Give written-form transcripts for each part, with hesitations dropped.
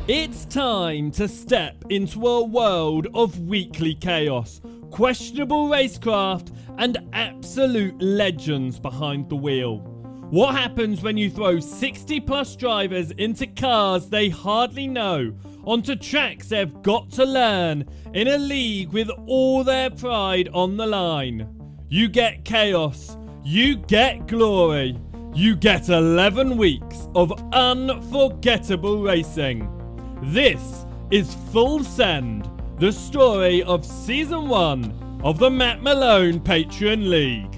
It's time to step into a world of weekly chaos, questionable racecraft, and absolute legends behind the wheel. What happens when you throw 60 plus drivers into cars they hardly know, onto tracks they've got to learn, in a league with all their pride on the line? You get chaos, you get glory, you get 11 weeks of unforgettable racing. This is Full Send, the story of Season 1 of the Matt Malone Patreon League.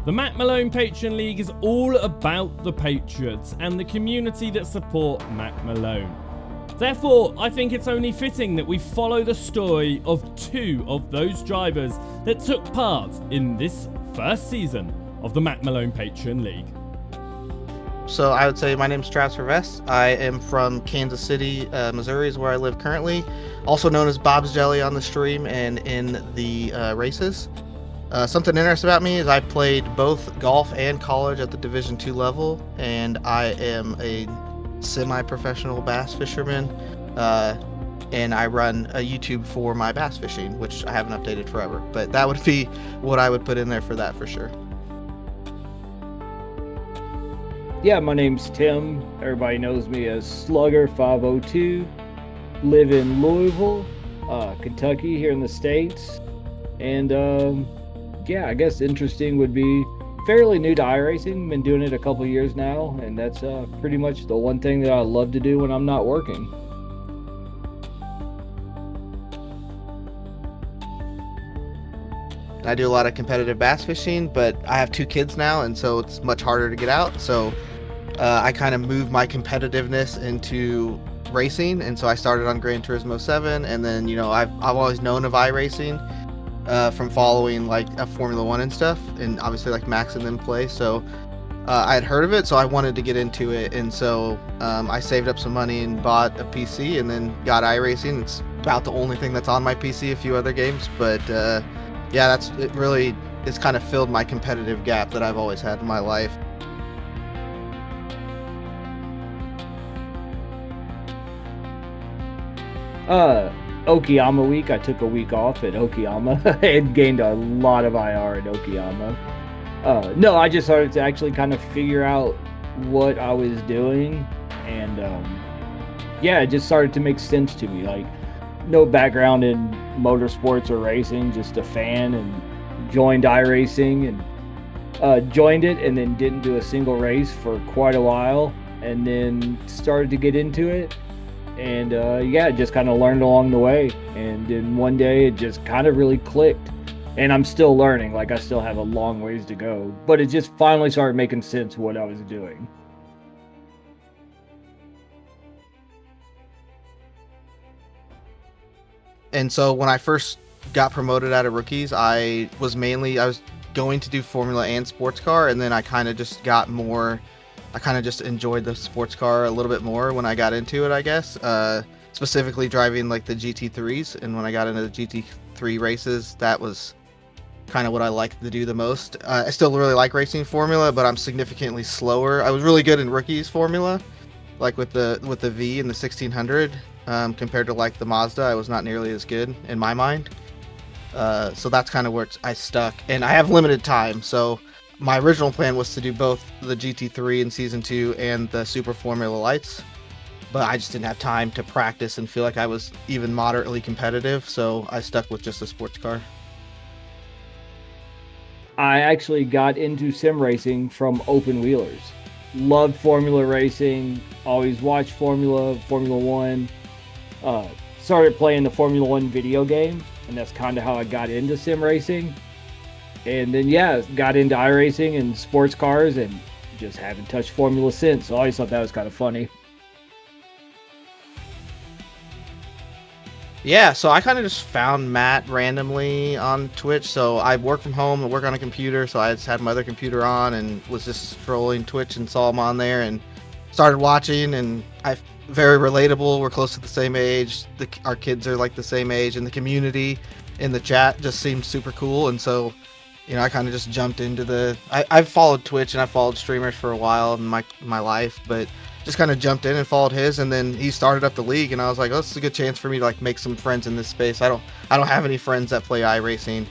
The Matt Malone Patreon League is all about the Patriots and the community that support Matt Malone. Therefore, I think it's only fitting that we follow the story of two of those drivers that took part in this first season of the Matt Malone Patreon League. So I would say my name's Travis Revest. I am from Kansas City, Missouri is where I live currently. Also known as Bob's Jelly on the stream and in the races. Something interesting about me is I played both golf and college at the Division II level, and I am a semi-professional bass fisherman, and I run a YouTube for my bass fishing, which I haven't updated forever, but that would be what I would put in there for that for sure. Yeah, my name's Tim. Everybody knows me as Slugger502. Live in Louisville, Kentucky, here in the States. And yeah, I guess interesting would be fairly new to iRacing. Been doing it a couple years now, and that's pretty much the one thing that I love to do when I'm not working. I do a lot of competitive bass fishing, but I have 2 kids now, and so it's much harder to get out. So I kind of moved my competitiveness into racing, and so I started on Gran Turismo 7, and then I've always known of iRacing from following like Formula 1 and stuff, and obviously like Max and them play. So I had heard of it, so I wanted to get into it, and so I saved up some money and bought a PC, and then got iRacing. It's about the only thing that's on my PC. A few other games, but yeah, it's kind of filled my competitive gap that I've always had in my life. Okayama week. I took a week off at Okayama and gained a lot of IR at Okayama. No, I just started to actually kind of figure out what I was doing, and yeah, it just started to make sense to me. Like, no background in motorsports or racing, just a fan, and joined iRacing and joined it, and then didn't do a single race for quite a while, and then started to get into it. And yeah, just kind of learned along the way, and then one day it just kind of really clicked. And I'm still learning, like I still have a long ways to go, but it just finally started making sense what I was doing. And so when I first got promoted out of rookies, I was going to do Formula and sports car, and then I kind of just enjoyed the sports car a little bit more when I got into it, I guess. Specifically driving like the GT3s, and when I got into the GT3 races, that was kind of what I liked to do the most. I still really like racing Formula, but I'm significantly slower. I was really good in rookies Formula, like with the V and the 1600. Compared to like the Mazda, I was not nearly as good in my mind. So that's kind of where I stuck, and I have limited time. So my original plan was to do both the GT3 in Season 2 and the Super Formula Lights, but I just didn't have time to practice and feel like I was even moderately competitive, so I stuck with just the sports car. I actually got into sim racing from open wheelers. Loved Formula racing, always watched Formula 1. Started playing the Formula 1 video game, and that's kind of how I got into sim racing. And then, yeah, got into iRacing and sports cars, and just haven't touched Formula since. So I always thought that was kind of funny. Yeah, so I kind of just found Matt randomly on Twitch. So I work from home and work on a computer, so I just had my other computer on and was just scrolling Twitch and saw him on there and started watching, and very relatable. We're close to the same age. Our kids are like the same age, and the community in the chat just seemed super cool. And so I kind of just jumped into I've followed Twitch and I've followed streamers for a while in my life, but just kind of jumped in and followed his, and then he started up the league, and I was like, oh, this is a good chance for me to like make some friends in this space. I don't have any friends that play iRacing,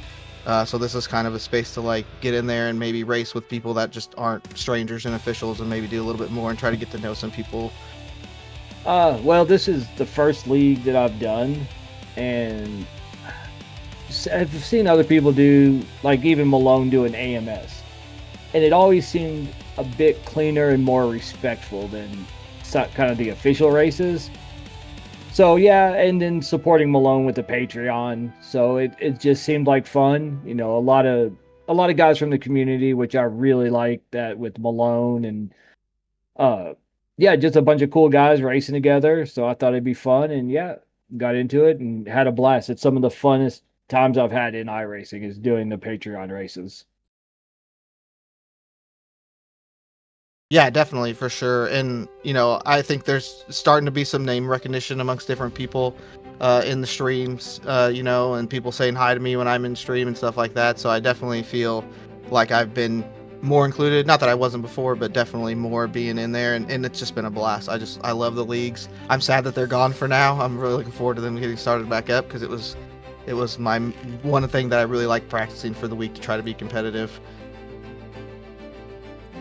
so this is kind of a space to like get in there and maybe race with people that just aren't strangers and officials, and maybe do a little bit more and try to get to know some people. Well, this is the first league that I've done, and I've seen other people do, like even Malone do an AMS, and it always seemed a bit cleaner and more respectful than kind of the official races. So yeah, and then supporting Malone with the Patreon, so it just seemed like fun. A lot of guys from the community, which I really like that with Malone, and uh yeah, just a bunch of cool guys racing together. So I thought it'd be fun, and yeah, got into it and had a blast. It's some of the funnest times I've had in iRacing is doing the Patreon races. Yeah, definitely, for sure. And, I think there's starting to be some name recognition amongst different people in the streams, and people saying hi to me when I'm in stream and stuff like that. So I definitely feel like I've been more included. Not that I wasn't before, but definitely more being in there. And it's just been a blast. I love the leagues. I'm sad that they're gone for now. I'm really looking forward to them getting started back up, because it was my one thing that I really like practicing for the week to try to be competitive.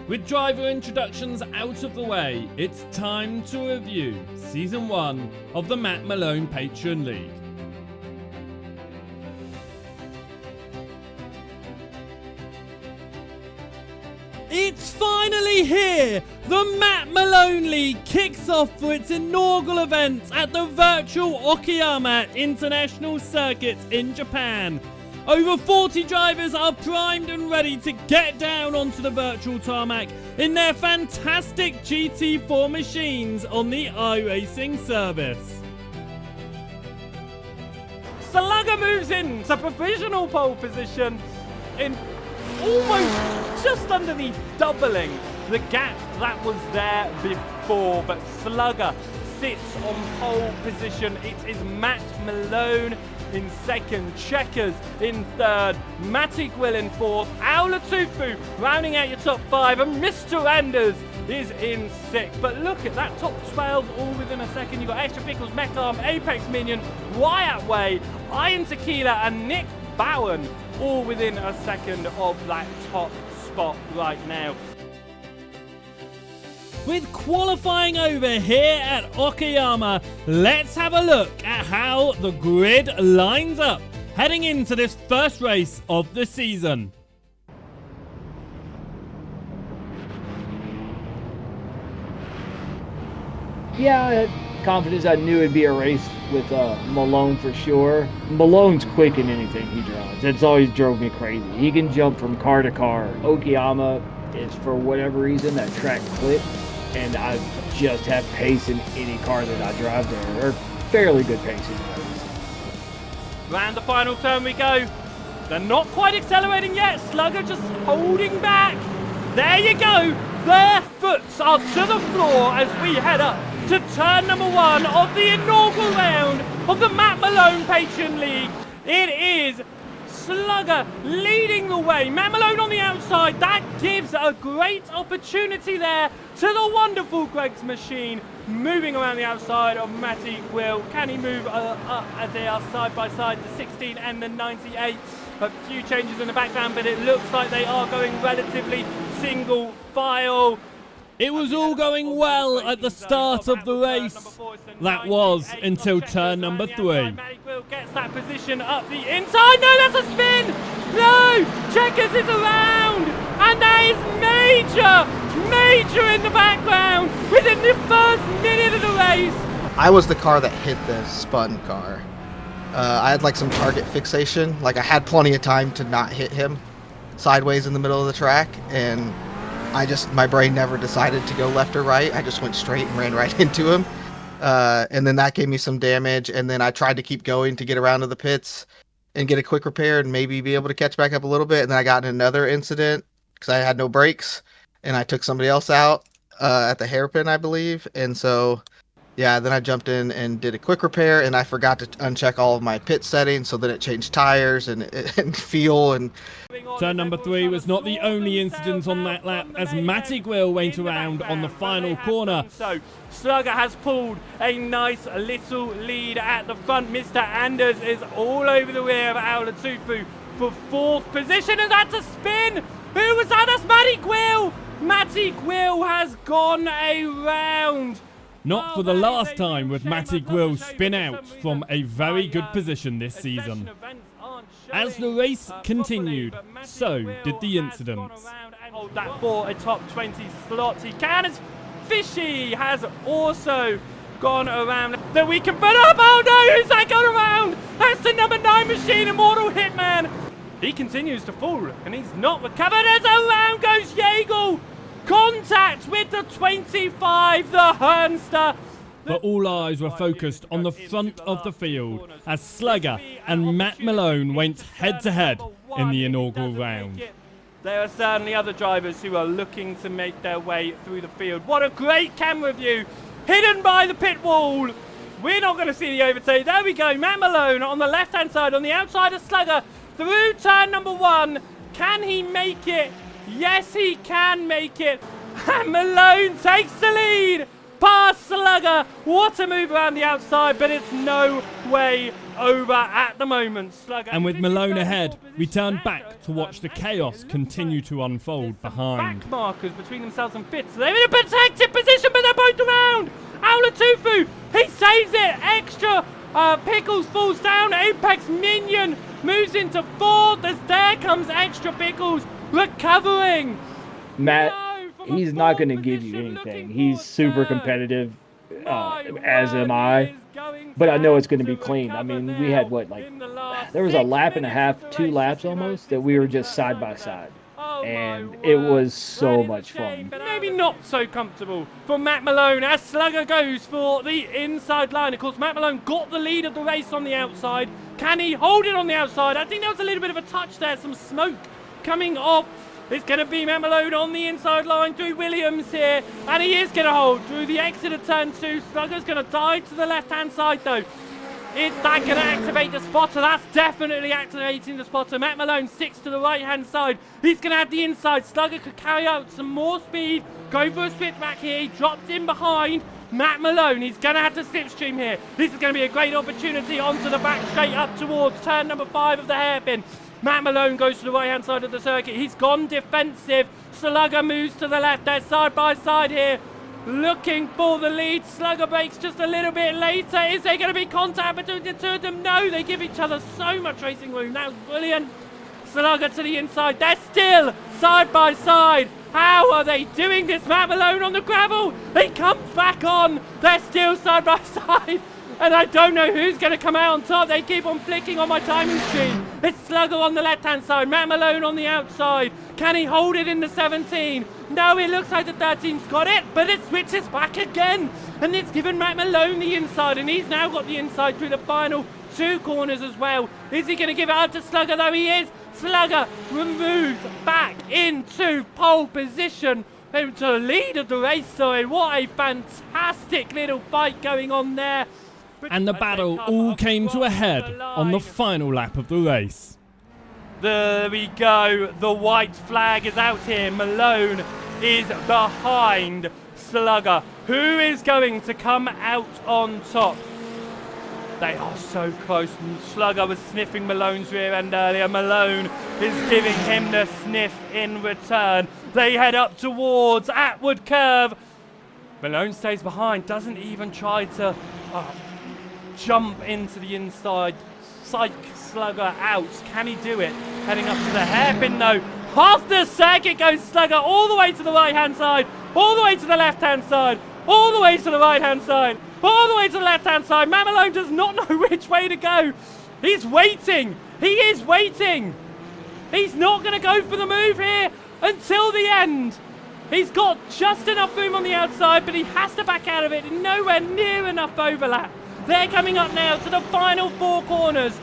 With driver introductions out of the way, it's time to review Season 1 of the Matt Malone Patreon League. It's finally here! The Matt Malone League kicks off for its inaugural events at the virtual Okayama International Circuit in Japan. Over 40 drivers are primed and ready to get down onto the virtual tarmac in their fantastic GT4 machines on the iRacing service. Slugger moves in to provisional pole position in almost just underneath doubling the gap that was there before, but Slugger sits on pole position. It is Matt Malone in second, Checkers in third, Matty Quill in fourth, Aulatufu rounding out your top five, and Mr. Anders is in sixth. But look at that top 12 all within a second. You've got Extra Pickles, Mecharm, Apex Minion, Wyatt Way, Iron Tequila, and Nick Bowen all within a second of that top spot right now. With qualifying over here at Okayama, let's have a look at how the grid lines up heading into this first race of the season. Yeah, I had confidence. I knew it'd be a race with Malone for sure. Malone's quick in anything he drives. It's always drove me crazy. He can jump from car to car. Okayama is, for whatever reason, that track clipped, and I just have pace in any car that I drive there, or fairly good pace anyways. Round the final turn we go. They're not quite accelerating yet. Slugger just holding back. There you go. Their foots are to the floor as we head up to turn number one of the inaugural round of the Matt Malone Patreon League. It is Slugger leading the way. Matt Malone on the outside. That gives a great opportunity there to the wonderful Greg's machine. Moving around the outside of Matty Quill. Can he move up as they are side by side, the 16 and the 98? A few changes in the background, but it looks like they are going relatively single file. It was all going well at the start of the race. That was until turn number 3. Matty Quill gets that position up the inside. No, that's a spin! No! Checkers is around! And that is major in the background within the first minute of the race. I was the car that hit the spun car. I had like some target fixation. Like I had plenty of time to not hit him sideways in the middle of the track, and my brain never decided to go left or right. I just went straight and ran right into him. And then that gave me some damage, and then I tried to keep going to get around to the pits and get a quick repair and maybe be able to catch back up a little bit. And then I got in another incident because I had no brakes, and I took somebody else out at the hairpin, I believe. And so, Yeah, then I jumped in and did a quick repair, and I forgot to uncheck all of my pit settings, so then it changed tires and fuel and. Turn number 3 was not the only incident on that lap, as Matty Grill went around on the final corner. So Slugger has pulled a nice little lead at the front. Mr. Anders is all over the rear of Aulatufu for 4th position, and that's a spin. Who was that? That's Matty Grill. Matty Grill has gone around. Not for the last time would Matty Grill spin out from a very good position this season. As the race continued, so did the incidents. Hold that for a top 20 slot. He can as Fishy has also gone around. That we can put up. Oh no, who's that gone around? That's the number 9 machine, Immortal Hitman. He continues to fall and he's not recovered as around goes Jägel. Contact with the 25, the Hernster. But all eyes were focused on the front of the field as Slugger and Matt Malone went head-to-head in the inaugural round. There are certainly other drivers who are looking to make their way through the field. What a great camera view, hidden by the pit wall. We're not going to see the overtake. There we go, Matt Malone on the left-hand side, on the outside of Slugger, through turn number 1. Can he make it? Yes, he can make it. And Malone takes the lead. Past Slugger. What a move around the outside, but it's no way over at the moment. Slugger. And with Malone ahead, we turn back to watch the chaos continue to unfold behind. Back markers between themselves and Fitz. They're in a protected position, but they're both around. Aulatufu, he saves it. Extra Pickles falls down. Apex Minion moves into 4th as there comes Extra Pickles recovering. Matt, he's not going to give you anything. He's super competitive, as am I. But I know it's going to be clean. I mean, we had there was a lap and a half, 2 laps almost, that we were just side by side. And it was so much fun. Maybe not so comfortable for Matt Malone as Slugger goes for the inside line. Of course, Matt Malone got the lead of the race on the outside. Can he hold it on the outside? I think there was a little bit of a touch there, some smoke coming off. It's going to be Matt Malone on the inside line through Williams here. And he is going to hold through the exit of turn 2. Slugger's going to dive to the left-hand side, though. Is that going to activate the spotter? That's definitely activating the spotter. Matt Malone sticks to the right-hand side. He's going to have the inside. Slugger could carry out some more speed. Go for a switchback here. He drops in behind Matt Malone. He's going to have to slipstream here. This is going to be a great opportunity onto the back straight up towards turn number 5 of the hairpin. Matt Malone goes to the right-hand side of the circuit. He's gone defensive. Slugger moves to the left. They're side by side here, looking for the lead. Slugger breaks just a little bit later. Is there going to be contact between the two of them? No, they give each other so much racing room. That was brilliant. Slugger to the inside. They're still side by side. How are they doing this? Matt Malone on the gravel. He comes back on. They're still side by side. And I don't know who's going to come out on top. They keep on flicking on my timing screen. It's Slugger on the left-hand side. Matt Malone on the outside. Can he hold it in the 17? No, it looks like the 13's got it, but it switches back again. And it's given Matt Malone the inside, and he's now got the inside through the final 2 corners as well. Is he going to give it out to Slugger? Though he is. Slugger moves back into pole position. To the lead of the race, sorry. What a fantastic little fight going on there. And the battle all came to a head on the final lap of the race. There we go. The white flag is out here. Malone is behind Slugger. Who is going to come out on top? They are so close. Slugger was sniffing Malone's rear end earlier. Malone is giving him the sniff in return. They head up towards Atwood Curve. Malone stays behind, doesn't even try to jump into the inside, psych Slugger out. Can he do it? Heading up to the hairpin though. Half the circuit goes Slugger all the way to the right hand side, all the way to the left hand side, all the way to the right hand side, all the way to the left hand side. Matt Malone does not know which way to go. He's waiting. He is waiting. He's not going to go for the move here until the end. He's got just enough room on the outside, but he has to back out of it. Nowhere near enough overlap. They're coming up now to the final 4 corners.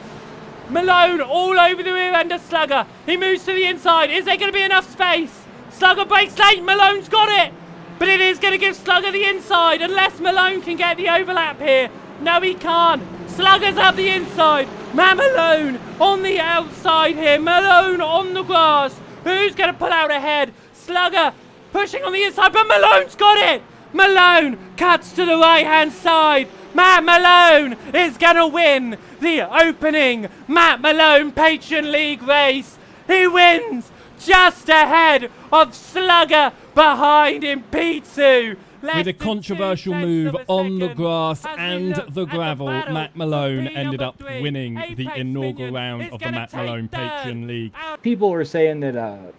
Malone all over the rear end of Slugger. He moves to the inside. Is there going to be enough space? Slugger breaks late. Malone's got it. but it is going to give Slugger the inside unless Malone can get the overlap here. No, he can't. Slugger's up the inside. Matt Malone on the outside here. Malone on the grass. Who's going to pull out ahead? Slugger pushing on the inside, but Malone's got it. Malone cuts to the right-hand side. Matt Malone is going to win the opening Matt Malone Patreon League race. He wins just ahead of Slugger behind in P2. With a controversial move on the grass and the gravel, Matt Malone ended up winning the inaugural round of the Matt Malone Patreon League. People were saying that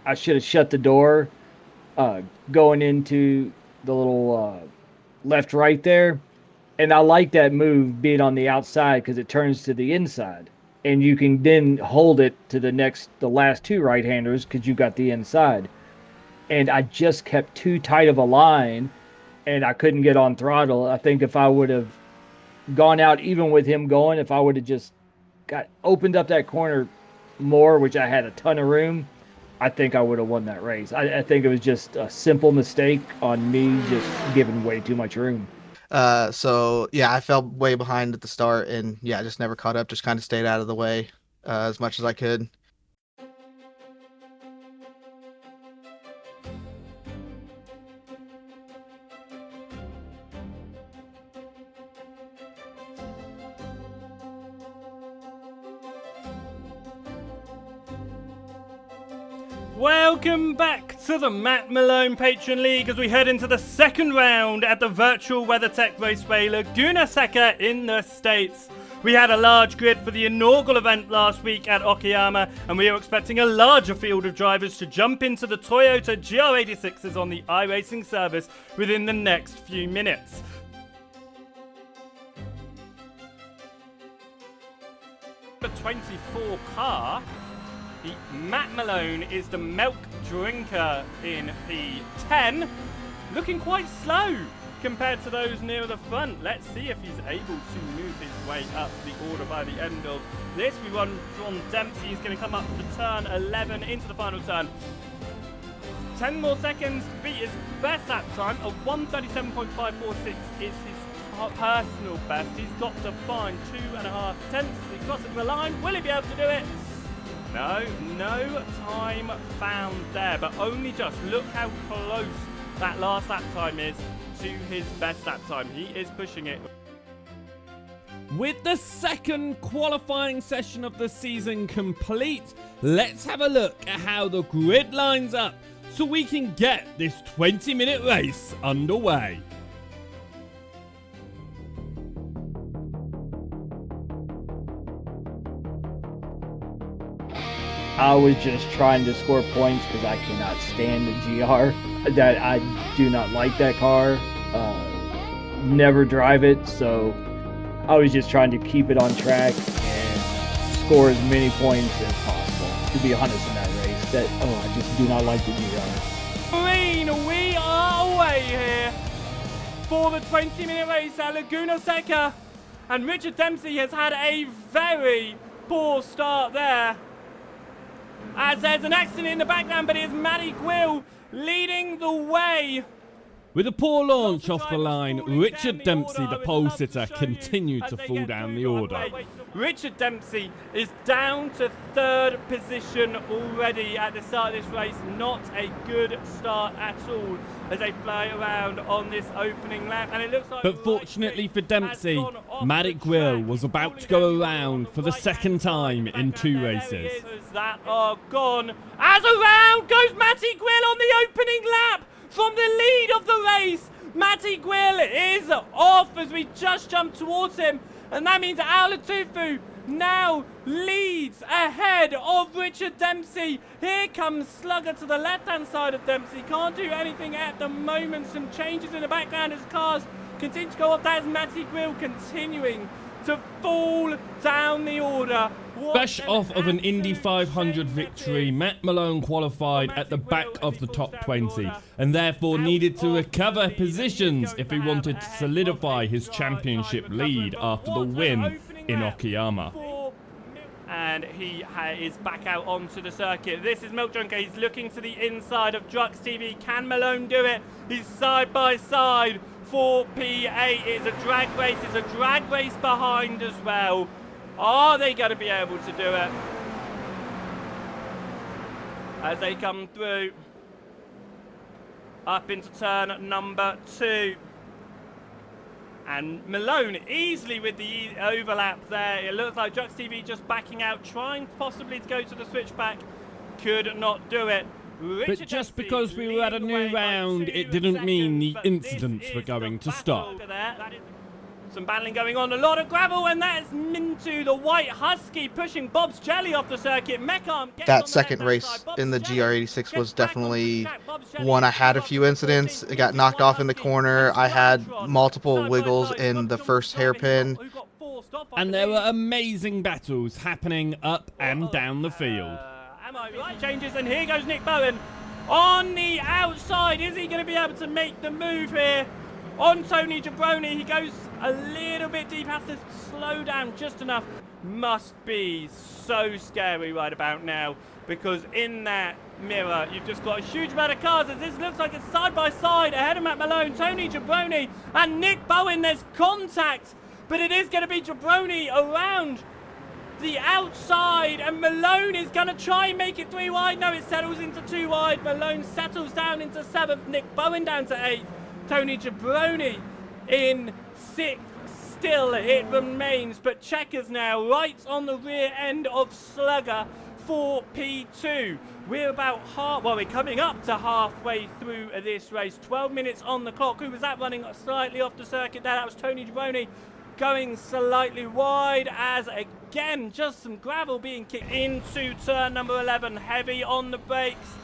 I should have shut the door going into the little left-right there. And I like that move being on the outside because it turns to the inside. And you can then hold it to the last two right-handers because you got the inside. And I just kept too tight of a line and I couldn't get on throttle. I think if I would have gone out even with him going, if I would have just opened up that corner more, which I had a ton of room, I think I would have won that race. I think it was just a simple mistake on me just giving way too much room. So yeah, I fell way behind at the start and yeah, I just never caught up, just kind of stayed out of the way as much as I could. Welcome back to the Matt Malone Patreon League as we head into the second round at the virtual WeatherTech Raceway Laguna Seca in the States. We had a large grid for the inaugural event last week at Okayama, and we are expecting a larger field of drivers to jump into the Toyota GR86s on the iRacing service within the next few minutes. The 24 car. Matt Malone is the milk drinker in P10, looking quite slow compared to those near the front. Let's see if he's able to move his way up the order by the end of this. We run from Dempsey. He's going to come up to turn 11 into the final turn. 10 more seconds to beat his best lap time of 1:37.546 is his personal best. He's got to find 2.5 tenths as he crosses the line. Will he be able to do it? No time found there, but only just. Look how close that last lap time is to his best lap time. He is pushing it. With the second qualifying session of the season complete, let's have a look at how the grid lines up so we can get this 20-minute race underway. I was just trying to score points because I cannot stand the GR. That I do not like that car. Never drive it, so I was just trying to keep it on track and score as many points as possible. To be honest, in that race, I just do not like the GR. Green, we are away here for the 20-minute race at Laguna Seca, and Richard Dempsey has had a very poor start there. As there's an accident in the background, but it is Matty Gwill leading the way. With a poor launch off the line, Richard Dempsey, the pole sitter, continued to fall down the order. Richard Dempsey is down to third position already at the start of this race. Not a good start at all as they fly around on this opening lap. And it looks like, but fortunately for Dempsey, Matty Gwill was about to go around for the second time in 2 races. That are gone. As around goes Matty Gwill on the opening lap from the lead of the race. Matty Gwill is off as we just jump towards him. And that means Alatufu now leads ahead of Richard Dempsey. Here comes Slugger to the left-hand side of Dempsey. Can't do anything at the moment. Some changes in the background as cars continue to go off. That is Matty Gwill continuing to fall down the order. Fresh off of an Indy 500 victory, Matt Malone qualified at the back of the top 20 and therefore needed to recover positions if he wanted to solidify his championship lead after the win in Okayama. And he is back out onto the circuit. This is Milk Junker. He's looking to the inside of Drux TV. Can Malone do it? He's side by side for P8. It's a drag race. It's a drag race behind as well. Are they going to be able to do it? As they come through up into turn number 2. And Malone easily with the overlap there. It looks like Jux TV just backing out, trying possibly to go to the switchback. Could not do it. But just because we were at a new round, it didn't mean the incidents were going to stop. Some battling going on, a lot of gravel, and that is Mintu, the white husky, pushing Bob's Jelly off the circuit. Mecharm That second race in the GR86 was definitely one I had a few incidents. It got knocked off in the corner. I had multiple wiggles in the first hairpin. And there were amazing battles happening up and down the field. Changes, and here goes Nick Bowen on the outside. Is he going to be able to make the move here on Tony Jabroni? He goes a little bit deep, has to slow down just enough. Must be so scary right about now, because in that mirror you've just got a huge amount of cars as this looks like it's side by side ahead of Matt Malone, Tony Jabroni and Nick Bowen. There's contact, but it is going to be Jabroni around the outside, and Malone is going to try and make it 3 wide. No, it settles into 2 wide. Malone settles down into 7th. Nick Bowen down to 8th. Tony Jabroni in 6th. Still, it remains, but Checkers now right on the rear end of Slugger for P2. We're about we're coming up to halfway through this race. 12 minutes on the clock. Who was that running slightly off the circuit there? That was Tony Jabroni, going slightly wide as again just some gravel being kicked into turn number 11. Heavy on the brakes.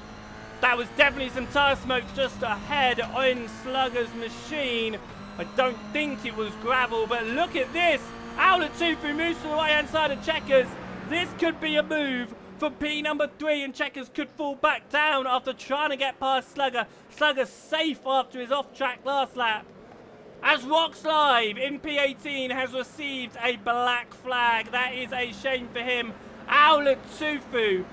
That was definitely some tire smoke just ahead in Slugger's machine. I don't think it was gravel, but look at this. Outlet 2 who moves to the right hand side of Checkers. This could be a move for P number 3, and Checkers could fall back down after trying to get past Slugger. Slugger's safe after his off track last lap. As Rocks Live in P18 has received a black flag. That is a shame for him. Owlet Sufu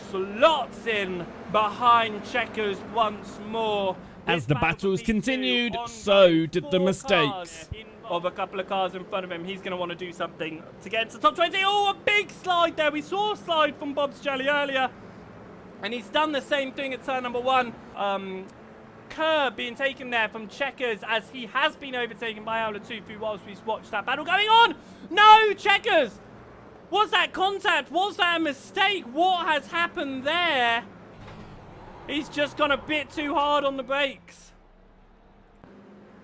slots in behind Checkers once more. As the battles continued, so did the mistakes. Of a couple of cars in front of him, he's going to want to do something to get into the top 20. Oh, a big slide there. We saw a slide from Bob's Jelly earlier, and he's done the same thing at turn number 1. Curb being taken there from Checkers as he has been overtaken by Aulatufu whilst we watched that battle going on. No, Checkers! Was that contact? Was that a mistake? What has happened there? He's just gone a bit too hard on the brakes.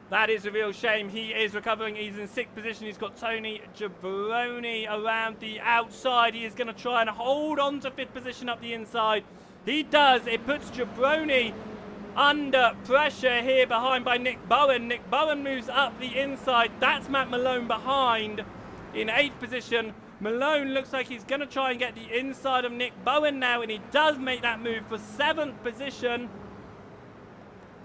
That is a real shame. He is recovering. He's in 6th position. He's got Tony Jabroni around the outside. He is going to try and hold on to 5th position up the inside. He does. It puts Jabroni under pressure here behind by Nick Bowen. Nick Bowen moves up the inside. That's Matt Malone behind in 8th position. Malone looks like he's going to try and get the inside of Nick Bowen now, and he does make that move for 7th position.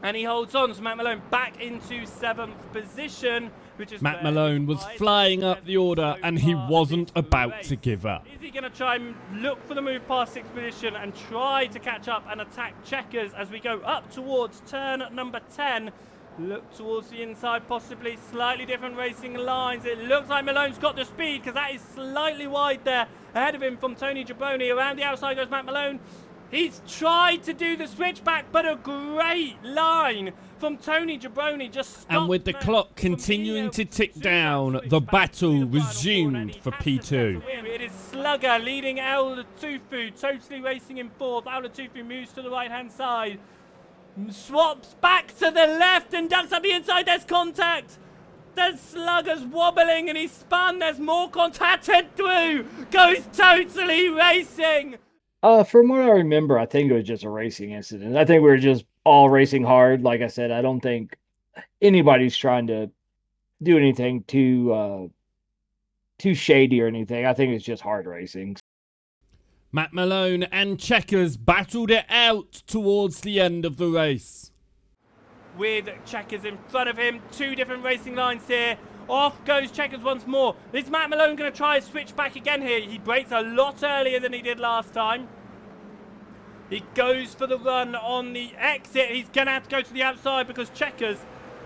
And he holds on, so Matt Malone back into 7th position, which is Matt Malone was flying up the order, and he wasn't about to give up. Is he going to try and look for the move past 6th position and try to catch up and attack Checkers as we go up towards turn number 10? Look towards the inside, possibly slightly different racing lines. It looks like Malone's got the speed because that is slightly wide there ahead of him from Tony Jabroni. Around the outside goes Matt Malone. He's tried to do the switchback, but a great line from Tony Jabroni just stopped. And with the clock continuing to tick down, the battle resumed for P2. It is Slugger leading Aulatufu, totally racing in 4th. Aulatufu moves to the right-hand side. Swaps back to the left and ducks up the inside. There's contact. There's Slugger's wobbling and he's spun. There's more contact. Head through. Goes totally racing. From what I remember, I think it was just a racing incident. I think we were just all racing hard. Like I said, I don't think anybody's trying to do anything too shady or anything. I think it's just hard racing. Matt Malone and Checkers battled it out towards the end of the race. With Checkers in front of him, 2 different racing lines here. Off goes Checkers once more. Is Matt Malone going to try a switch back again here? He brakes a lot earlier than he did last time. He goes for the run on the exit. He's going to have to go to the outside because Checkers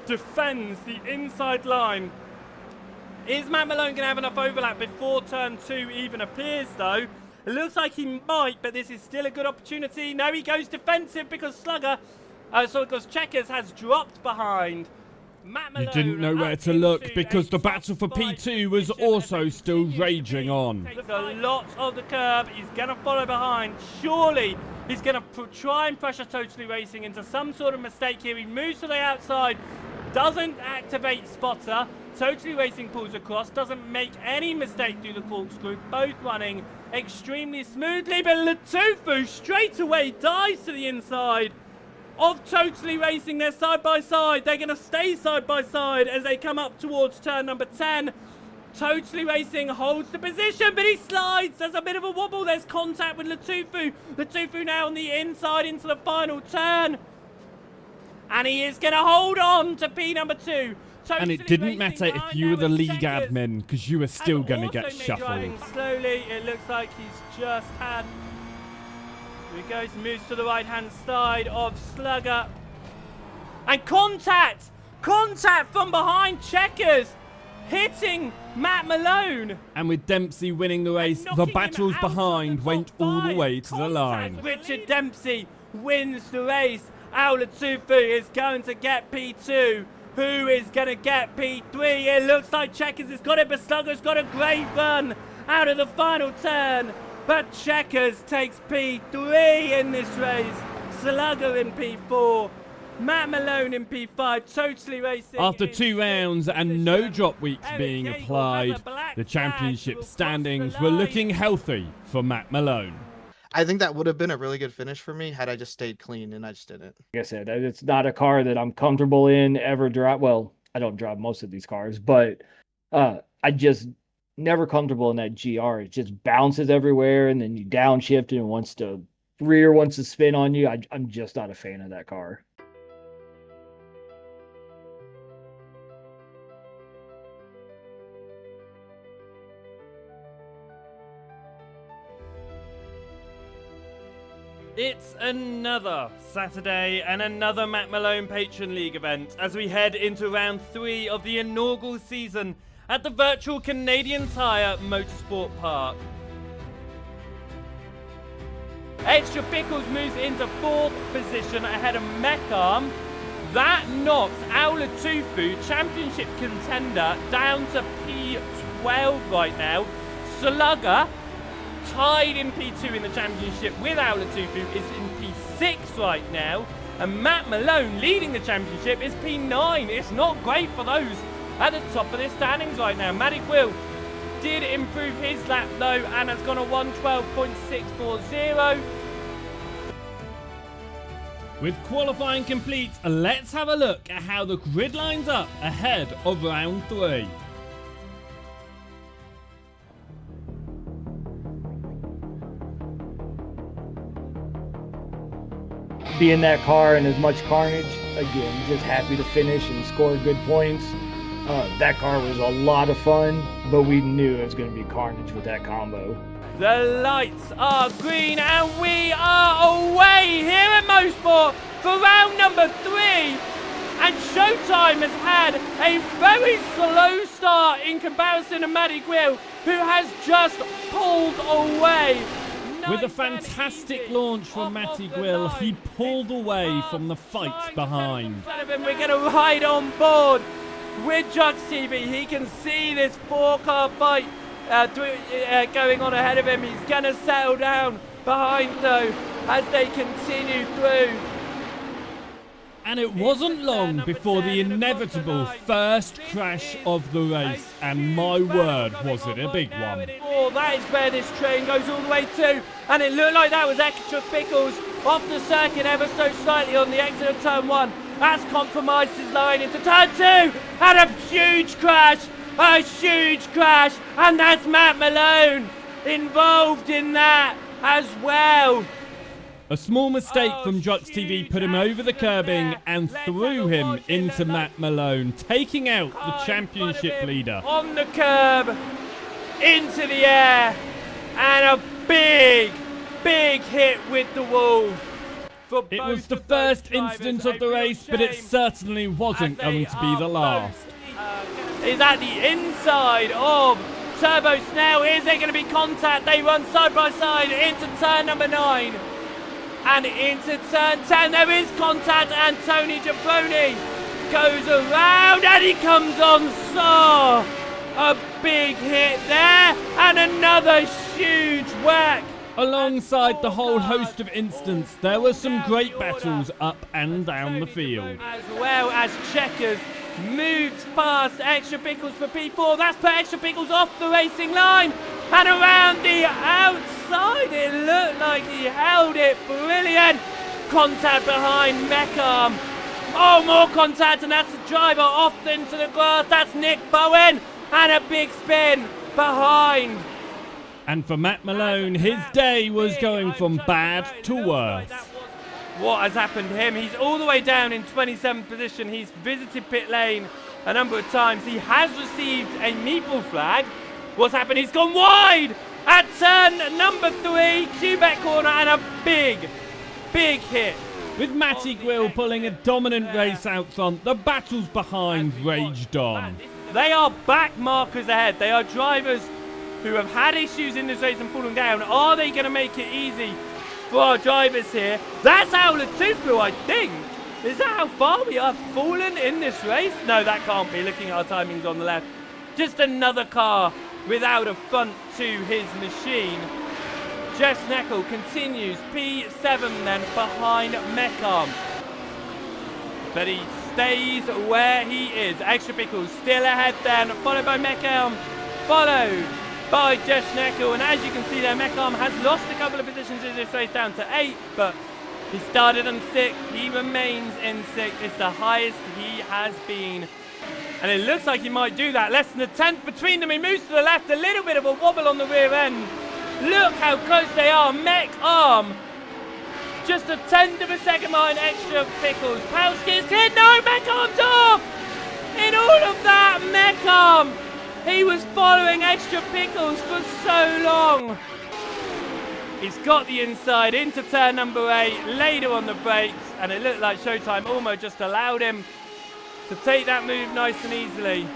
defends the inside line. Is Matt Malone going to have enough overlap before turn 2 even appears, though? It looks like he might, but this is still a good opportunity. No, he goes defensive because because Checkers has dropped behind. Matt Malone He didn't know where to look because the battle for P2 was also still raging on. Takes a lot of the curb. He's going to follow behind. Surely he's going to try and pressure Totally Racing into some sort of mistake here. He moves to the outside, doesn't activate spotter. Totally Racing pulls across, doesn't make any mistake through the corkscrew, both running extremely smoothly, but Latufu straight away dives to the inside of Totally Racing. They're side by side. They're going to stay side by side as they come up towards turn number 10. Totally Racing holds the position, but he slides. There's a bit of a wobble. There's contact with Latufu. Latufu now on the inside into the final turn. And he is going to hold on to P number 2. And it didn't matter if you were the league admin, because you were still going to get shuffled. Driving slowly, it looks like he's just had. Here he goes, moves to the right-hand side of Slugger. And contact! Contact from behind Checkers! Hitting Matt Malone! And with Dempsey winning the race, the battles behind went all the way to the line. Richard Dempsey wins the race. Al Latufu is going to get P2. Who is going to get P3? It looks like Checkers has got it, but Slugger's got a great run out of the final turn. But Checkers takes P3 in this race. Slugger in P4. Matt Malone in P5. Totally Racing. After 2 rounds and no drop weeks being applied, the championship standings were looking healthy for Matt Malone. I think that would have been a really good finish for me had I just stayed clean, and I just didn't. Like I said, it's not a car that I'm comfortable in ever drive. Well, I don't drive most of these cars, but I just never comfortable in that GR. It just bounces everywhere, and then you downshift and wants to spin on you. I'm just not a fan of that car. It's another Saturday and another Matt Malone Patron League event as we head into round 3 of the inaugural season at the virtual Canadian Tire Motorsport Park. Extra Pickles moves into 4th position ahead of Mecharm. That knocks Al Latufu, championship contender, down to P12 right now. Slugger, tied in P2 in the championship with Al Latufu, is in P6 right now. And Matt Malone, leading the championship, is P9. It's not great for those at the top of the standings right now. Matty Quill did improve his lap though and has gone a 1:12.640. With qualifying complete, let's have a look at how the grid lines up ahead of round 3. Be in that car and as much carnage. Again, just happy to finish and score good points. That car was a lot of fun, but we knew it was going to be carnage with that combo. The lights are green and we are away here at Mosport for round number 3. And Showtime has had a very slow start in comparison to Matty Quill, who has just pulled away. With a fantastic launch from Matty Quill, he pulled away from the fight behind. We're going to ride on board with Jux TV. He can see this 4-car fight going on ahead of him. He's going to settle down behind though as they continue through. And it wasn't long before the inevitable first crash of the race, and my word, was it a big one. Oh, that is where this train goes all the way to, and it looked like that was Extra Pickles off the circuit ever so slightly on the exit of turn 1. That's compromised his line into turn 2, and a huge crash, and that's Matt Malone involved in that as well. A small mistake from Jux TV put him over the curbing and threw him into Matt Malone, taking out the championship leader. On the curb, into the air, and a big big hit with the wall. For It both was the of those first drivers. incident A of the real race, but it shame certainly wasn't as they going to be the are last. both, is at the inside of Turbo Snell. Is there going to be contact? They run side by side into turn number 9 and into turn 10. There is contact, and Tony Giabroni goes around and he comes on Saw. A big hit there and another huge whack. Alongside the whole host of incidents, there were some great battles up and down the field. As well as Checkers moved past Extra Pickles for P4. That's put Extra Pickles off the racing line. And around the outside, it looked like he held it brilliant. Contact behind Meckham. Oh, more contact, and that's the driver off into the grass. That's Nick Bowen. And a big spin behind. And for Matt Malone, his day was going from bad to worse. What has happened to him? He's all the way down in 27th position. He's visited pit lane a number of times. He has received a meatball flag. What's happened? He's gone wide at turn number 3, Quebec corner, and a big hit. With Matty Grill pulling a dominant race out front, the battles behind raged on. They are back markers ahead. They are drivers who have had issues in this race and fallen down. Are they going to make it easy for our drivers here? That's our Latufu, I think. Is that how far we have fallen in this race? No, that can't be. Looking at our timings on the left. Just another car without a front to his machine. Jeff Sneckel continues P7 then behind Meckham. But he stays where he is. Extra Pickles still ahead then, followed by Meckham, followed by Jeff Schneckel. And as you can see there, Meckham has lost a couple of positions in this race down to 8th, but he started on 6th. He remains in 6th. It's the highest he has been. And it looks like he might do that. Less than a 10th between them. He moves to the left, a little bit of a wobble on the rear end. Look how close they are. Meckham just a 10th of a second behind Extra Pickles. Palski is cleared. No, Meckham's off! In all of that, Meckham! He was following Extra Pickles for so long. He's got the inside into turn number 8, later on the brakes, and it looked like Showtime almost just allowed him to take that move nice and easily.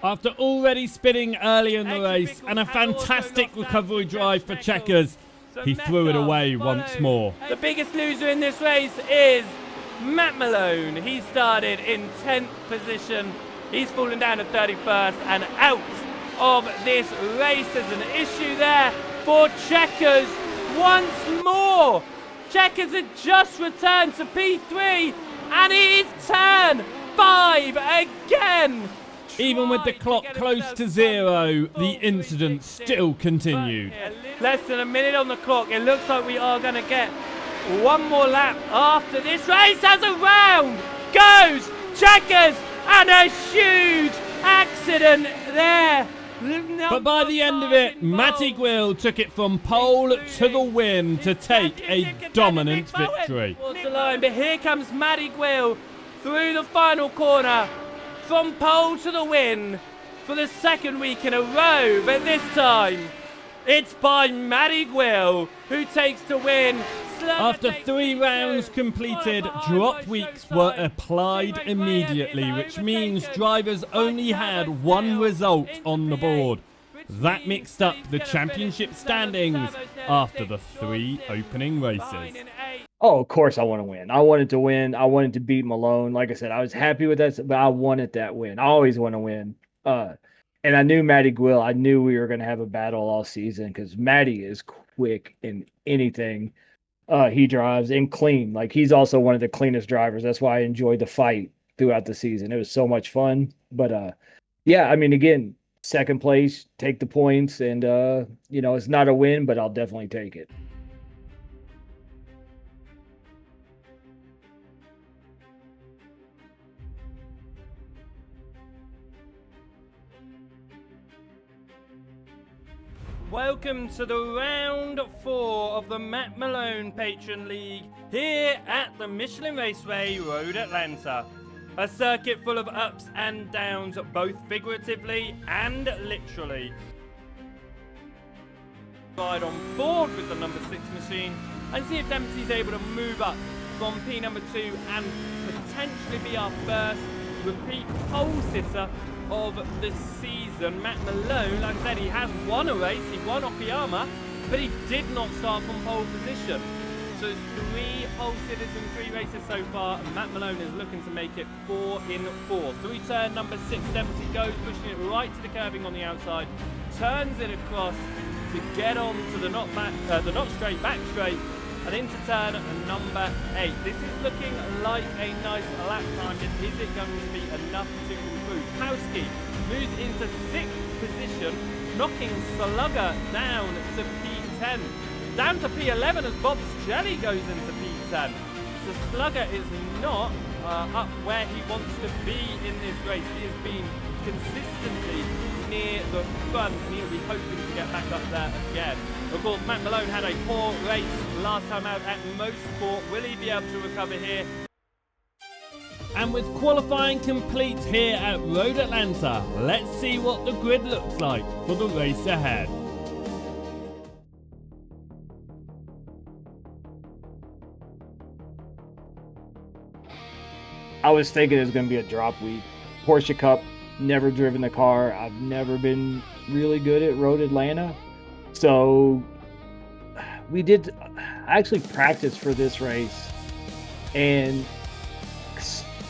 After already spinning early in the race and a fantastic recovery drive for Checkers, he threw it away once more. The biggest loser in this race is Matt Malone. He started in 10th position. He's fallen down to 31st and out of this race. There's an issue there for Checkers once more. Checkers had just returned to P3 and it is turn 5 again. Even with the clock close to 0, the incident still continued. Less than a minute on the clock. It looks like we are going to get one more lap after this race as a round goes Checkers and a huge accident there. But by the end of it, Matty Grill took it from pole to the win to take a dominant victory. But here comes Matty Grill through the final corner. From pole to the win for the second week in a row, but this time it's by Matty Grill who takes the win. After 3 rounds completed, drop weeks were applied immediately, which means drivers only had 1 result on the board. That mixed up the championship standings after the 3 opening races. Oh, of course I want to win. I wanted to win. I wanted to beat Malone. Like I said, I was happy with that, but I wanted that win. I always want to win. And I knew Matty Grill. I knew we were going to have a battle all season because Matty is quick in anything he drives and clean. Like, he's also one of the cleanest drivers. That's why I enjoyed the fight throughout the season. It was so much fun. But, yeah, I mean, again, second place, take the points. And, it's not a win, but I'll definitely take it. Welcome to the round 4 of the Matt Malone Patron League here at the Michelin Raceway Road Atlanta. A circuit full of ups and downs, both figuratively and literally. ride on board with the number 6 machine and see if Dempsey's able to move up from P number 2 and potentially be our first repeat pole sitter of the season. Matt Malone, like I said, he has won a race, he won Okayama, but he did not start from pole position. So it's 3 pole sitters in 3 races so far, and Matt Malone is looking to make it 4 in 4. Through turn number 6, Dempsey goes, pushing it right to the curbing on the outside, turns it across to get on to the not straight, back straight, and into turn number 8. This is looking like a nice lap time. Is it going to be enough to improve? Kowski moves into 6th position, knocking Slugger down to P10. Down to P11 as Bob's Jelly goes into P10. So Slugger is not up where he wants to be in this race. He has been consistently near the front, and he'll be hoping to get back up there again. Of course, Matt Malone had a poor race last time out at Motorsport. Will he be able to recover here? And with qualifying complete here at Road Atlanta, let's see what the grid looks like for the race ahead. I was thinking it was going to be a drop week. Porsche Cup, never driven the car. I've never been really good at Road Atlanta. So I actually practiced for this race and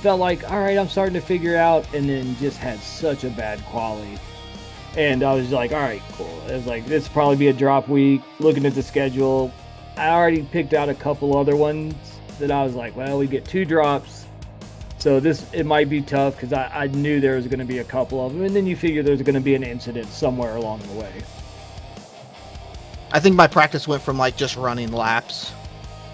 felt like, all right, I'm starting to figure it out, and then just had such a bad quality. And I was like, all right, cool. It was like, this will probably be a drop week. Looking at the schedule, I already picked out a couple other ones that I was like, well, we get 2 drops. So it might be tough because I knew there was going to be a couple of them. And then you figure there's going to be an incident somewhere along the way. I think my practice went from like just running laps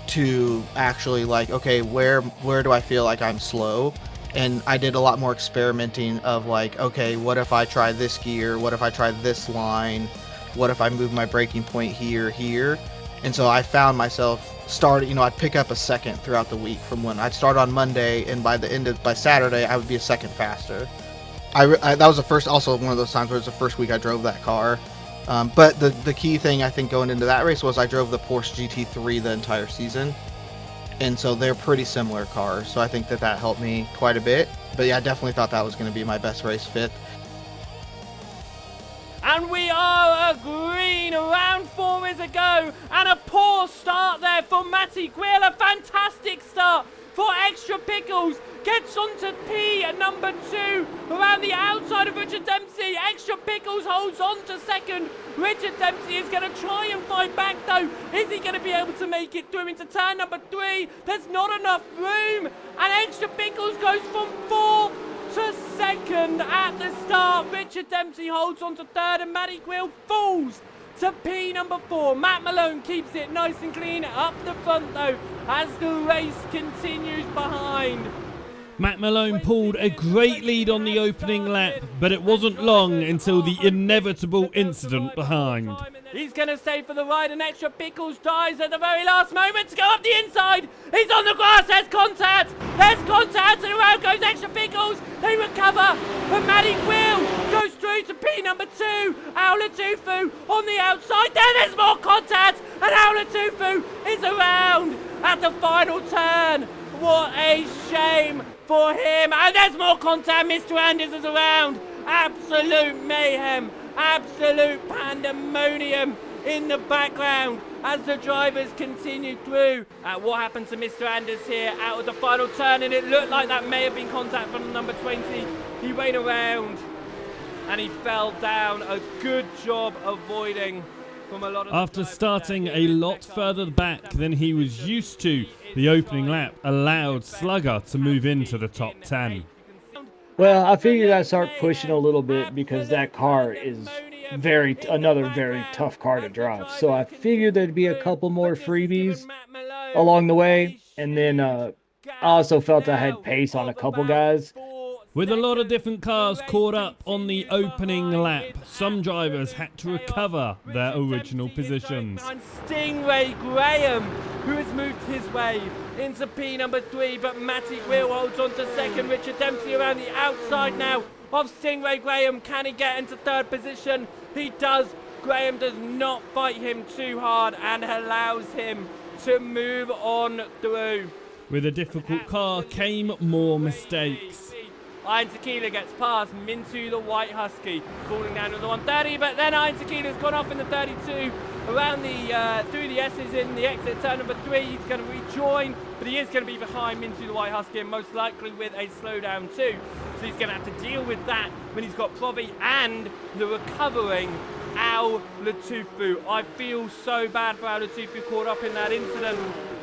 to actually like, okay, where do I feel like I'm slow? And I did a lot more experimenting of like, okay, what if I try this gear? What if I try this line? What if I move my braking point here? And so I found myself I'd pick up a second throughout the week from when I'd start on Monday, and by Saturday, I would be a second faster. That was also one of those times where it was the first week I drove that car. But the key thing I think going into that race was I drove the Porsche GT3 the entire season. And so they're pretty similar cars. So I think that helped me quite a bit. But yeah, I definitely thought that was going to be my best race, 5th. And we are green. Round 4 is a go. And a poor start there for Matty Quill. A fantastic start for Extra Pickles. Gets onto P at number 2. Around the outside of Richard Dempsey. Extra Pickles holds on to 2nd. Richard Dempsey is going to try and fight back though. Is he going to be able to make it through into turn number 3? There's not enough room. And Extra Pickles goes from 4th to 2nd at the start. Richard Dempsey holds on to 3rd, and Matty Quill falls to P number 4. Matt Malone keeps it nice and clean up the front though as the race continues behind. Matt Malone pulled a great lead on the opening lap, but it wasn't long until the inevitable incident behind. He's going to stay for the ride, and Extra Pickles dies at the very last moment to go up the inside. He's on the grass. There's contact, and around goes Extra Pickles. They recover, but Matty Quill goes through to P number 2. Aulatufu on the outside. There's more contact, and Aulatufu is around at the final turn. What a shame for him. And there's more contact. Mr. Anders is around. Absolute mayhem. Absolute pandemonium in the background as the drivers continue through. What happened to Mr. Anders here out of the final turn? And it looked like that may have been contact from number 20. He went around and he fell down. A good job avoiding from a lot of... After starting a lot further back than he was used to, the opening lap allowed Slugger to move into the top 10. Well, I figured I'd start pushing a little bit because that car is another very tough car to drive. So I figured there'd be a couple more freebies along the way. And then I also felt I had pace on a couple guys. With a lot of different cars caught up on the opening lap, some drivers had to recover their original positions. Stingray Graham, who has moved his way into P number 3, but Matty Quill holds on to 2nd. Richard Dempsey around the outside now of Stingray Graham. Can he get into 3rd position? He does, Graham does not fight him too hard and allows him to move on through. With a difficult car came more mistakes. Iron Tequila gets past Mintu the White Husky, cooling down to the 130, but then Iron Tequila's gone off in the 32, around the, through the S's in the exit turn number 3, he's going to rejoin, but he is going to be behind Mintu the White Husky, and most likely with a slowdown too, so he's going to have to deal with that when he's got Provi and the recovering Al Latufu. I feel so bad for Al Latufu, caught up in that incident.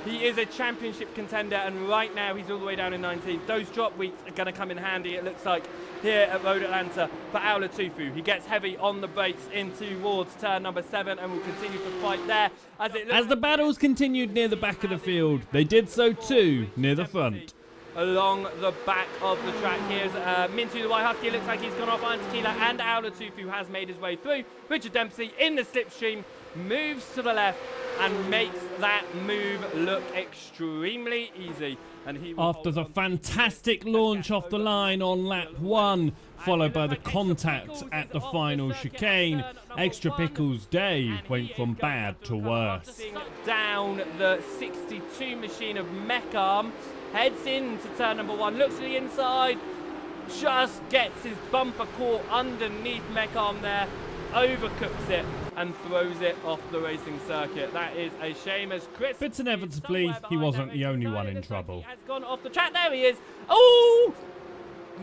He is a championship contender, and right now he's all the way down in 19th. Those drop weeks are going to come in handy, it looks like, here at Road Atlanta for Al Latufu. He gets heavy on the brakes in towards turn number 7 and will continue to fight there. As the battles continued near the back of the field, they did so too near the front. Along the back of the track, here's Mintu the White Husky. Looks like he's gone off Iron Tequila, and Al Latufu has made his way through. Richard Dempsey in the slipstream moves to the left and makes that move look extremely easy. And he after the fantastic launch off the line on lap 1, followed by the contact at the final chicane, Extra Pickles' day went from bad to worse. Down the 62 machine of Mecharm, heads into turn number 1, looks to the inside, just gets his bumper caught underneath Mecharm there, overcooks it and throws it off the racing circuit. That is a shame, as Chris... But inevitably, he wasn't the only one in trouble. He has gone off the track. There he is. Oh!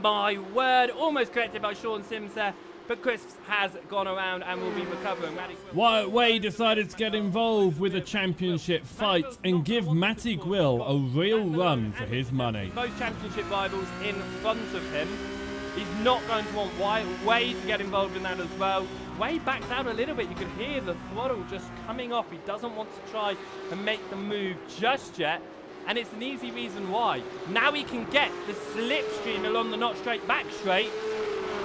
My word. Almost collected by Sean Sims there. But Chris has gone around and will be recovering. Wyatt Way decided to get involved with a championship fight and give Matty Gwill a real run for his money. Both championship rivals in front of him. He's not going to want Wyatt Way to get involved in that as well. Way backs out a little bit. You can hear the throttle just coming off. He doesn't want to try and make the move just yet. And it's an easy reason why. Now he can get the slipstream along the not straight back straight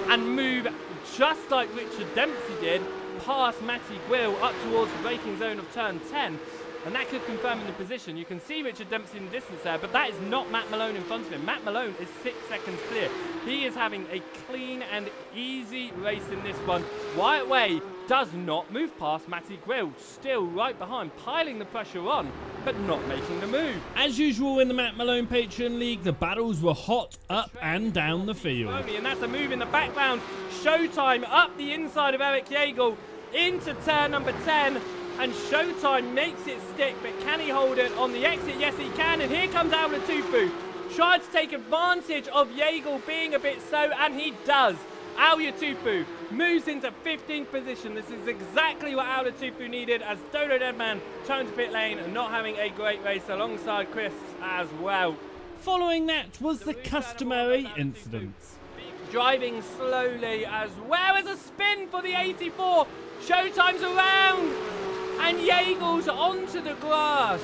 and move just like Richard Dempsey did past Matty Gwill up towards the braking zone of turn 10. And that could confirm in the position. You can see Richard Dempsey in the distance there, but that is not Matt Malone in front of him. Matt Malone is 6 seconds clear. He is having a clean and easy race in this one. Wyatt Way does not move past Matty Gwill, still right behind, piling the pressure on, but not making the move. As usual in the Matt Malone Patreon League, the battles were hot up and down the field. And that's a move in the background. Showtime up the inside of Eric Yeagle into turn number 10. And Showtime makes it stick, but can he hold it on the exit? Yes, he can. And here comes Al Latufu, trying to take advantage of Yeagle being a bit slow, and he does. Al Latufu moves into 15th position. This is exactly what Al Latufu needed, as Dodo Deadman turned to pit lane and not having a great race alongside Chris as well. Following that was the customary incident. Driving slowly as well as a spin for the 84. Showtime's around. And Yeagle's onto the grass.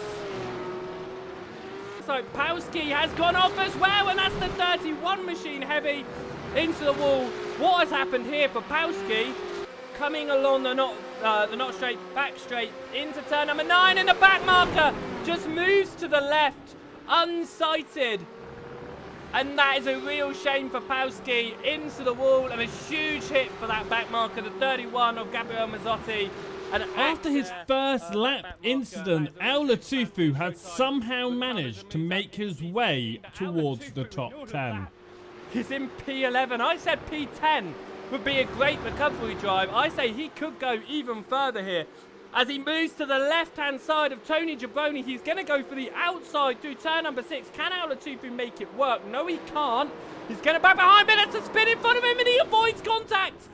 So Pawski has gone off as well, and that's the 31 machine heavy into the wall. What has happened here for Pawski? Coming along the not straight, back straight into turn number 9, and the back marker just moves to the left, unsighted. And that is a real shame for Pawski, into the wall, and a huge hit for that back marker, the 31 of Gabriel Mazzotti. And after his first lap incident, Al Latufu had somehow managed to make his way towards the top 10. He's in P11. I said P10 would be a great recovery drive. I say he could go even further here. As he moves to the left-hand side of Tony Jabroni, he's going to go for the outside through turn number 6. Can Al Latufu make it work? No, he can't. He's going to back behind, but it's a spin in front of him, and he avoids contact.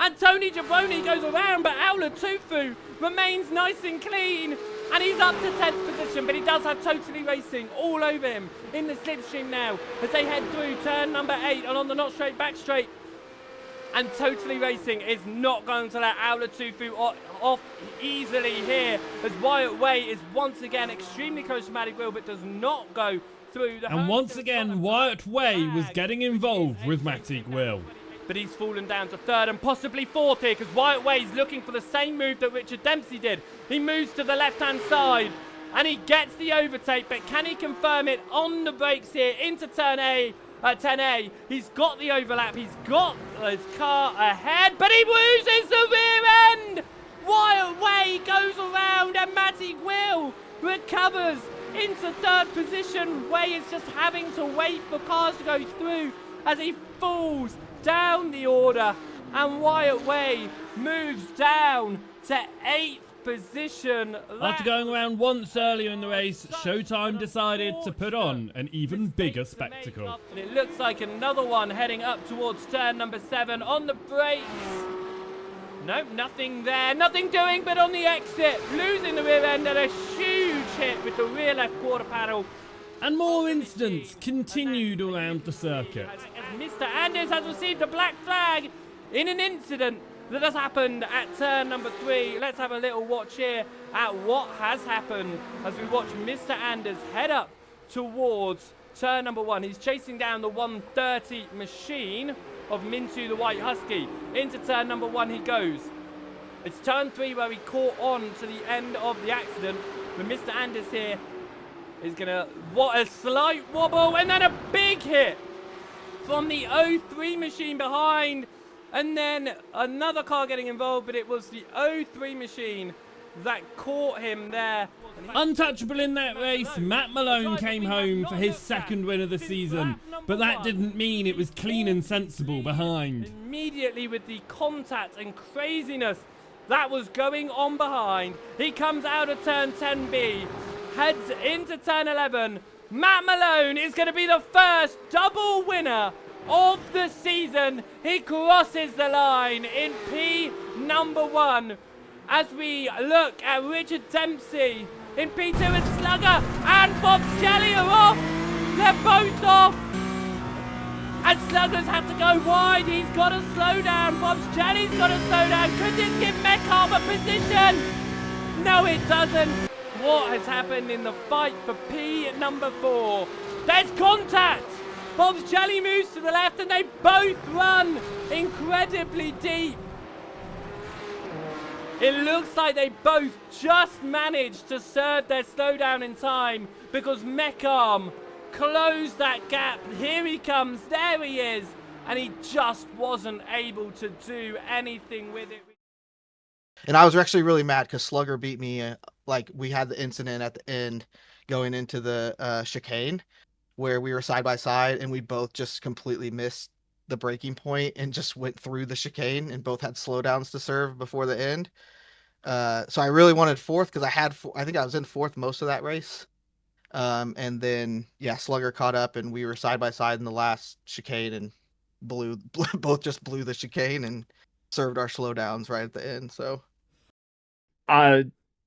And Tony Jabroni goes around, but Al Latufu remains nice and clean. And he's up to 10th position, but he does have Totally Racing all over him in the slipstream now as they head through turn number 8 and on the not straight back straight. And Totally Racing is not going to let Al Latufu off easily here, as Wyatt Way is once again extremely close to Matty Gwill, but does not go through the... And once again, Wyatt Way was getting involved with Matty Gwill. But he's fallen down to 3rd and possibly 4th here, because Wyatt Way's looking for the same move that Richard Dempsey did. He moves to the left-hand side, and he gets the overtake, but can he confirm it on the brakes here into turn 10A? He's got the overlap, he's got his car ahead, but he loses the rear end! Wyatt Way goes around and Matty Will recovers into third position. Way is just having to wait for cars to go through as he falls down the order, and Wyatt Way moves down to 8th position. After going around once earlier in the race, Showtime decided to put on an even bigger spectacle. And it looks like another one heading up towards turn number 7 on the brakes. Nope, nothing there, nothing doing, but on the exit, losing the rear end and a huge hit with the rear left quarter panel. And more incidents continued around the circuit. Mr. Anders has received a black flag in an incident that has happened at turn number 3. Let's have a little watch here at what has happened as we watch Mr. Anders head up towards turn number 1. He's chasing down the 130 machine of Mintu the White Husky. Into turn number 1 he goes. It's turn 3 where he caught on to the end of the accident, but Mr. Anders here is gonna, what a slight wobble, and then a big hit from the 03 machine behind, and then another car getting involved, but it was the 03 machine that caught him there. Untouchable in that race, Matt Malone came home for his second win of the season, but that didn't mean it was clean and sensible behind. Immediately with the contact and craziness that was going on behind, he comes out of turn 10B, heads into turn 11. Matt Malone is going to be the first double winner of the season. He crosses the line in P number 1 as we look at Richard Dempsey in P2 and Slugger and Bob's Jelly are off. They're both off. And Slugger's had to go wide. He's got to slow down. Bob's Jelly's got to slow down. Could this give Metcalf a position? No, it doesn't. What has happened in the fight for P number 4? There's contact. Bob's Jelly moves to the left and they both run incredibly deep. It looks like they both just managed to serve their slowdown in time because Meckham closed that gap. Here he comes, there he is, and he just wasn't able to do anything with it. And I was actually really mad because Slugger beat me. Like, we had the incident at the end going into the chicane where we were side by side and we both just completely missed the breaking point and just went through the chicane and both had slowdowns to serve before the end. So I really wanted 4th because I think I was in 4th most of that race. And then, yeah, Slugger caught up and we were side by side in the last chicane and both just blew the chicane and served our slowdowns right at the end. So I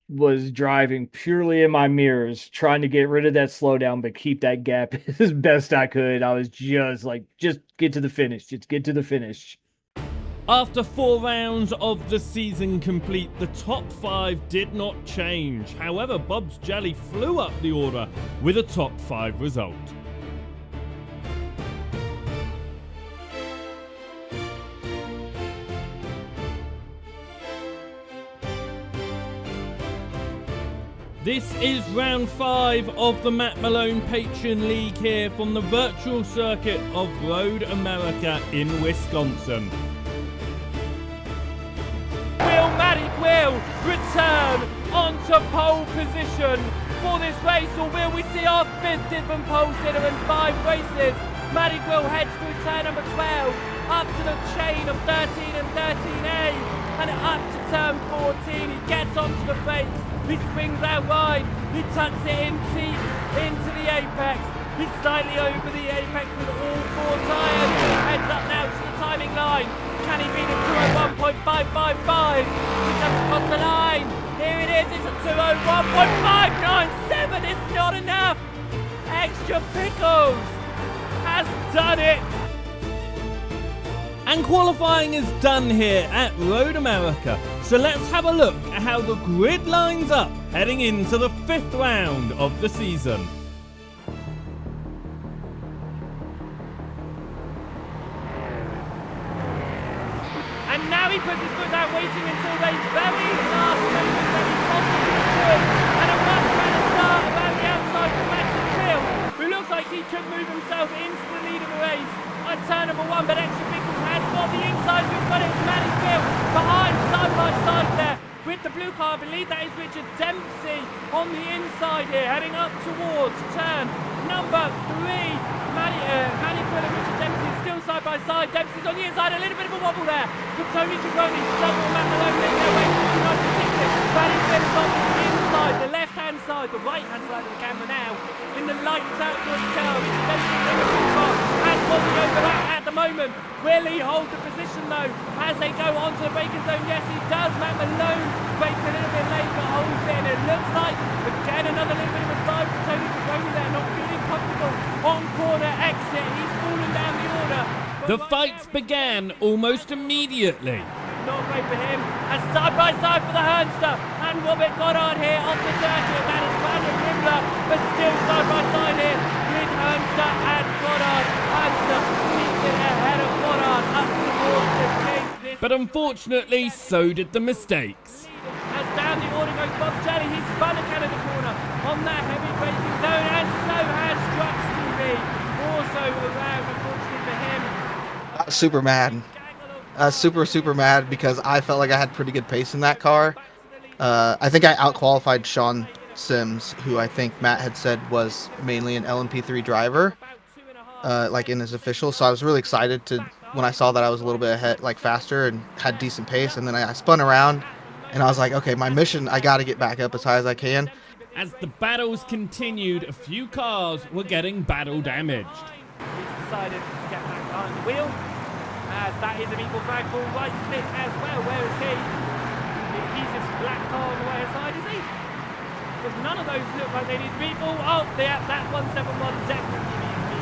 was driving purely in my mirrors, trying to get rid of that slowdown, but keep that gap as best I could. I was just like, just get to the finish. Just get to the finish. After 4 rounds of the season complete, the top 5 did not change. However, Bob's Jelly flew up the order with a top 5 result. This is round 5 of the Matt Malone Patreon League here from the virtual circuit of Road America in Wisconsin. Will Matty Will return onto pole position for this race, or will we see our 5th different pole sitter in 5 races? Matty Will heads through turn number 12, up to the chain of 13 and 13A, and up to turn 14. He gets onto the brakes. He swings out wide, he tucks it in deep into the apex. He's slightly over the apex with all 4 tyres. Heads up now to the timing line. Can he beat a 201.555? He comes across the line. Here it is, it's a 201.597. It's not enough. Extra Pickles has done it. And qualifying is done here at Road America. So let's have a look at how the grid lines up heading into the 5th round of the season. And now he puts his foot down, waiting until the very last moment that he possibly could. And a much better start around the outside from Maxton Hill, who looks like he could move himself into the lead of the race on turn number 1, but Extra Pickles has got the inside. We've got it, Matty Hill behind, side by side there. with the blue car. I believe that is Richard Dempsey on the inside here, heading up towards turn number 3. Manny Quill and Richard Dempsey is still side by side. Dempsey's on the inside, a little bit of a wobble there from Tony Gironi. Struggle, Matt Malone making their way through the 1960. Manny Quill is on the inside, the left-hand side, the right-hand side of the camera now. In the lights out towards the car, Richard Dempsey in the blue car has won the overlap at the moment. Will he hold the position though as they go onto the braking zone? Yes, he does. Matt Malone brakes a little bit late but holds it, and it looks like again another little bit of a slide from Tony Gironi there, not feeling comfortable on corner exit. He's fallen down the order. The fights began almost immediately. Not great for him. And side by side for the Hernster and Robert Goddard here off the circuit. That is Brandon Rimbler, but still side by side here with Hernster and Goddard. Hernster keeps it ahead of Goddard up towards the king. But unfortunately, so did the mistakes. As down the order goes Bob Shelley, he's spun a Canada corner on that heavy braking zone, and so has Trucks TV. Also around, unfortunately for him. Super mad. Super mad because I felt like I had pretty good pace in that car. I think I outqualified Sean Sims, who I think Matt had said was mainly an LMP3 driver, like in his official. So I was really excited when I saw that I was a little bit ahead, like faster and had decent pace. And then I spun around and I was like, okay, my mission, I got to get back up as high as I can. As the battles continued, a few cars were getting battle damaged. He's decided to get back behind the wheel. As that is an equal flag for right click as well. Where is he? He's this black car on the way aside, is he? Because none of those look like they need to be. Oh, that 171 definitely needs to be.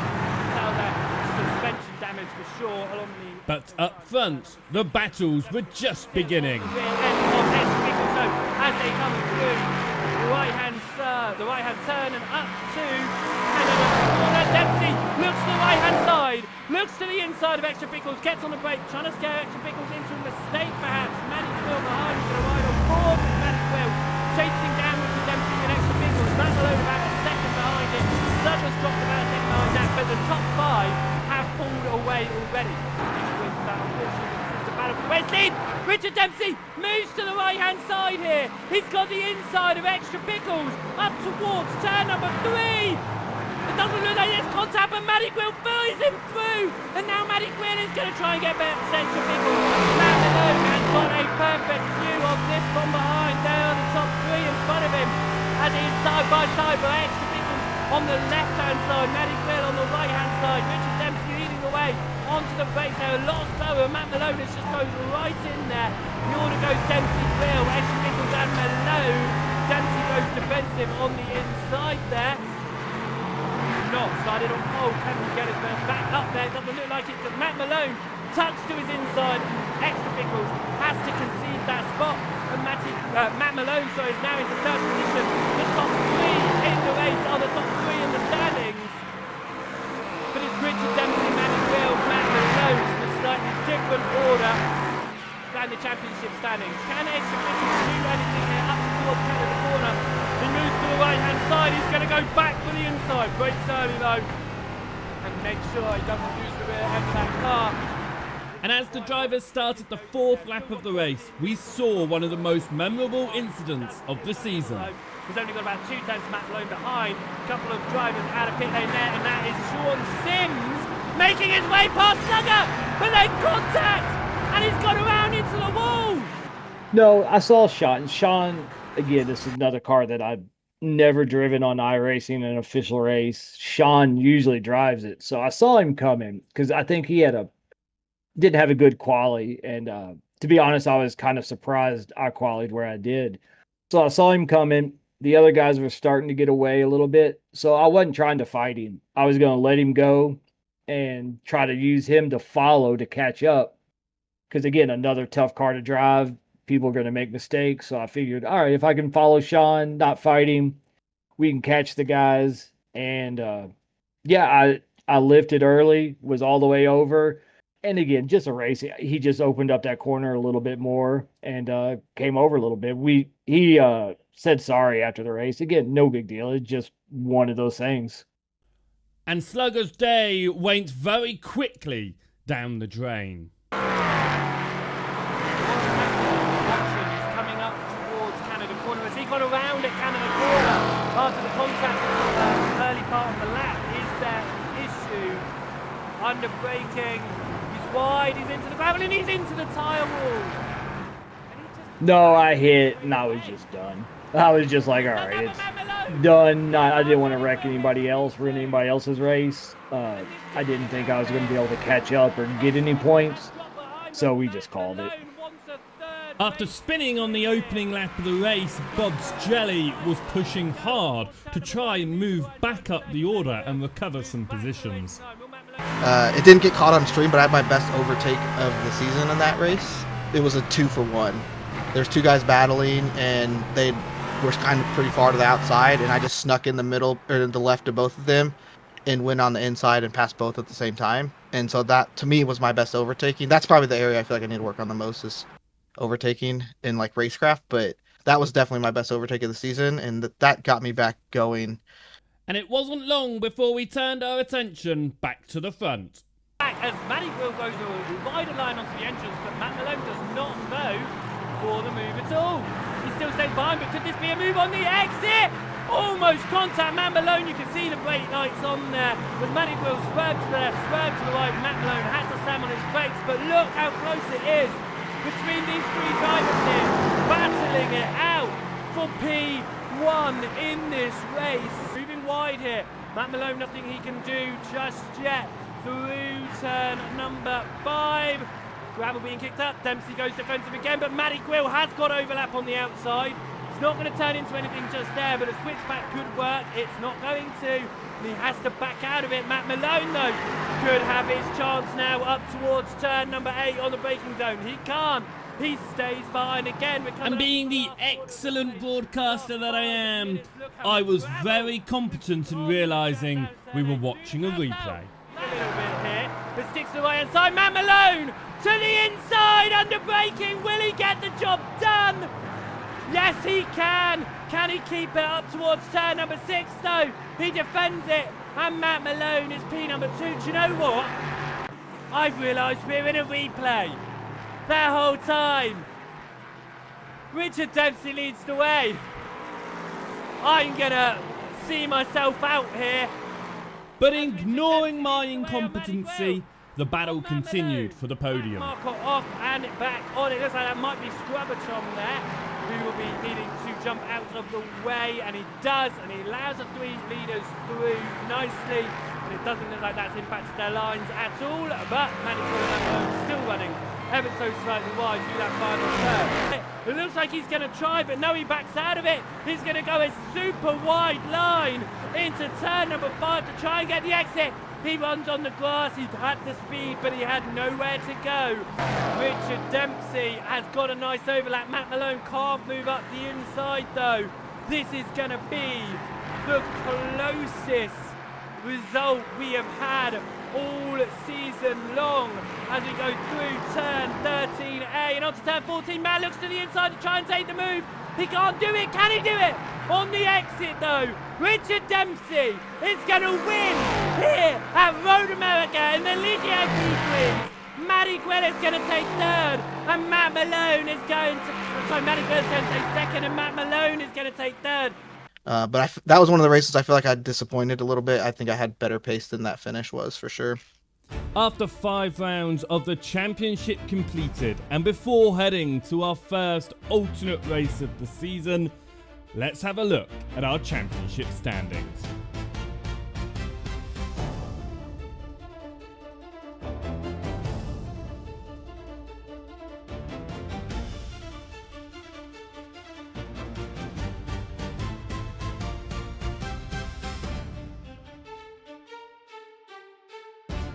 Tell that suspension damage for sure along the. But up front, the battles were just beginning. As they come through the right-hand turn and up to Canada corner. Dempsey looks to the right-hand side, looks to the inside of Extra Pickles, gets on the brake, trying to scare Extra Pickles into a mistake perhaps. Matty Quill behind, he's going to ride on board with Matty Quill, chasing down with Dempsey and Extra Pickles. Matt Malone about a second behind it. Sutters dropped about a second behind that, but the top 5 have pulled away already. With that, unfortunately, this is the battle for the West lead. Richard Dempsey moves to the right-hand side here. He's got the inside of Extra Pickles up towards turn number 3. It doesn't look like there's contact, but Matty Quill flies him through. And now Matty Quill is going to try and get back to Extra Pickles. Matt Malone has got a perfect view of this from behind. There are the top 3 in front of him as he is side by side with Extra Pickles on the left-hand side. Matty Quill on the right-hand side. Richard Dempsey leading the way onto the brakes there, a lot slower. Matt Malone just goes right in there. The order goes Dempsey, Quill, Extra Pickles and Malone. Dempsey goes defensive on the inside there. Not started on pole, can he get it back up there? Doesn't look like it because Matt Malone tucks to his inside. Extra Pickles has to concede that spot. And Matt Malone is now into 3rd position. The top 3 in the race are the top 3 in the standings. But it's Richard Dempsey, Matty Quill, Matt Malone in a slightly different order than the championship standings. Can Extra Pickles do anything here up towards Canada corner? He moves to the right-hand side. He's going to go back for the inside. Brakes early though, and make sure he doesn't lose the rear end of that car. And as the drivers started the 4th lap of the race, we saw one of the most memorable incidents of the season. He's only got about 2 tenths Matt Malone behind. A couple of drivers out of pit lane there, and that is Sean Sims making his way past Slugger, but then contact, and he's gone around into the wall. No, I saw Sean. Sean, again, this is another car that I've never driven on iRacing in an official race. Sean usually drives it, so I saw him coming because I think he didn't have a good quali, and to be honest, I was kind of surprised I qualied where I did. So I saw him coming. The other guys were starting to get away a little bit, so I wasn't trying to fight him. I was going to let him go and try to use him to follow to catch up. Because again, another tough car to drive. People are going to make mistakes. So I figured, all right, if I can follow Sean, not fight him, we can catch the guys. And I lifted early, was all the way over. And again, just a race. He just opened up that corner a little bit more and came over a little bit. He said sorry after the race. Again, no big deal. It's just one of those things. And Slugger's day went very quickly down the drain. He's coming up under braking. He's wide, he's into the gravel, and he's into the tyre wall. No, I hit, and I was just done. I was just like, all right, it's done. I didn't want to wreck anybody else, ruin anybody else's race. I didn't think I was going to be able to catch up or get any points, so we just called it. After spinning on the opening lap of the race, Bob's Jelly was pushing hard to try and move back up the order and recover some positions. It didn't get caught on stream, but I had my best overtake of the season in that race. It was a 2-for-1. There's two guys battling, and they were kind of pretty far to the outside, and I just snuck in the middle or the left of both of them and went on the inside and passed both at the same time. And so that, to me, was my best overtaking. That's probably the area I feel like I need to work on the most is overtaking in like racecraft, but that was definitely my best overtake of the season, and that got me back going. And it wasn't long before we turned our attention back to the front. As Matty Will goes a wider line onto the entrance, but Matt Malone does not go for the move at all. He still stays behind, but could this be a move on the exit? Almost contact Matt Malone. You can see the brake lights on there. With Matty Will swerved to the left, swerved to the right. Matt Malone had to slam on his brakes, but look how close it is between these three drivers here, battling it out for P1 in this race. Moving wide here. Matt Malone, nothing he can do just yet through turn number 5. Gravel being kicked up. Dempsey goes defensive again, but Matty Quill has got overlap on the outside. It's not going to turn into anything just there, but a switchback could work. It's not going to. And he has to back out of it. Matt Malone, though, could have his chance now up towards turn number 8 on the braking zone. He can't. He stays behind again. And being the excellent broadcaster that I am, I was very competent in realising we were watching a replay. A little bit here, but sticks to the right hand side. Matt Malone to the inside under braking. Will he get the job done? Yes, he can. Can he keep it up towards turn number 6 though? He defends it, and Matt Malone is P number 2. Do you know what? I've realised we're in a replay. That whole time, Richard Dempsey leads the way. I'm gonna see myself out here. But ignoring my incompetency, the battle continued for the podium. Marco off and back on. It looks like that might be Scrubberchom there, who will be needing to jump out of the way, and he does, and he allows the 3 leaders through nicely. And it doesn't look like that's impacted their lines at all, but Manny Quill still running ever so slightly wide through that final turn. It looks like he's going to try, but no, he backs out of it. He's going to go a super wide line into turn number 5 to try and get the exit. He runs on the grass. He had the speed, but he had nowhere to go. Richard Dempsey has got a nice overlap. Matt Malone can't move up the inside, though. This is going to be the closest result we have had all season long as we go through turn 13A and onto turn 14. Matt looks to the inside to try and take the move. He can't do it. Can he do it? On the exit though, Richard Dempsey is going to win here at Road America in the Ligier P3s. Matty Quill is going to take 3rd, and Matt Malone is going to... Sorry, Matty Quill is going to take 2nd, and Matt Malone is going to take 3rd. But that was one of the races I feel like I disappointed a little bit. I think I had better pace than that finish was, for sure. After 5 rounds of the championship completed, and before heading to our first alternate race of the season, let's have a look at our championship standings.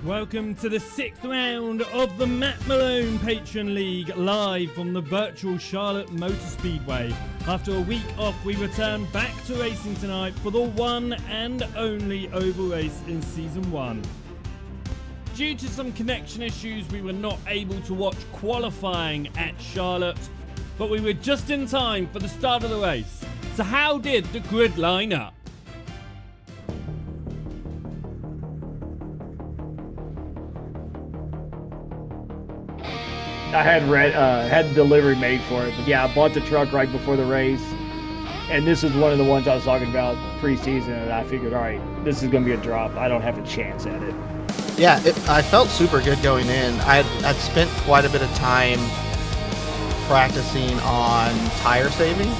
Welcome to the 6th round of the Matt Malone Patron League, live from the virtual Charlotte Motor Speedway. After a week off, we return back to racing tonight for the one and only oval race in Season 1. Due to some connection issues, we were not able to watch qualifying at Charlotte, but we were just in time for the start of the race. So how did the grid line up? I had delivery made for it, but yeah, I bought the truck right before the race, and this is one of the ones I was talking about pre-season, and I figured, all right, this is going to be a drop. I don't have a chance at it. Yeah, I felt super good going in. I'd spent quite a bit of time practicing on tire saving,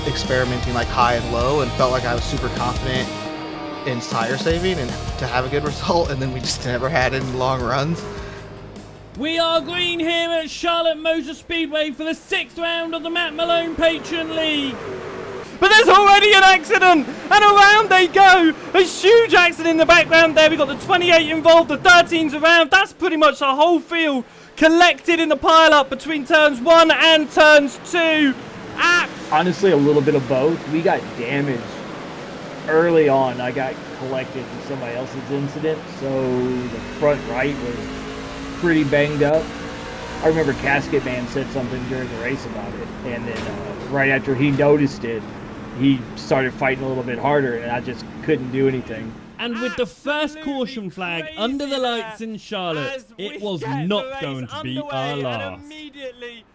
experimenting like high and low, and felt like I was super confident in tire saving and to have a good result, and then we just never had any long runs. We are green here at Charlotte Motor Speedway for the 6th round of the Matt Malone Patron League. But there's already an accident, and around they go. A huge accident in the background there. We've got the 28 involved, the 13's around. That's pretty much the whole field collected in the pile-up between turns 1 and turns 2. Honestly, a little bit of both. We got damaged early on. I got collected in somebody else's incident, so the front right was pretty banged up. I remember Casket Man said something during the race about it, and then right after he noticed it, he started fighting a little bit harder, and I just couldn't do anything. And with the first caution flag under the lights in Charlotte, it was not going to be our last.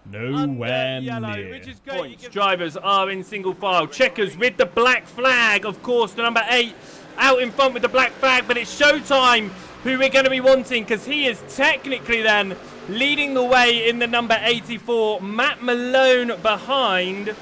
Nowhere near. Points. Drivers are in single file. Checkers with the black flag, of course, the number 8 out in front with the black flag, but it's Showtime who we're going to be wanting, because he is technically then leading the way in the number 84. Matt Malone behind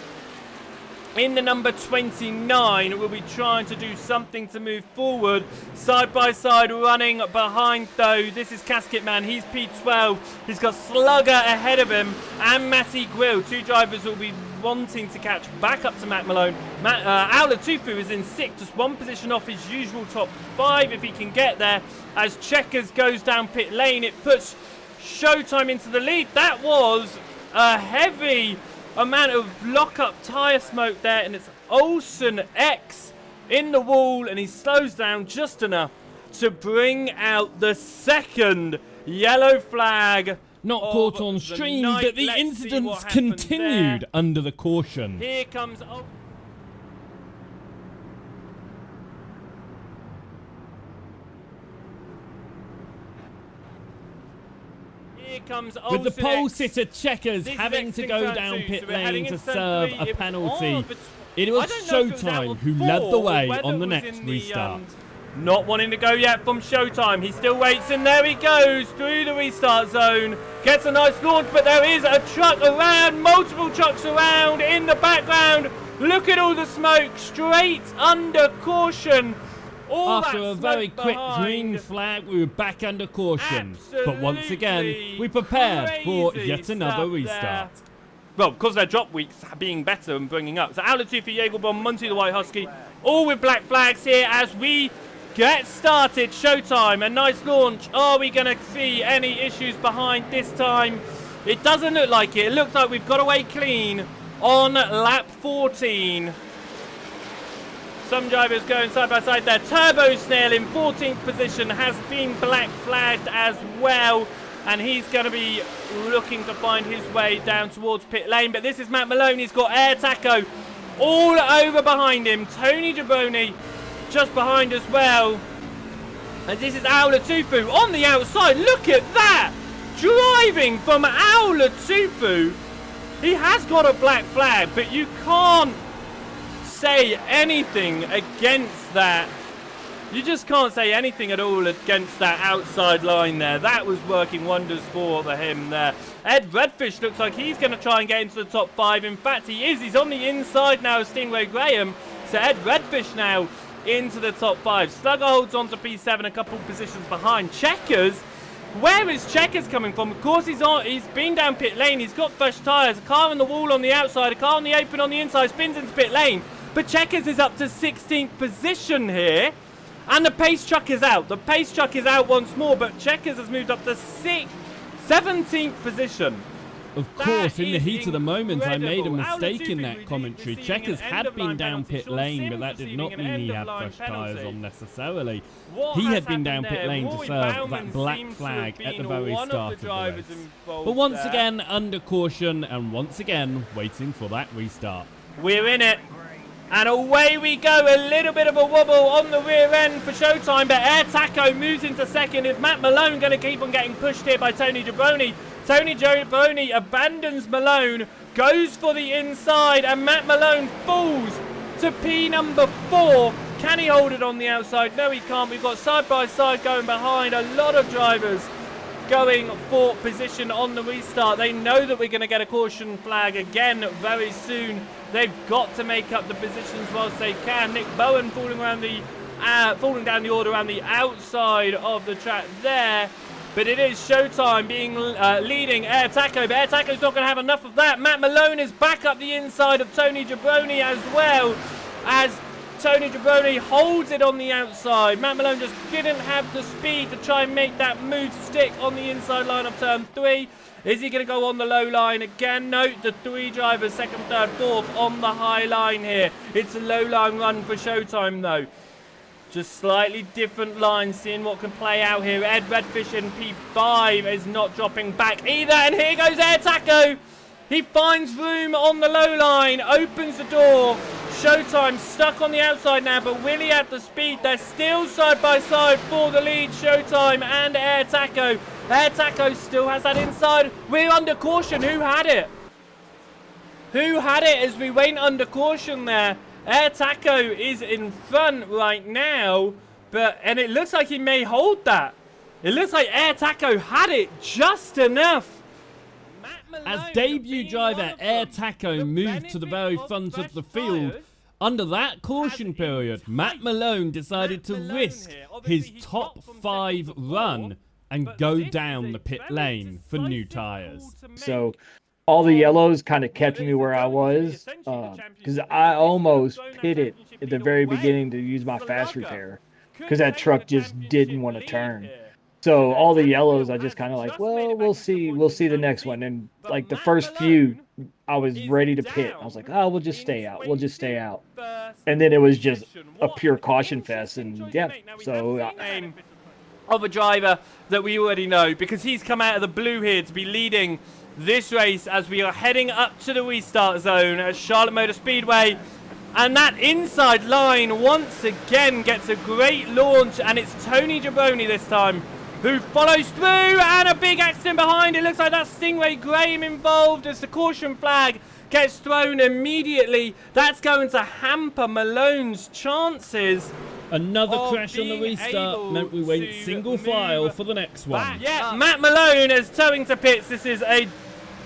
in the number 29. We'll be trying to do something to move forward. Side by side running behind though. This is Casket Man. He's P12. He's got Slugger ahead of him and Matty Grill. Two drivers will be wanting to catch back up to Matt Malone. Aula Tufu is in 6th, just one position off his usual top 5 if he can get there. As Checkers goes down pit lane, it puts Showtime into the lead. That was a heavy amount of lock-up tyre smoke there, and it's Olsen X in the wall, and he slows down just enough to bring out the second yellow flag. Not caught on stream, but the incidents continued under the caution. Here comes with the pole sitter Checkers having to go down pit lane to serve a penalty. It was Showtime who led the way on the next restart. Not wanting to go yet from Showtime. He still waits, and there he goes through the restart zone. Gets a nice launch, but there is a truck around, multiple trucks around in the background. Look at all the smoke straight under caution. After a very quick green flag, we were back under caution. But once again, we prepared for yet another restart. Well, because their drop weeks being better and bringing up. So Aula for Jagelbomb, Muncie the White Husky, all with black flags here as we get started. Showtime, a nice launch. Are we going to see any issues behind this time? It doesn't look like it. It looks like we've got away clean on lap 14. Some drivers going side by side there. Turbo Snail in 14th position has been black flagged as well. And he's going to be looking to find his way down towards pit lane. But this is Matt Malone. He's got Air Taco all over behind him. Tony Jabroni just behind as well. And this is Aula Tufu on the outside. Look at that. Driving from Aula Tufu. He has got a black flag, but you can't say anything against that. You just can't say anything at all against that outside line there. That was working wonders for him there. Ed Redfish looks like he's going to try and get into the top 5. In fact, he is. He's on the inside now of Stingray Graham. So Ed Redfish now into the top 5. Slugger holds on to P7, a couple positions behind. Checkers. Where is Checkers coming from? Of course, he's been down pit lane. He's got fresh tyres. A car on the wall on the outside. A car on the apron on the inside. Spins into pit lane. But Checkers is up to 16th position here. And the pace truck is out. The pace truck is out once more. But Checkers has moved up to 17th position. Of course, in the heat of the moment, I made a mistake in that commentary. Checkers had been down pit lane, but that did not mean he had fresh tyres on necessarily. He had been down pit lane to serve that black flag at the very start of the race. But once again, under caution, and once again, waiting for that restart. We're in it. And away we go. A little bit of a wobble on the rear end for Showtime, but Air Taco moves into second. Is Matt Malone going to keep on getting pushed here by Tony Jabroni? Tony Jabroni abandons Malone, goes for the inside, and Matt Malone falls to P number 4. Can he hold it on the outside? No, he can't. We've got side by side going behind. A lot of drivers going for position on the restart. They know that we're going to get a caution flag again very soon. They've got to make up the positions whilst they can. Nick Bowen falling down the order around the outside of the track there. But it is Showtime being leading Air Taco. But Air Taco's not going to have enough of that. Matt Malone is back up the inside of Tony Jabroni as well, as Tony Jabroni holds it on the outside. Matt Malone just didn't have the speed to try and make that move stick on the inside line of turn 3. Is he going to go on the low line again? Note the 3 drivers, 2nd, 3rd, 4th on the high line here. It's a low line run for Showtime though. Just slightly different lines, seeing what can play out here. Ed Redfish in P5 is not dropping back either. And here goes Air Taco. He finds room on the low line, opens the door. Showtime stuck on the outside now, but will he have the speed? They're still side by side for the lead, Showtime and Air Taco. Air Taco still has that inside. We're under caution. Who had it? Who had it as we went under caution there? Air Taco is in front right now, and it looks like he may hold that. It looks like Air Taco had it just enough. As debut driver Air Taco moved to the very front of the field, under that caution period, Matt Malone decided to risk his top 5 run and go down the pit lane for new tyres. So all the yellows kind of kept me where I was, because I almost pitted at the very beginning to use my fast repair, because that truck just didn't want to turn. So all the yellows, I just kind of like, well, we'll see the next one. And like the first few, I was ready to pit. I was like, oh, we'll just stay out. And then it was just a pure caution fest, and yeah, so of a driver that we already know, because he's come out of the blue here to be leading this race as we are heading up to the restart zone at Charlotte Motor Speedway. And that inside line once again gets a great launch, and it's Tony Jabroni this time who follows through, and a big accident behind. It looks like that's Stingray Graham involved as the caution flag gets thrown immediately. That's going to hamper Malone's chances. Another crash on the restart meant we went single file for the next one. Yeah, Matt Malone is towing to pits. This is a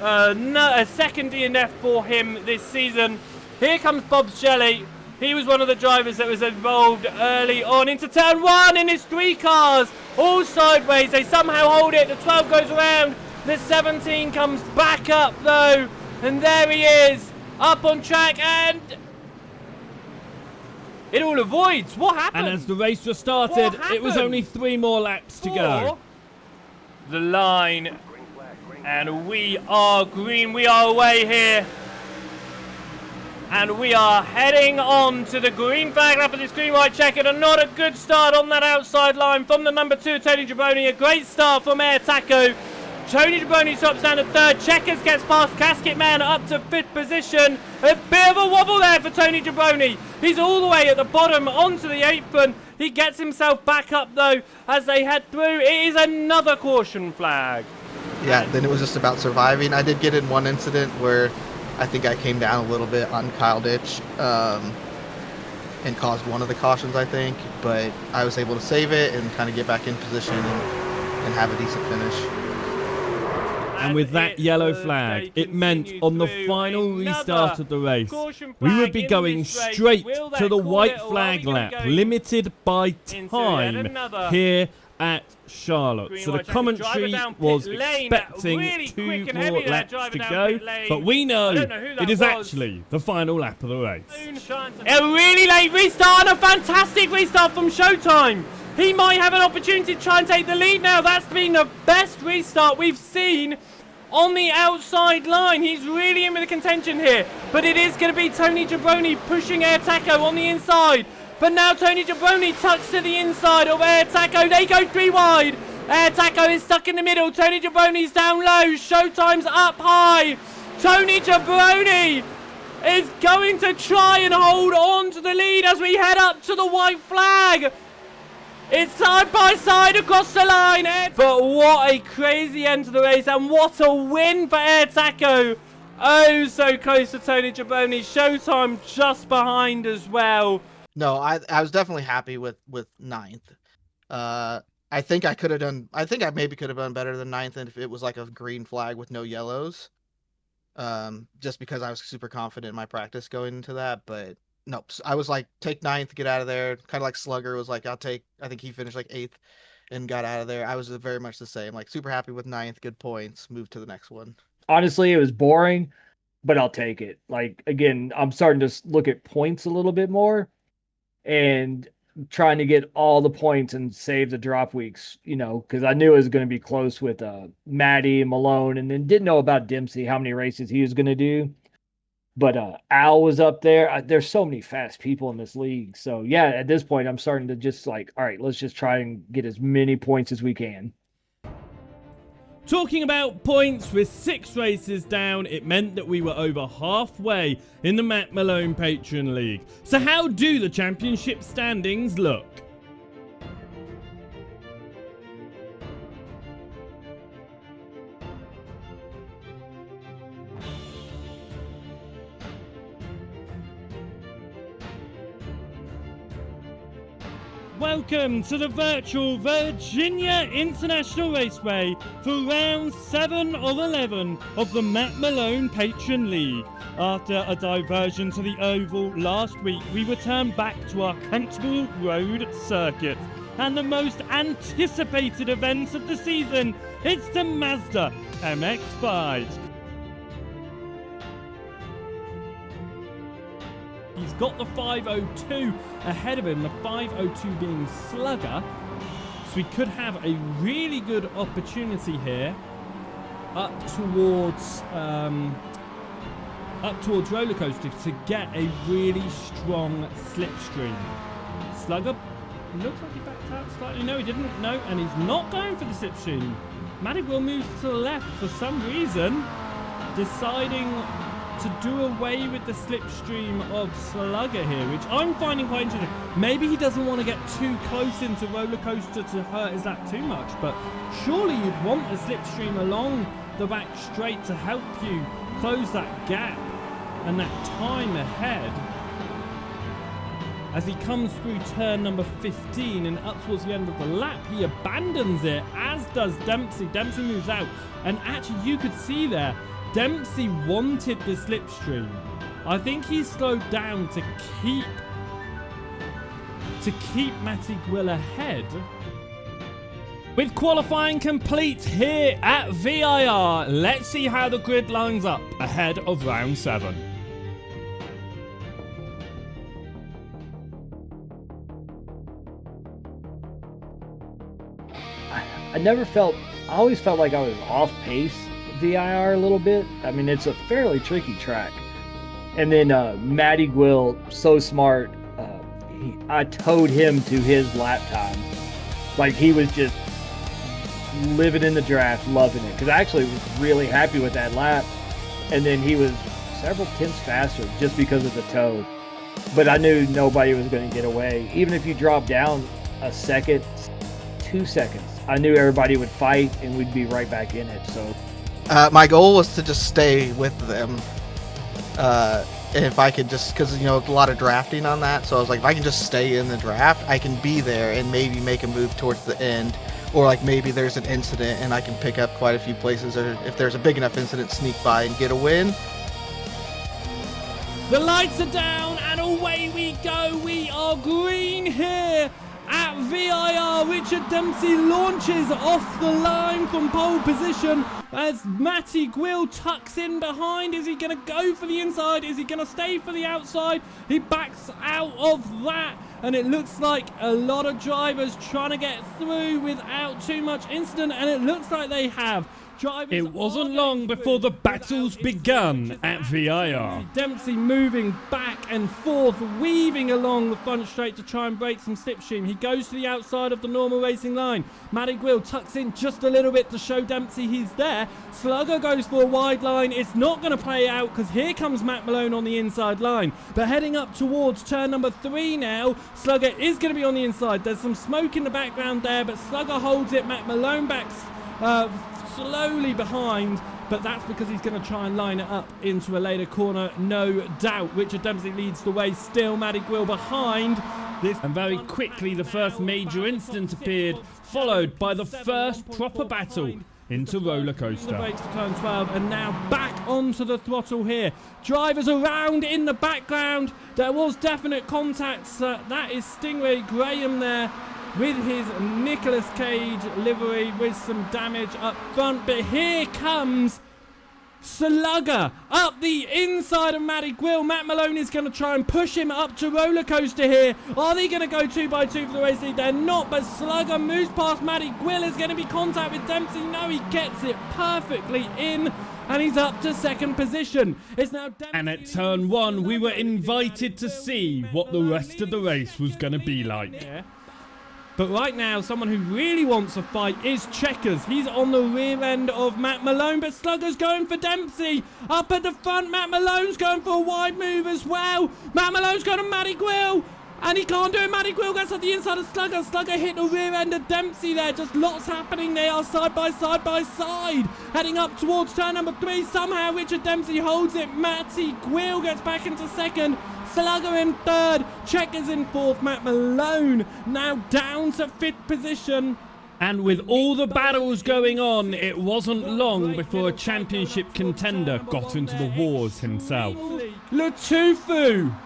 second DNF for him this season. Here comes Bob's Jelly. He was one of the drivers that was involved early on into turn 1 in his 3 cars. All sideways. They somehow hold it. The 12 goes around. The 17 comes back up though. And there he is. Up on track, and it all avoids. What happened? And as the race restarted, it was only 3 more laps to go. The line. And we are green. We are away here. And we are heading on to the green flag lap of this green-white checkered, and not a good start on that outside line from the number 2, Tony Jabroni. A great start from Air Taco. Tony Jabroni drops down to 3rd. Checkers gets past Casket Man up to 5th position. A bit of a wobble there for Tony Jabroni. He's all the way at the bottom onto the apron. He gets himself back up though as they head through. It is another caution flag. Yeah, then it was just about surviving. I did get in one incident where I think I came down a little bit on Kyle Ditch and caused one of the cautions, I think. But I was able to save it and kind of get back in position and have a decent finish. And with that yellow flag, it meant on the final restart of the race, we would be going straight to the white flag lap, limited by time here at Charlotte. So the commentary was expecting 2 more laps to go, but we know it is actually the final lap of the race. A really late restart and a fantastic restart from Showtime. He might have an opportunity to try and take the lead now. That's been the best restart we've seen on the outside line. He's really in with the contention here, but it is going to be Tony Jabroni pushing Air Taco on the inside. But now Tony Jabroni tucks to the inside of Air Taco. They go 3 wide. Air Taco is stuck in the middle. Tony Jabroni's down low. Showtime's up high. Tony Jabroni is going to try and hold on to the lead as we head up to the white flag. It's side by side across the line. But what a crazy end to the race, and what a win for Air Taco. Oh, so close to Tony Jabroni. Showtime just behind as well. No, I was definitely happy with ninth. I think I could have done. I think I maybe could have done better than ninth if it was like a green flag with no yellows. Just because I was super confident in my practice going into that. But nope, I was like, take ninth, get out of there. Kind of like Slugger was like, I'll take. I think he finished like eighth and got out of there. I was very much the same. Like super happy with ninth, good points. Move to the next one. Honestly, it was boring, but I'll take it. Like again, I'm starting to look at points a little bit more and trying to get all the points and save the drop weeks, because I knew it was going to be close with Maddie and Malone, and then didn't know about Dempsey, how many races he was going to do. But Al was up there. There's so many fast people in this league. So, yeah, at this point, I'm starting to just like, all right, let's just try and get as many points as we can. Talking about points, with 6 races down, it meant that we were over halfway in the Matt Malone Patreon League. So how do the championship standings look? Welcome to the virtual Virginia International Raceway for round 7 of 11 of the Matt Malone Patreon League. After a diversion to the Oval last week, we return back to our comfortable road circuit. And the most anticipated event of the season, it's the Mazda MX-5. He's got the 502 ahead of him, the 502 being Slugger. So we could have a really good opportunity here up towards roller coaster to get a really strong slipstream. Slugger looks like he backed out slightly. No, he didn't. No, and he's not going for the slipstream. Will moves to the left for some reason, deciding to do away with the slipstream of Slugger here, which I'm finding quite interesting. Maybe he doesn't want to get too close into roller coaster to hurt his lap too much, but surely you'd want a slipstream along the back straight to help you close that gap and that time ahead. As he comes through turn number 15 and up towards the end of the lap, he abandons it, as does Dempsey. Dempsey moves out, and actually you could see there, Dempsey wanted the slipstream. I think he slowed down to keep Matty Gwill ahead. With qualifying complete here at VIR, let's see how the grid lines up ahead of round 7. I always felt like I was off pace VIR a little bit. I mean, it's a fairly tricky track. And then Matty Gwill, so smart, I towed him to his lap time. Like, he was just living in the draft, loving it. Because I actually was really happy with that lap. And then he was several tenths faster just because of the tow. But I knew nobody was going to get away. Even if you drop down a second, 2 seconds, I knew everybody would fight and we'd be right back in it. So my goal was to just stay with them. And if I could just, because, a lot of drafting on that. So I was like, if I can just stay in the draft, I can be there and maybe make a move towards the end. Or like maybe there's an incident and I can pick up quite a few places. Or if there's a big enough incident, sneak by and get a win. The lights are down and away we go. We are green here at VIR. Richard Dempsey launches off the line from pole position as Matty Gwill tucks in behind. Is he going to go for the inside? Is he going to stay for the outside? He backs out of that, and it looks like a lot of drivers trying to get through without too much incident, and it looks like they have. It wasn't long before the battles begun at VIR. Dempsey moving back and forth, weaving along the front straight to try and break some slipstream. He goes to the outside of the normal racing line. Matty Gwill tucks in just a little bit to show Dempsey he's there. Slugger goes for a wide line. It's not going to play out because here comes Matt Malone on the inside line. But heading up towards turn number 3 now, Slugger is going to be on the inside. There's some smoke in the background there, but Slugger holds it. Matt Malone backs slowly behind, but that's because he's going to try and line it up into a later corner, no doubt. Richard Dempsey leads the way, still Matty Gwill behind this, and very quickly the first major incident appeared, followed by the first proper battle into roller coaster. The brakes to turn 12, and now back onto the throttle here. Drivers around in the background. There was definite contact. That is Stingray Graham there with his Nicolas Cage livery with some damage up front. But here comes Slugger up the inside of Matty Gwill. Matt Malone is going to try and push him up to roller coaster here. Are they going to go 2x2 for the race lead? They're not, but Slugger moves past Matty Gwill. Is going to be contact with Dempsey. No, he gets it perfectly in, and he's up to second position. It's now Dempsey. And at turn 1, we were invited to see what the rest of the race was going to be like. But right now, someone who really wants a fight is Checkers. He's on the rear end of Matt Malone, but Slugger's going for Dempsey. Up at the front, Matt Malone's going for a wide move as well. Matt Malone's going to Matty Gwill, and he can't do it. Matty Gwill gets at the inside of Slugger. Slugger hit the rear end of Dempsey there. Just lots happening. They are side by side. Heading up towards turn number 3. Somehow Richard Dempsey holds it. Matty Gwill gets back into second. Slugger in third, Checkers in fourth, Matt Malone now down to 5th position. And with all the battles going on, it wasn't long before a championship contender got into the wars himself. Latufu!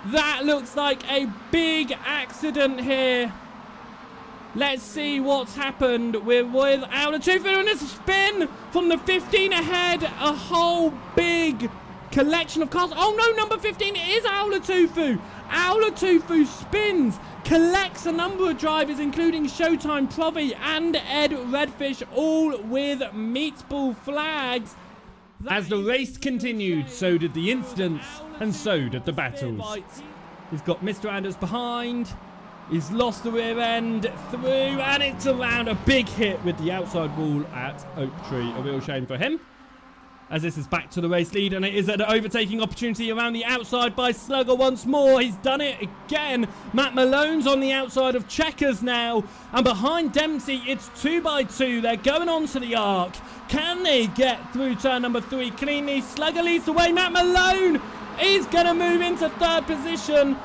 That looks like a big accident here. Let's see what's happened. We're with Latufu on this spin from the 15 ahead. A whole big collection of cars. Oh no, number 15 is Latufu. Latufu spins, collects a number of drivers, including Showtime Provi and Ed Redfish, all with meatball flags. As the race continued, so did the incidents, and so did the battles. He's got Mr. Anders behind. He's lost the rear end through, and it's around a big hit with the outside wall at Oak Tree. A real shame for him, as this is back to the race lead, and it is an overtaking opportunity around the outside by Slugger once more. He's done it again. Matt Malone's on the outside of Checkers now, and behind Dempsey it's 2x2. They're going on to the arc. Can they get through turn number 3 cleanly? Slugger leads the way. Matt Malone is going to move into 3rd position,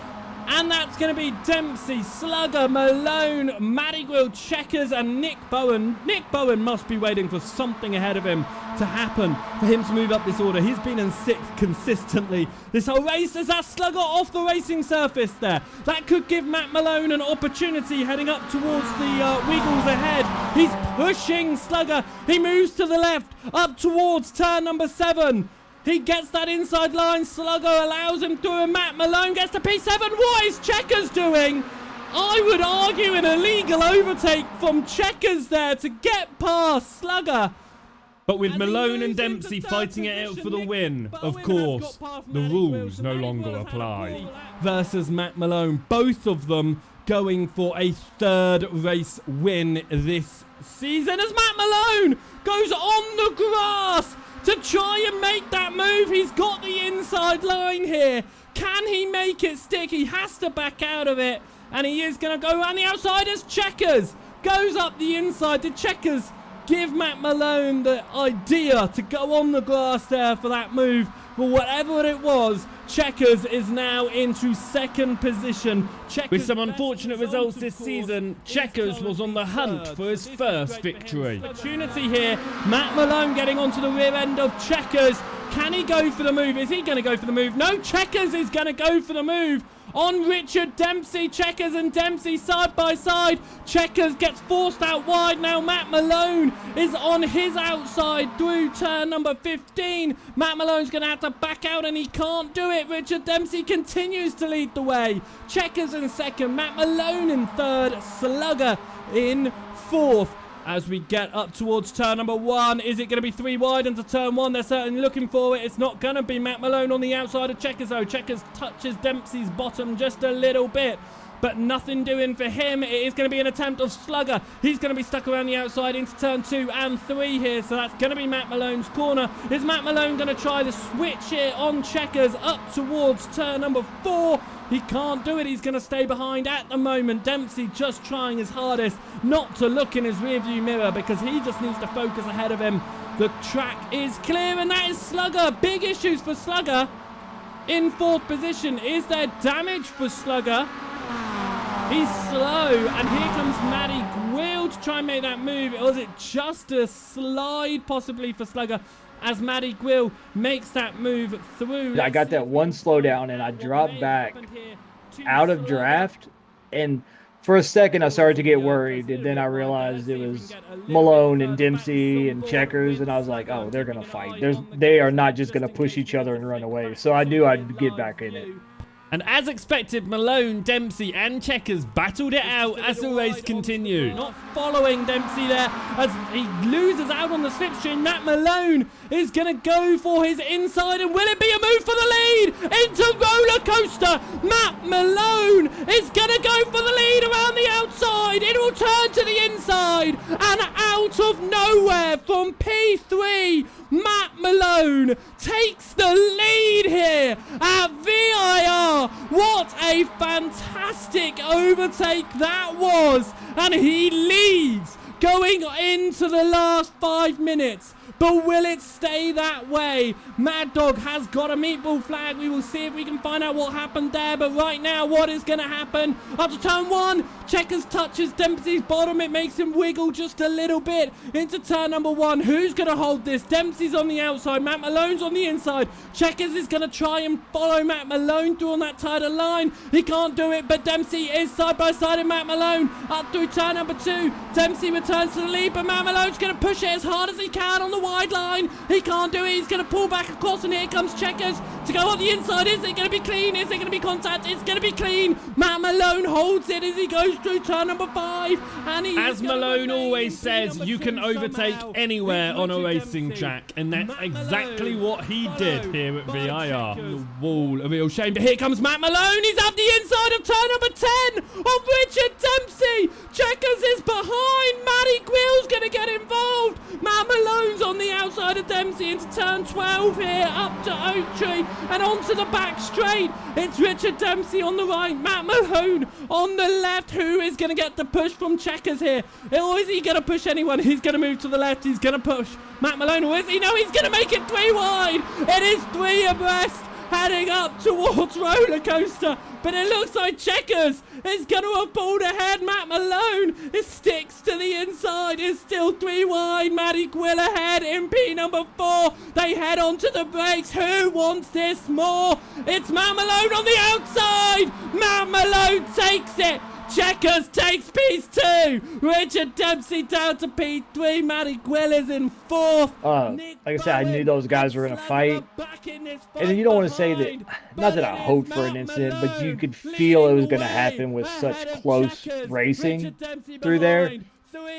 and that's going to be Dempsey, Slugger, Malone, Matty Gwill, Checkers, and Nick Bowen. Nick Bowen must be waiting for something ahead of him to happen for him to move up this order. He's been in 6th consistently this whole race. There's that Slugger off the racing surface there. That could give Matt Malone an opportunity heading up towards the Wiggles ahead. He's pushing Slugger. He moves to the left up towards turn number 7. He gets that inside line. Slugger allows him through, and Matt Malone gets to P7. What is Checkers doing? I would argue an illegal overtake from Checkers there to get past Slugger. But with Malone and Dempsey fighting it out for the win, of course, the rules no longer apply. Versus Matt Malone, both of them going for a 3rd race win this season, as Matt Malone goes on the grass to try and make that move. He's got the inside line here. Can he make it stick? He has to back out of it, and he is going to go around the outside as Checkers goes up the inside. Did Checkers give Matt Malone the idea to go on the grass there for that move? But whatever it was, Checkers is now into 2nd position. With some unfortunate results this season, Checkers was on the hunt for his first victory. Opportunity here. Matt Malone getting onto the rear end of Checkers. Can he go for the move? Is he going to go for the move? No, Checkers is going to go for the move on Richard Dempsey. Checkers and Dempsey side by side. Checkers gets forced out wide. Now Matt Malone is on his outside through turn number 15. Matt Malone's going to have to back out, and he can't do it. Richard Dempsey continues to lead the way. Checkers in 2nd, Matt Malone in 3rd, Slugger in 4th. As we get up towards turn number 1, is it going to be 3 wide into turn 1? They're certainly looking for it. It's not going to be. Matt Malone on the outside of Checkers, though. Checkers touches Dempsey's bottom just a little bit. but nothing doing for him. It is going to be an attempt of Slugger. He's going to be stuck around the outside into turn 2 and 3 here, so that's going to be Matt Malone's corner. Is Matt Malone going to try the switch here on Checkers up towards turn number 4? He can't do it. He's going to stay behind at the moment. Dempsey just trying his hardest not to look in his rearview mirror because he just needs to focus ahead of him. The track is clear, and that is Slugger. Big issues for Slugger in 4th position. Is there damage for Slugger? He's slow, and here comes Matty Gwill to try and make that move. Or was it just a slide possibly for Slugger as Matty Gwill makes that move through? I got that one slowdown, and I dropped back out of draft, and for a second I started to get worried, and then I realized it was Malone and Dempsey and Checkers, and I was like, oh, they're going to fight. They are not just going to push each other and run away, so I knew I'd get back in it. And as expected, Malone, Dempsey and Checkers battled it out as the race continued. Not following Dempsey there as he loses out on the slipstream. Matt Malone is going to go for his inside, and will it be a move for the lead into roller coaster? Matt Malone is going to go for the lead around the outside. It will turn to the inside, and out of nowhere from P3, Matt Malone takes the lead here at VIR. What a fantastic overtake that was, and he leads going into the last 5 minutes. But will it stay that way? Mad Dog has got a meatball flag. We will see if we can find out what happened there. But right now, what is going to happen? After turn 1, Checkers touches Dempsey's bottom. It makes him wiggle just a little bit into turn number 1. Who's going to hold this? Dempsey's on the outside. Matt Malone's on the inside. Checkers is going to try and follow Matt Malone through on that tighter line. He can't do it, but Dempsey is side by side with Matt Malone up through turn number 2. Dempsey returns to the lead, but Matt Malone's going to push it as hard as he can on the wide line. He can't do it. He's going to pull back across, and here comes Checkers to go on the inside. Is it going to be clean? Is it going to be contact? It's going to be clean. Matt Malone holds it as he goes through turn number 5. And as Malone always says, you can overtake anywhere on a racing track, and that's exactly what he did here at VIR. The wall, a real shame. But here comes Matt Malone. He's up the inside of turn number 10 of Richard Dempsey. Checkers is behind. Matty Gwill's going to get involved. Matt Malone's on the outside of Dempsey into turn 12 here, up to Oak Tree and onto the back straight. It's Richard Dempsey on the right, Matt Malone on the left. Who is going to get the push from Checkers here? Or is he going to push anyone? He's going to move to the left. He's going to push Matt Malone, or is he? No, he's going to make it 3 wide. It is 3 abreast, heading up towards roller coaster, but it looks like Checkers is going to have pulled ahead. Matt Malone sticks to the inside, is still 3 wide. Matty Gwill ahead in P number 4. They head onto the brakes. Who wants this more? It's Matt Malone on the outside. Matt Malone takes it. Checkers takes P2. Richard Dempsey down to P3. Matty Gwill is in 4th. Like I said, I knew those guys were going to fight. And you don't want to say that, not that I hoped for an incident, but you could feel it was going to happen with such close racing through there.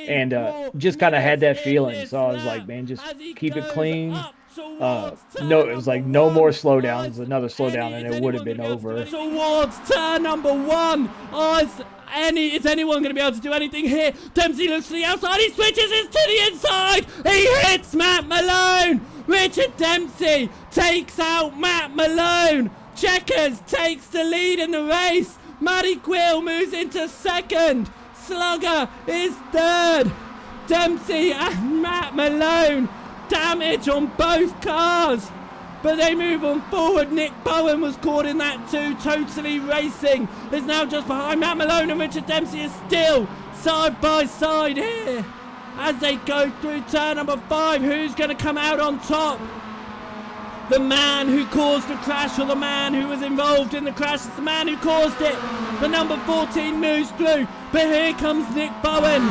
And just kind of had that feeling. So I was like, man, just keep it clean. No, it was like no more slowdowns. Another slowdown and it would have been over. Towards turn number 1. Is anyone going to be able to do anything here? Dempsey looks to the outside. He switches it to the inside. He hits Matt Malone. Richard Dempsey takes out Matt Malone. Checkers takes the lead in the race. Matty Gwill moves into 2nd. Slugger is 3rd. Dempsey and Matt Malone. Damage on both cars, but they move on forward. Nick Bowen was caught in that too. Totally Racing is now just behind Matt Malone, and Richard Dempsey is still side by side here as they go through turn number 5. Who's going to come out on top? The man who caused the crash, or the man who was involved in the crash? It's the man who caused it. The number 14 moves through, but here comes Nick Bowen.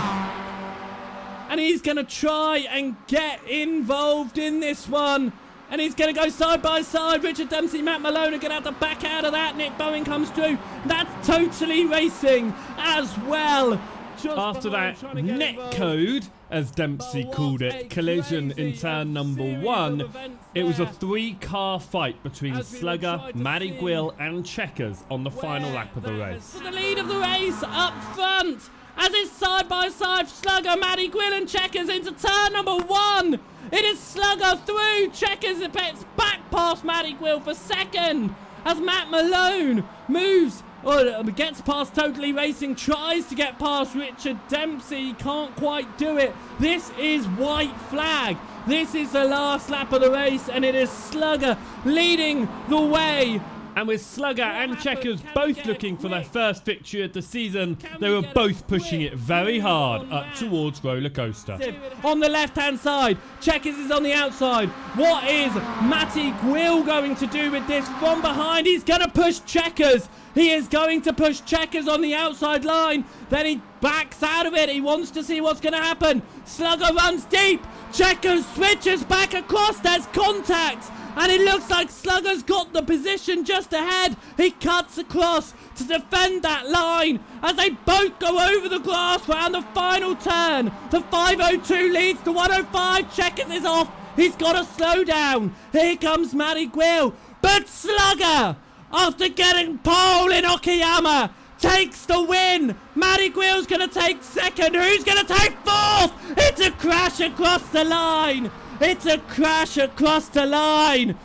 And he's going to try and get involved in this one. And he's going to go side by side. Richard Dempsey, Matt Malone are going to have to back out of that. Nick Bowen comes through. That's Totally Racing as well. After that netcode as Dempsey called it, collision in turn number 1. It was a 3-car fight between Slugger, Matty Gwill and Checkers on the final lap of the race. For the lead of the race up front, as it's side by side, Slugger, Matty Gwill and Checkers into turn number 1. It is Slugger through, Checkers gets back past Matty Gwill for second, as Matt Malone moves, or gets past Totally Racing, tries to get past Richard Dempsey, can't quite do it. This is white flag. This is the last lap of the race, and it is Slugger leading the way. And with Slugger and Checkers both looking for their first victory of the season, they were both pushing it very hard up towards Roller Coaster. On the left-hand side, Checkers is on the outside. What is Matty Gwill going to do with this from behind? He's going to push Checkers. He is going to push Checkers on the outside line. Then he backs out of it. He wants to see what's going to happen. Slugger runs deep. Checkers switches back across. There's contact. And it looks like Slugger's got the position just ahead. He cuts across to defend that line as they both go over the grass around the final turn. The 502 leads to 105. Checkers is off. He's got to slow down. Here comes Matty Gwill. But Slugger, after getting pole in Okayama, takes the win. Matty Gwill's going to take second. Who's going to take fourth? It's a crash across the line. It's a crash across the line.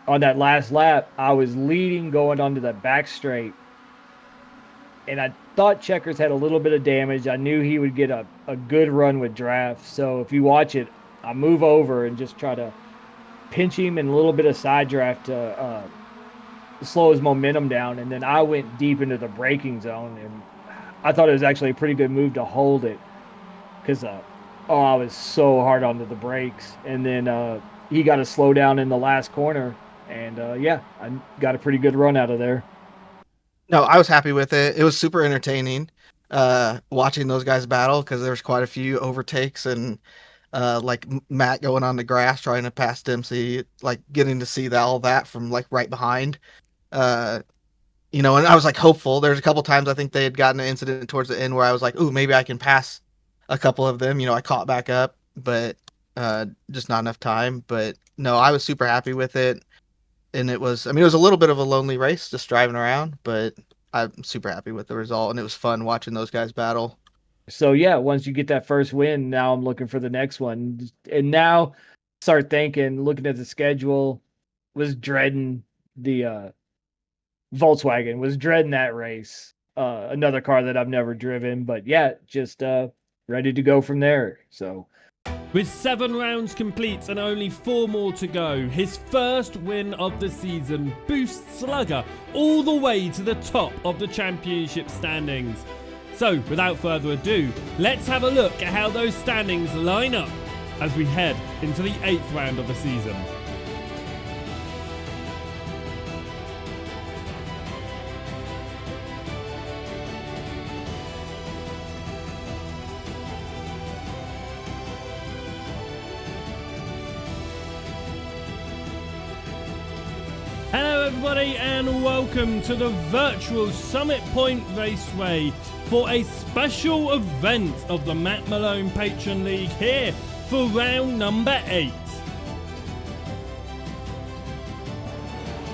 On that last lap, I was leading going onto the back straight. And I thought Checkers had a little bit of damage. I knew he would get a good run with draft. So if you watch it, I move over and just try to pinch him in a little bit of side draft to slow his momentum down. And then I went deep into the braking zone. And I thought it was actually a pretty good move to hold it. Because I was so hard onto the brakes. And then he got to slow down in the last corner. And, I got a pretty good run out of there. No, I was happy with it. It was super entertaining watching those guys battle because there was quite a few overtakes and like Matt going on the grass trying to pass Dempsey, like getting to see all that from like right behind. And I was like hopeful. There's a couple times I think they had gotten an incident towards the end where I was like, ooh, maybe I can pass a couple of them. I caught back up, but just not enough time. But no, I was super happy with it. And it was a little bit of a lonely race just driving around, but I'm super happy with the result. And it was fun watching those guys battle. So, once you get that first win, now I'm looking for the next one. And now start thinking, looking at the schedule, was dreading the Volkswagen, was dreading that race. Another car that I've never driven, but just ready to go from there. So. With 7 rounds complete and only 4 more to go, his first win of the season boosts Slugger all the way to the top of the championship standings. So, without further ado, let's have a look at how those standings line up as we head into the 8th round of the season. Hello everybody and welcome to the virtual Summit Point Raceway for a special event of the Matt Malone Patron League here for round number 8.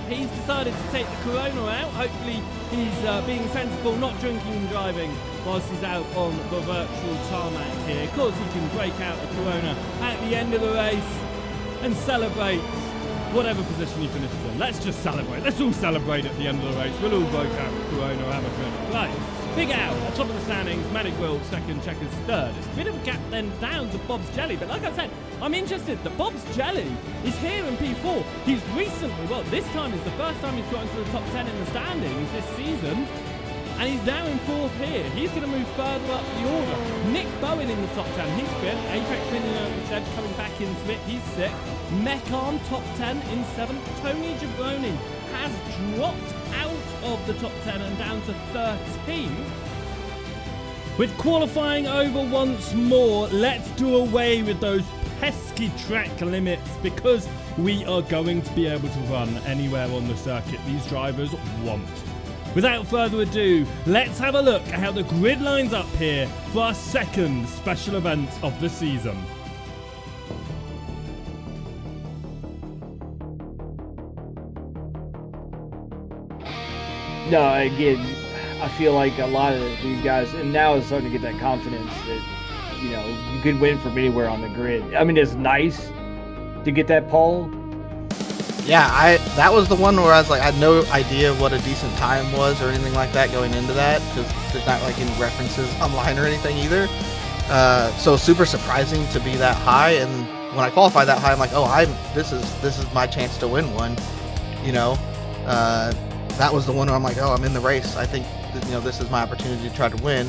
He's decided to take the Corona out. Hopefully he's being sensible, not drinking and driving whilst he's out on the virtual tarmac here. Of course he can break out the Corona at the end of the race and celebrate whatever position he finishes in. Let's just celebrate. Let's all celebrate at the end of the race. We'll all break out with Corona, have a drink. Right. Big Al at top of the standings. Matty Gwill second, Checkers third. It's a bit of a gap then down to Bob's Jelly. But like I said, I'm interested that Bob's Jelly is here in P4. He's recently, this time is the first time he's got into the top 10 in the standings this season. And he's now in 4th here. He's going to move further up the order. Nick Bowen in the top 10. He's 5th. Apex Minion coming back into it. He's 6th. Mecharm top 10 in 7th. Tony Jabroni has dropped out of the top 10 and down to 13th. With qualifying over once more, let's do away with those pesky track limits because we are going to be able to run anywhere on the circuit these drivers want. without further ado, let's have a look at how the grid lines up here for our second special event of the season. No, again, I feel like a lot of these guys, and now is starting to get that confidence that, you know, you could win from anywhere on the grid. I mean, it's nice to get that pole. Yeah, that was the one where I was like, I had no idea what a decent time was or anything like that going into that, because there's not like any references online or anything either. So super surprising to be that high, and when I qualified that high, I'm like, oh, this is my chance to win one, you know. That was the one where I'm like, oh, I'm in the race. I think you know, this is my opportunity to try to win.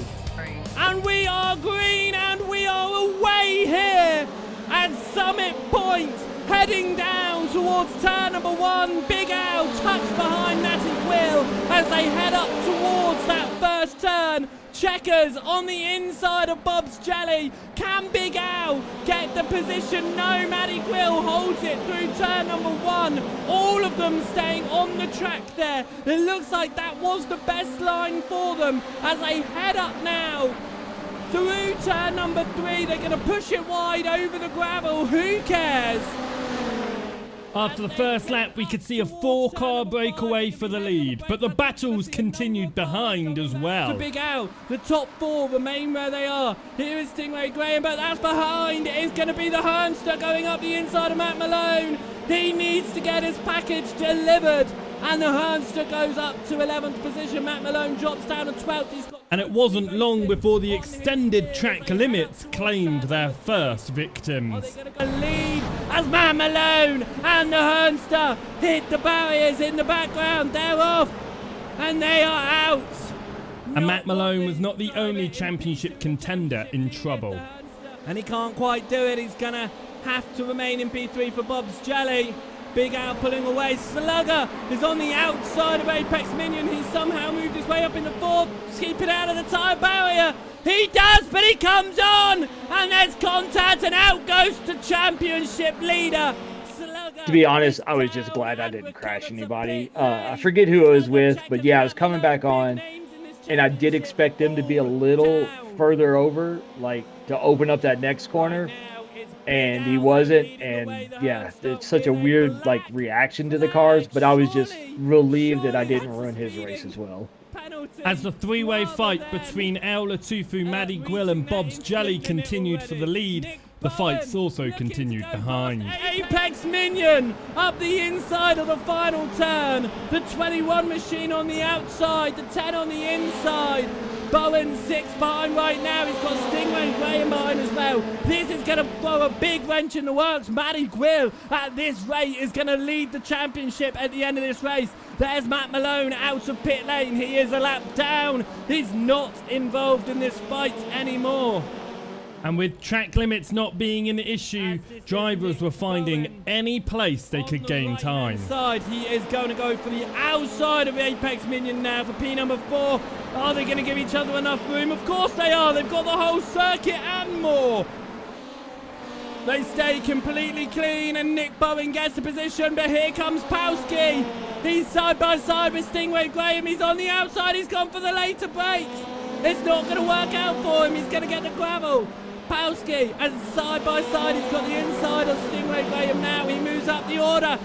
And we are green, and we are away here at Summit Point, heading down towards turn number 1. Big Al tucks behind Natty Quill as they head up towards that first turn. Checkers on the inside of Bob's Jelly. Can Big Al get the position? No, Matty Quill holds it through turn number 1. All of them staying on the track there. It looks like that was the best line for them as they head up now through turn number 3. They're going to push it wide over the gravel. Who cares? After the first lap, we could see a 4-car breakaway for the lead, but the battles continued behind as well. The Big Al, the top 4 remain where they are. Here is Stingray Graham, but that's behind. It is going to be the Hernster going up the inside of Matt Malone. He needs to get his package delivered, and the Hernster goes up to 11th position. Matt Malone drops down to 12th. And it wasn't long before the extended track limits claimed their first victims. They're going to lead as Matt Malone and the Hernster hit the barriers in the background. They're off and they are out. And Matt Malone was not the only championship contender in trouble. And he can't quite do it. He's going to have to remain in P3 for Bob's Jelly. Big Al pulling away. Slugger is on the outside of Apex Minion. He's somehow moved his way up in the 4th, keeping out of the tyre barrier. He does, but he comes on, and there's contact, and out goes the championship leader. Slugger. To be honest, I was just glad I didn't crash anybody. I forget who I was with, but yeah, I was coming back on, and I did expect them to be a little further over, like to open up that next corner. And he wasn't, and yeah, it's such a weird like reaction to the cars, but I was just relieved that I didn't ruin his race as well. As the 3-way fight between Al Latufu, Maddie Gwill and Bob's Jelly continued for the lead, the fights also continued behind. Apex Minion up the inside of the final turn. The 21 machine on the outside, the 10 on the inside. Bowen 6 behind right now. He's got Stingray Graham behind as well. This is going to throw a big wrench in the works. Matty Quill at this rate is going to lead the championship at the end of this race. There's Matt Malone out of pit lane. He is a lap down. He's not involved in this fight anymore. And with track limits not being an issue, drivers were finding any place they could gain time. He is going to go for the outside of Apex Minion now for P number 4. Are they going to give each other enough room? Of course they are. They've got the whole circuit and more. They stay completely clean, and Nick Bowen gets the position, but here comes Powski. He's side by side with Stingray Graham. He's on the outside. He's gone for the later brakes. It's not going to work out for him. He's going to get the gravel. Powski, and side by side, he's got the inside of Stingray Graham now. He moves up the order.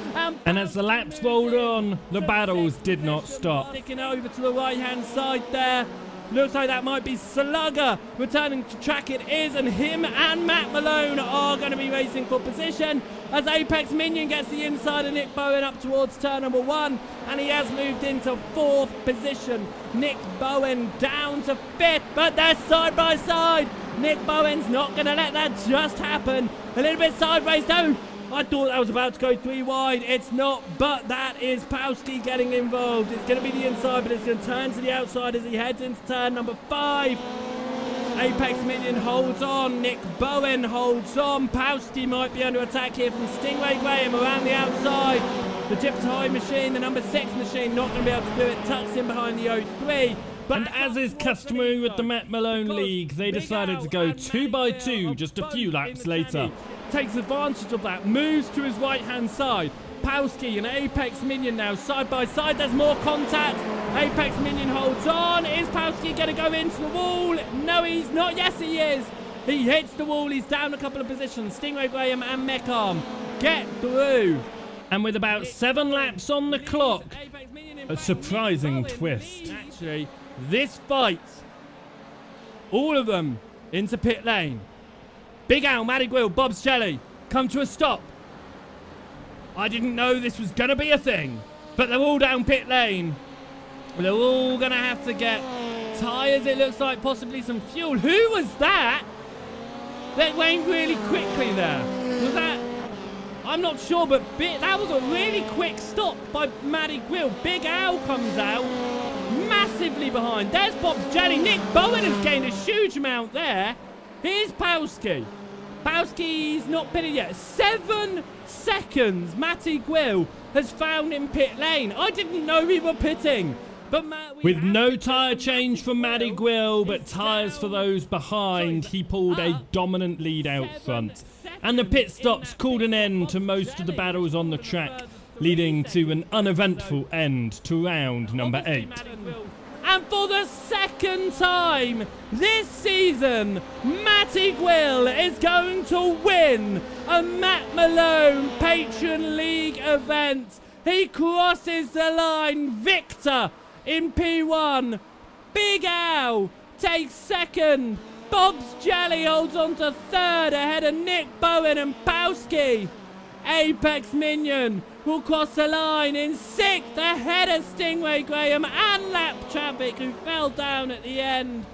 And as the laps rolled on, the battles did not stop. Sticking over to the right-hand side there. Looks like that might be Slugger returning to track. It is, and him and Matt Malone are going to be racing for position as Apex Minion gets the inside of Nick Bowen up towards turn number 1, and he has moved into 4th position. Nick Bowen down to 5th, but they're side by side. Nick Bowen's not going to let that just happen. A little bit sideways down. I thought that was about to go 3 wide. It's not, but that is Powski getting involved. It's going to be the inside, but it's going to turn to the outside as he heads into turn number 5. Apex Minion holds on. Nick Bowen holds on. Powski might be under attack here from Stingray Graham around the outside. The Gypsy High machine, the number 6 machine, not going to be able to do it. Tucks in behind the 03. And as is customary with the Matt Malone League, they decided to go 2x2 just a few laps later. Takes advantage of that, moves to his right-hand side. Powski and Apex Minion now side by side. There's more contact. Apex Minion holds on. Is Palski going to go into the wall? No, he's not. Yes, he is. He hits the wall. He's down a couple of positions. Stingray Graham and Mecharm get through. And with about 7 laps on the clock, a surprising twist. Actually, this fight, all of them into pit lane. Big Al, Matty Grill, Bob's Jelly come to a stop. I didn't know this was going to be a thing, but they're all down pit lane. They're all going to have to get tyres, it looks like, possibly some fuel. Who was that? That went really quickly there. Was that? I'm not sure, but that was a really quick stop by Matty Grill. Big Al comes out, massively behind. There's Bob's Jelly. Nick Bowen has gained a huge amount there. Here's Palski. Palski's not pitted yet. 7 seconds Matty Grill has found in pit lane. I didn't know we were pitting. But with no tyre change from Matty Grill, but tyres for those behind, he pulled a dominant lead out front. And the pit stops called an end to most of the battles on the track, leading to an uneventful end to round number 8. And for the second time this season, Matty Grill is going to win a Matt Malone Patron League event. He crosses the line, victor in P1. Big Al takes second. Bob's Jelly holds on to third ahead of Nick Bowen and Palski. Apex Minion will cross the line in 6th ahead of Stingray Graham and Lap Traffic, who fell down at the end.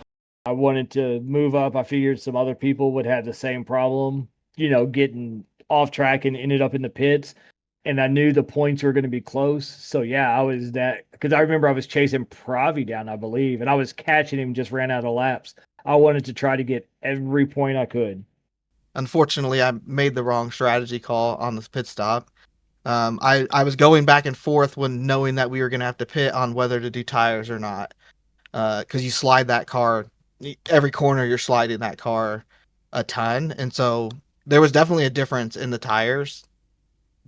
I wanted to move up. I figured some other people would have the same problem, getting off track and ended up in the pits. And I knew the points were going to be close. So, yeah, I was that. Because I remember I was chasing Pravi down, I believe. And I was catching him, just ran out of laps. I wanted to try to get every point I could. Unfortunately, I made the wrong strategy call on the pit stop. I was going back and forth when knowing that we were going to have to pit on whether to do tires or not. Because you slide that car, every corner you're sliding that car a ton. And so there was definitely a difference in the tires,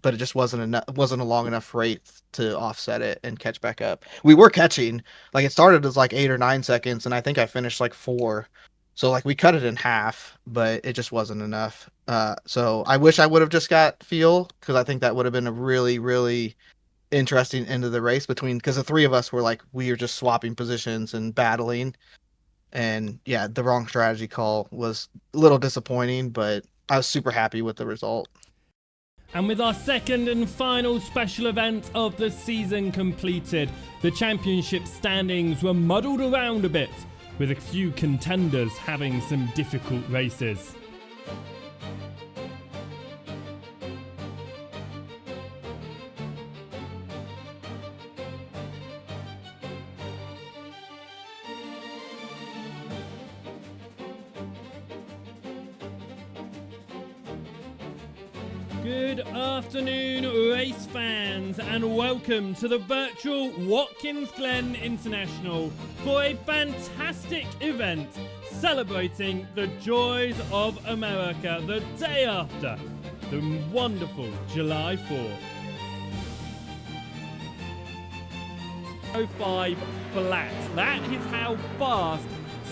but it just wasn't a long enough rate to offset it and catch back up. We were catching, like it started as like 8 or 9 seconds, and I think I finished like 4. So like we cut it in half, but it just wasn't enough. So I wish I would have just got fuel, because I think that would have been a really, really interesting end of the race because the 3 of us were like, we were just swapping positions and battling. And yeah, the wrong strategy call was a little disappointing, but I was super happy with the result. And with our second and final special event of the season completed, the championship standings were muddled around a bit, with a few contenders having some difficult races. Good afternoon, race fans, and welcome to the virtual Watkins Glen International for a fantastic event celebrating the joys of America the day after the wonderful July 4th. 05 flat. That is how fast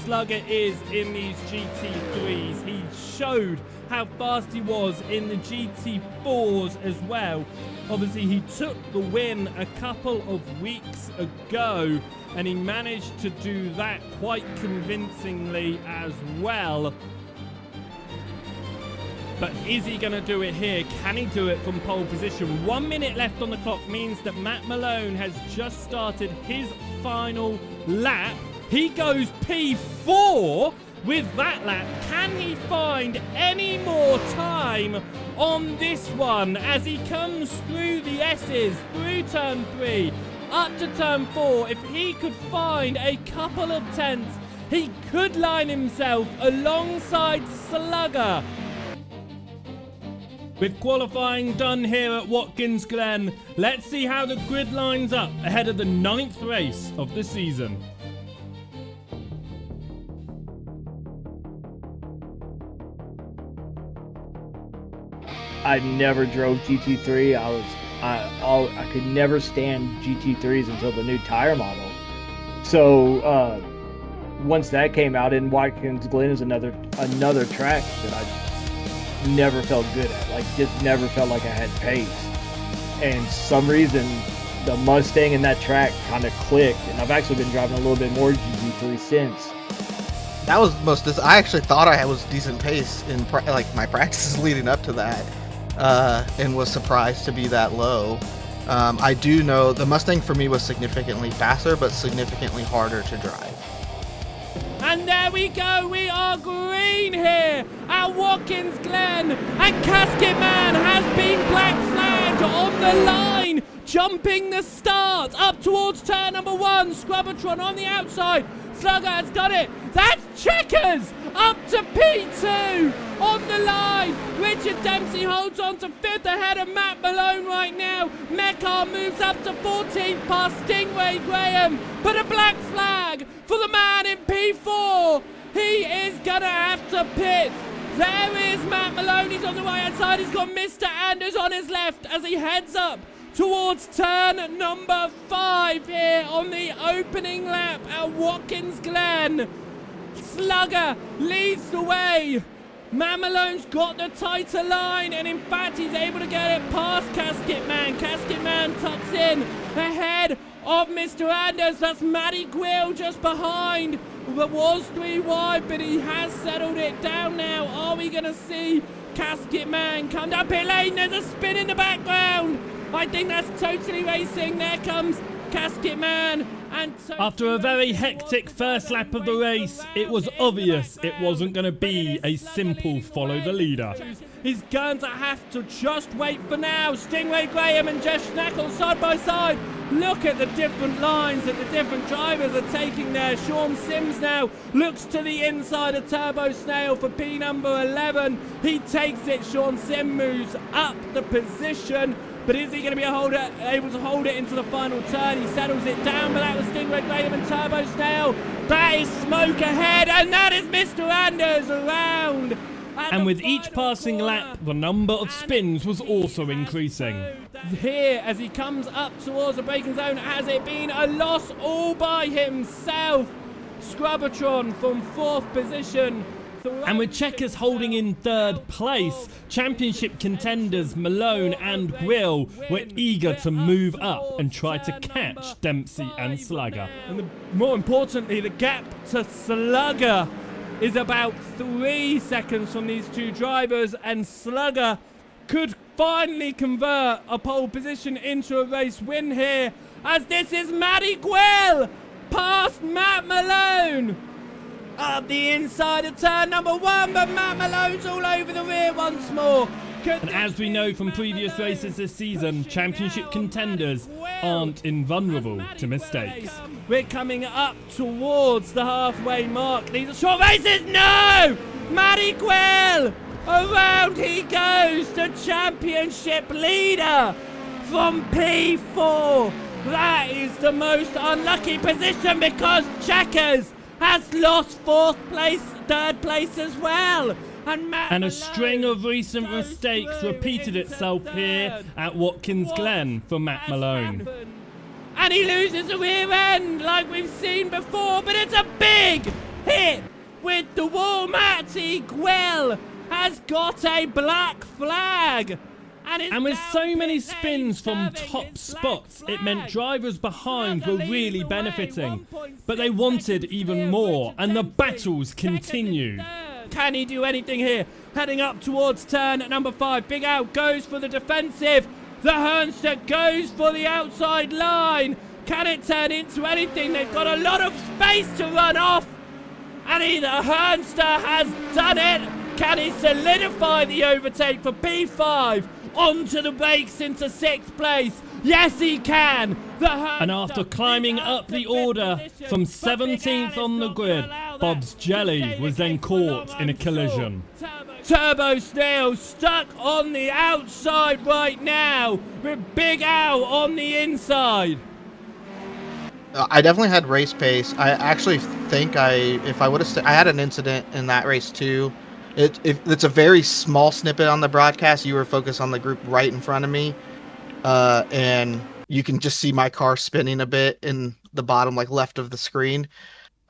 Slugger is in these GT3s. He showed how fast he was in the GT4s as well. Obviously, he took the win a couple of weeks ago, and he managed to do that quite convincingly as well. But is he going to do it here? Can he do it from pole position? 1 minute left on the clock means that Matt Malone has just started his final lap. He goes P4 with that lap. Can he find any more time on this one as he comes through the S's, through turn 3, up to turn 4? If he could find a couple of tenths, he could line himself alongside Slugger. With qualifying done here at Watkins Glen, let's see how the grid lines up ahead of the 9th race of the season. I never drove GT3. I could never stand GT3s until the new tire model. So once that came out, and Watkins Glen is another track that I never felt good at. Like, just never felt like I had pace. And some reason, the Mustang and that track kind of clicked, and I've actually been driving a little bit more GT3 since. That was I actually thought I was decent pace in like my practices leading up to that, and was surprised to be that low. I do know the Mustang for me was significantly faster, but significantly harder to drive. And there we go, we are green here at Watkins Glen, and Casket Man has been black flagged on the line, jumping the start up towards turn number 1. Scrubbertron on the outside, Slugger has got it, that's Checkers up to P2 on the line. Richard Dempsey holds on to 5th ahead of Matt Malone right now. Mekar moves up to 14th past Stingray Graham, but a black flag for the man in P4. He is gonna have to pit. There is Matt Malone, he's on the right hand side, he's got Mr. Anders on his left as he heads up towards turn number 5 here on the opening lap at Watkins Glen. Slugger leads the way. Matt Malone's got the tighter line, and in fact he's able to get it past Casket Man. Casket Man tucks in ahead of Mr. Anders. That's Matty Quill just behind. That was 3 wide, but he has settled it down now. Are we going to see Casket Man come down pit lane? There's a spin in the background. I think that's Totally Racing. There comes Casket Man. And after a very hectic first lap of the race, it was obvious it wasn't going to be a simple follow the leader. He's going to have to just wait for now. Stingray Graham and Jeff Schnackle side by side. Look at the different lines that the different drivers are taking there. Sean Sims now looks to the inside of Turbo Snail for P number 11. He takes it. Sean Sims moves up the position. But is he going to be able to hold it into the final turn? He settles it down, but that was Stingray Graham and Turbo Snail. That is smoke ahead, and that is Mr. Anders around. And with each passing lap, the number of spins was also increasing. Here, as he comes up towards the braking zone, has it been a loss all by himself? Scrubbertron from 4th position. And with Checkers holding in 3rd place, championship contenders Malone and Grill were eager to move up and try to catch Dempsey and Slugger. And more importantly, the gap to Slugger is about 3 seconds from these 2 drivers, and Slugger could finally convert a pole position into a race win here, as this is Matty Gwell past Matt Malone. Up the inside of turn number 1, but Matt Malone's all over the rear once more. And as we know from previous races this season, championship contenders aren't invulnerable to mistakes. We're coming up towards the halfway mark. These are short races. No! Matty Gwell! Around he goes, the championship leader from P4. That is the most unlucky position because Checkers has lost 4th place, 3rd place as well. And a string of recent mistakes repeated itself here at Watkins Glen for Matt Malone. And he loses the rear end like we've seen before, but it's a big hit with the wall. Matty Gwell has got a black flag. And with so many spins from top spots, it meant drivers behind were really benefiting. But they wanted even more, and the battles continued. Can he do anything here? Heading up towards turn number 5. Big Al goes for the defensive. The Hernster goes for the outside line. Can it turn into anything? They've got a lot of space to run off. And the Hernster has done it. Can he solidify the overtake for P5? Onto the brakes into 6th place. Yes, he can. And after climbing up the order from 17th on the grid, Bob's Jelly was then caught in a collision. Turbo Snail stuck on the outside right now with Big Al on the inside. I definitely had race pace. I actually think if I would have, I had an incident in that race too. It's a very small snippet on the broadcast. You were focused on the group right in front of me, and you can just see my car spinning a bit in the bottom like left of the screen,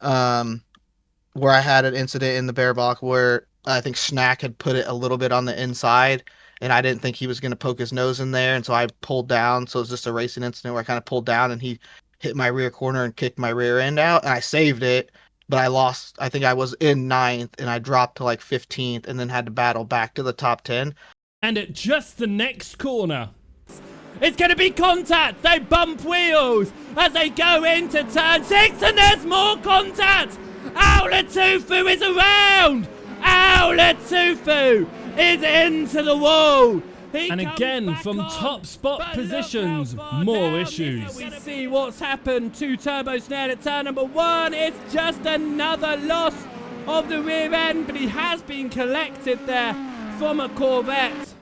where I had an incident in the bear block where I think Snack had put it a little bit on the inside, and I didn't think he was going to poke his nose in there, and so I pulled down. So it was just a racing incident where I kind of pulled down, and he hit my rear corner and kicked my rear end out, and I saved it, but I lost. I think I was in 9th, and I dropped to like 15th, and then had to battle back to the top 10. And at just the next corner, it's going to be contact. They bump wheels as they go into turn 6, and there's more contact. Aulatufu is around. Aulatufu is into the wall. And again, from top spot positions, more issues. We see what's happened to Turbo Snare at turn number 1. It's just another loss of the rear end, but he has been collected there from a Corvette.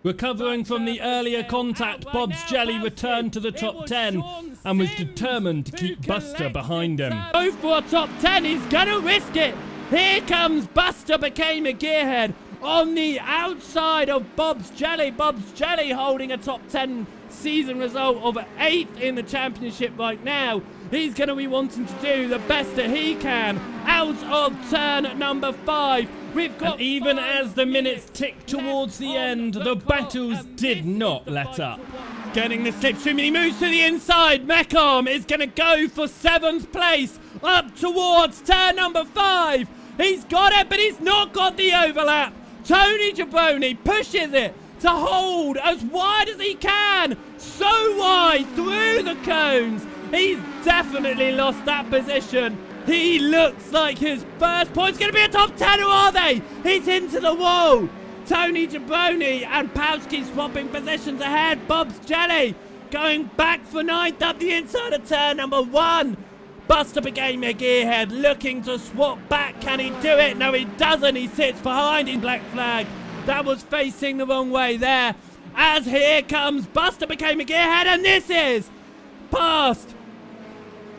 Recovering from the earlier contact, Bob's Jelly returned to the top 10 and was determined to keep Buster behind him. Go for a top 10, he's gonna risk it. Here comes Buster, became a gearhead on the outside of Bob's Jelly. Bob's Jelly holding a top 10 season result of 8th in the championship right now. He's going to be wanting to do the best that he can out of turn number 5. We've got, and even as the minutes tick towards the end, the battles did not let up. Getting the slipstream, he moves to the inside. Mecom is going to go for 7th place up towards turn number 5. He's got it, but he's not got the overlap. Tony Jabroni pushes it to hold as wide as he can. So wide through the cones. He's definitely lost that position. He looks like his first point's going to be a top 10, or are they? He's into the wall. Tony Jabroni and Pawski swapping positions ahead. Bob's Jelly going back for 9th up the inside of turn number 1. Buster became a gearhead, looking to swap back. Can he do it? No, he doesn't. He sits behind in Black Flag. That was facing the wrong way there. As here comes Buster became a gearhead, and this is past.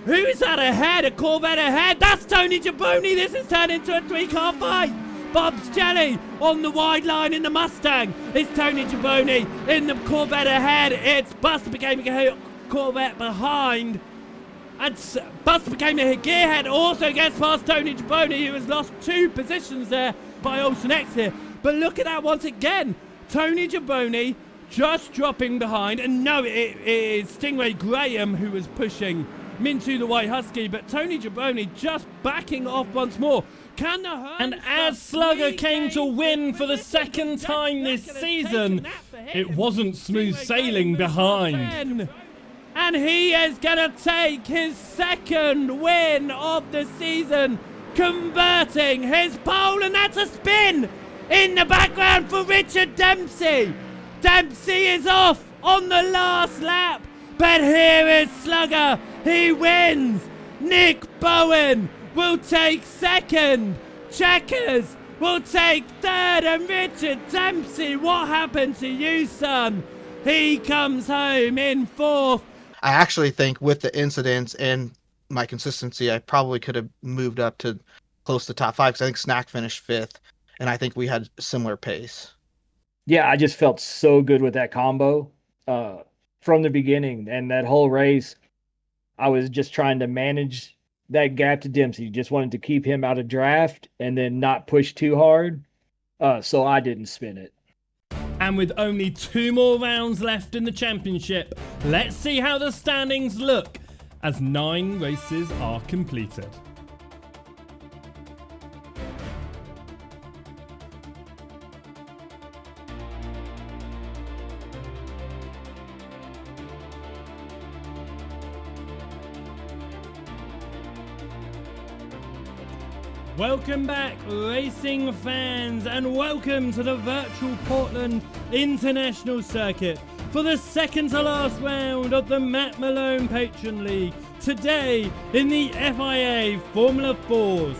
Who's that ahead? A Corvette ahead? That's Tony Jabroni. This has turned into a 3-car fight. Bob's Jelly on the wide line in the Mustang. It's Tony Jabroni in the Corvette ahead. It's Buster became a Corvette behind. And Buster became a gearhead, also gets past Tony Jabroni, who has lost 2 positions there by Olsen X here. But look at that once again. Tony Jabroni just dropping behind. And no, it is Stingray Graham who was pushing Mintu the White Husky. But Tony Jabroni just backing off once more. Can the And as Slugger came to win for the 2nd time this season, it wasn't smooth sailing behind. And he is going to take his 2nd win of the season, converting his pole, and that's a spin in the background for Richard Dempsey. Dempsey is off on the last lap, but here is Slugger. He wins. Nick Bowen will take 2nd. Checkers will take 3rd, and Richard Dempsey, what happened to you, son? He comes home in 4th. I actually think with the incidents and my consistency, I probably could have moved up to close to top 5, because I think Snack finished 5th, and I think we had similar pace. Yeah, I just felt so good with that combo from the beginning, and that whole race, I was just trying to manage that gap to Dempsey. Just wanted to keep him out of draft and then not push too hard, so I didn't spin it. And with only 2 more rounds left in the championship, let's see how the standings look as 9 races are completed. Welcome back, racing fans, and welcome to the virtual Portland International Circuit for the 2nd to last round of the Matt Malone Patron League. Today in the FIA Formula 4s.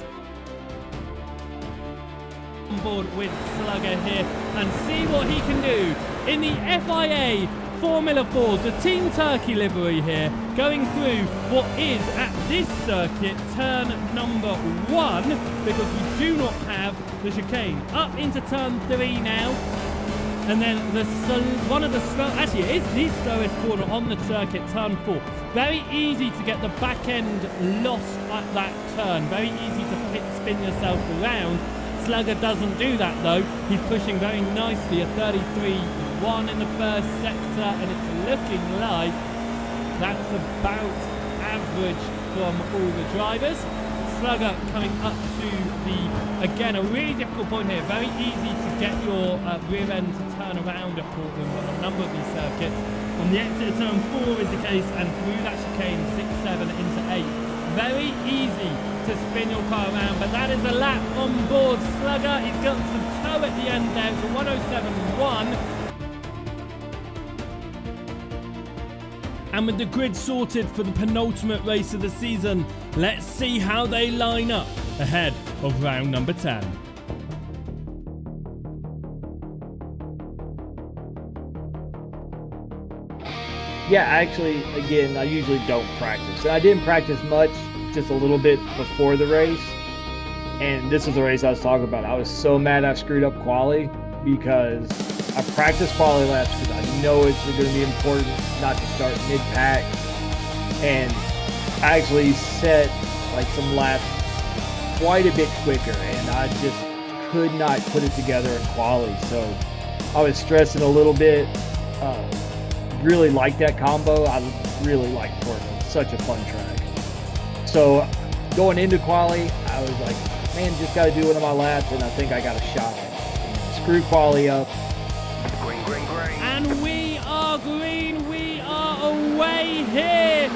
On board with Slugger here and see what he can do in the FIA Formula 4s, the Team Turkey livery here, going through what is at this circuit turn number 1, because we do not have the chicane. Up into turn 3 now, And then one of the actually it is the slowest corner on the circuit, turn 4. Very easy to get the back end lost at that turn. Very easy to spin yourself around. Slugger doesn't do that though. He's pushing very nicely, a 33.1 in the first sector, and it's looking like that's about average from all the drivers. Slugger coming up to again, a really difficult point here. Very easy to get your rear end to turn around at Portland on a number of these circuits. On the exit of turn 4 is the case, and through that chicane, 6, 7 into 8. Very easy to spin your car around, but that is a lap on board. Slugger, he's got some toe at the end there. It's a 107.1. And with the grid sorted for the penultimate race of the season, let's see how they line up ahead of round number 10. Yeah, actually, again, I usually don't practice. I didn't practice much, just a little bit before the race. And this is the race I was talking about. I was so mad I screwed up quali because I practiced quali laps because I know it's going to be important not to start mid-pack. And I actually set like some laps quite a bit quicker, and I just could not put it together in quali. So I was stressing a little bit. Really like that combo. I really like Portland. Such a fun track. So going into quali, I was like, man, just got to do one of my laps, and I think I got a shot at it. Screw quali up. Green, green, green. And we are green. We are away here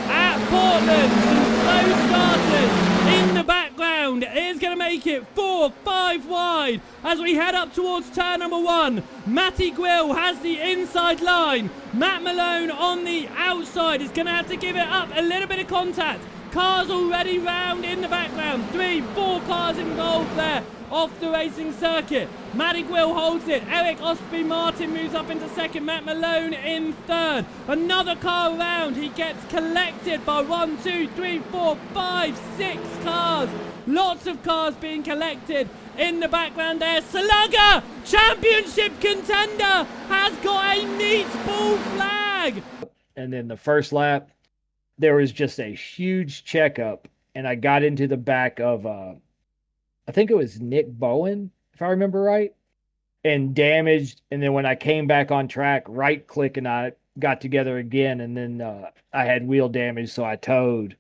at Portland. Some slow starters in the background. It is going to make it 4, 5 wide as we head up towards turn number 1. Matty Grill has the inside line. Matt Malone on the outside is going to have to give it up. A little bit of contact. Cars already round in the background. 3, 4 cars involved there off the racing circuit. Matty Grill holds it. Eric Osprey Martin moves up into second. Matt Malone in third. Another car around. He gets collected by 1, 2, 3, 4, 5, 6 cars. Lots of cars being collected in the background there. Slugger, championship contender, has got a neat ball flag. And then the first lap, there was just a huge checkup, and I got into the back of, I think it was Nick Bowen, if I remember right, and damaged. And then when I came back on track, right click and I got together again, and then I had wheel damage, so I towed.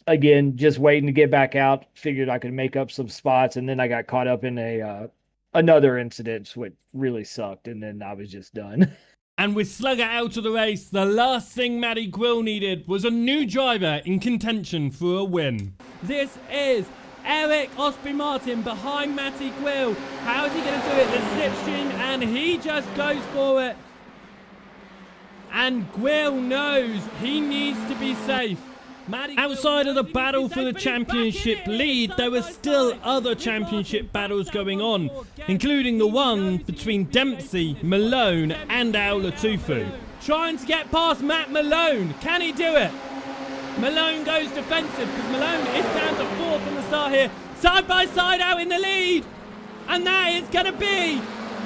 Again, just waiting to get back out, figured I could make up some spots, and then I got caught up in another incident, which really sucked, and then I was just done. And with Slugger out of the race, the last thing Matty Grill needed was a new driver in contention for a win. This is Eric Osprey Martin behind Matty Grill. How is he going to do it? The slipstream, and he just goes for it. And Grill knows he needs to be safe. Outside of the battle for the championship lead, there were still other championship battles going on, including the one between Dempsey, Malone and Al Latufu. Trying to get past Matt Malone. Can he do it? Malone goes defensive because Malone is down to 4th in the start here. Side by side out in the lead. And that is going to be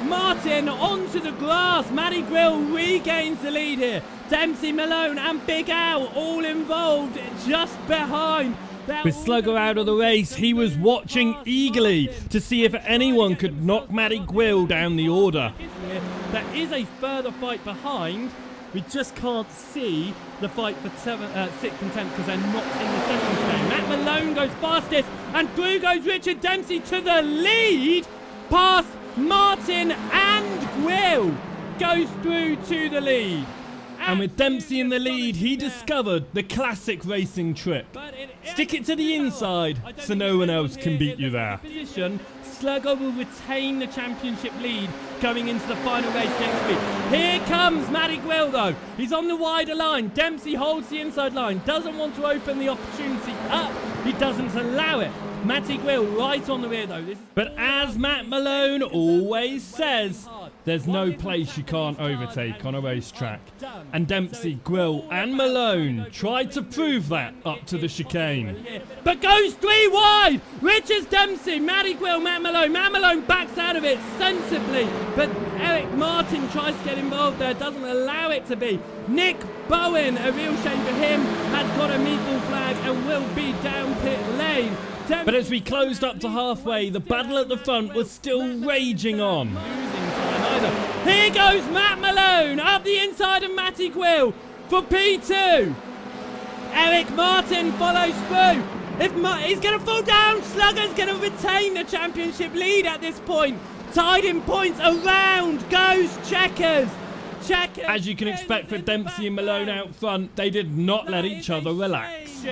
Martin onto the grass. Matty Grill regains the lead here. Dempsey, Malone and Big Al all involved just behind. With Slugger out of the race, he was watching eagerly to see if anyone could knock Matty Grill down the order. There is a further fight behind. We just can't see the fight for 6th and 10th because they're not in the session today. Matt Malone goes fastest and through goes Richard Dempsey to the lead. Past Martin and Grill goes through to the lead. And with Dempsey in the lead, he discovered the classic racing trick. Stick it to the inside so no one else can beat you there. Slugger will retain the championship lead going into the final race next week. Here comes Matty Grill though. He's on the wider line. Dempsey holds the inside line. Doesn't want to open the opportunity up. He doesn't allow it. Matty Grill right on the rear though. But as Matt Malone always says, There's no place you can't overtake on a racetrack. And Dempsey, Grill and Malone tried to prove that up to the chicane. But goes 3 wide! Richards, Dempsey, Matty Grill, Matt Malone. Matt Malone backs out of it sensibly, but Eric Martin tries to get involved there, doesn't allow it to be. Nick Bowen, a real shame for him, has got a meatball flag and will be down pit lane. But as we closed up to halfway, the battle at the front was still raging on. Here goes Matt Malone up the inside of Matty Quill for P2. Eric Martin follows through. He's going to fall down. Slugger's going to retain the championship lead at this point. Tied in points. Around goes Checkers. As you can expect for Dempsey and Malone out front, they did not let each other relax.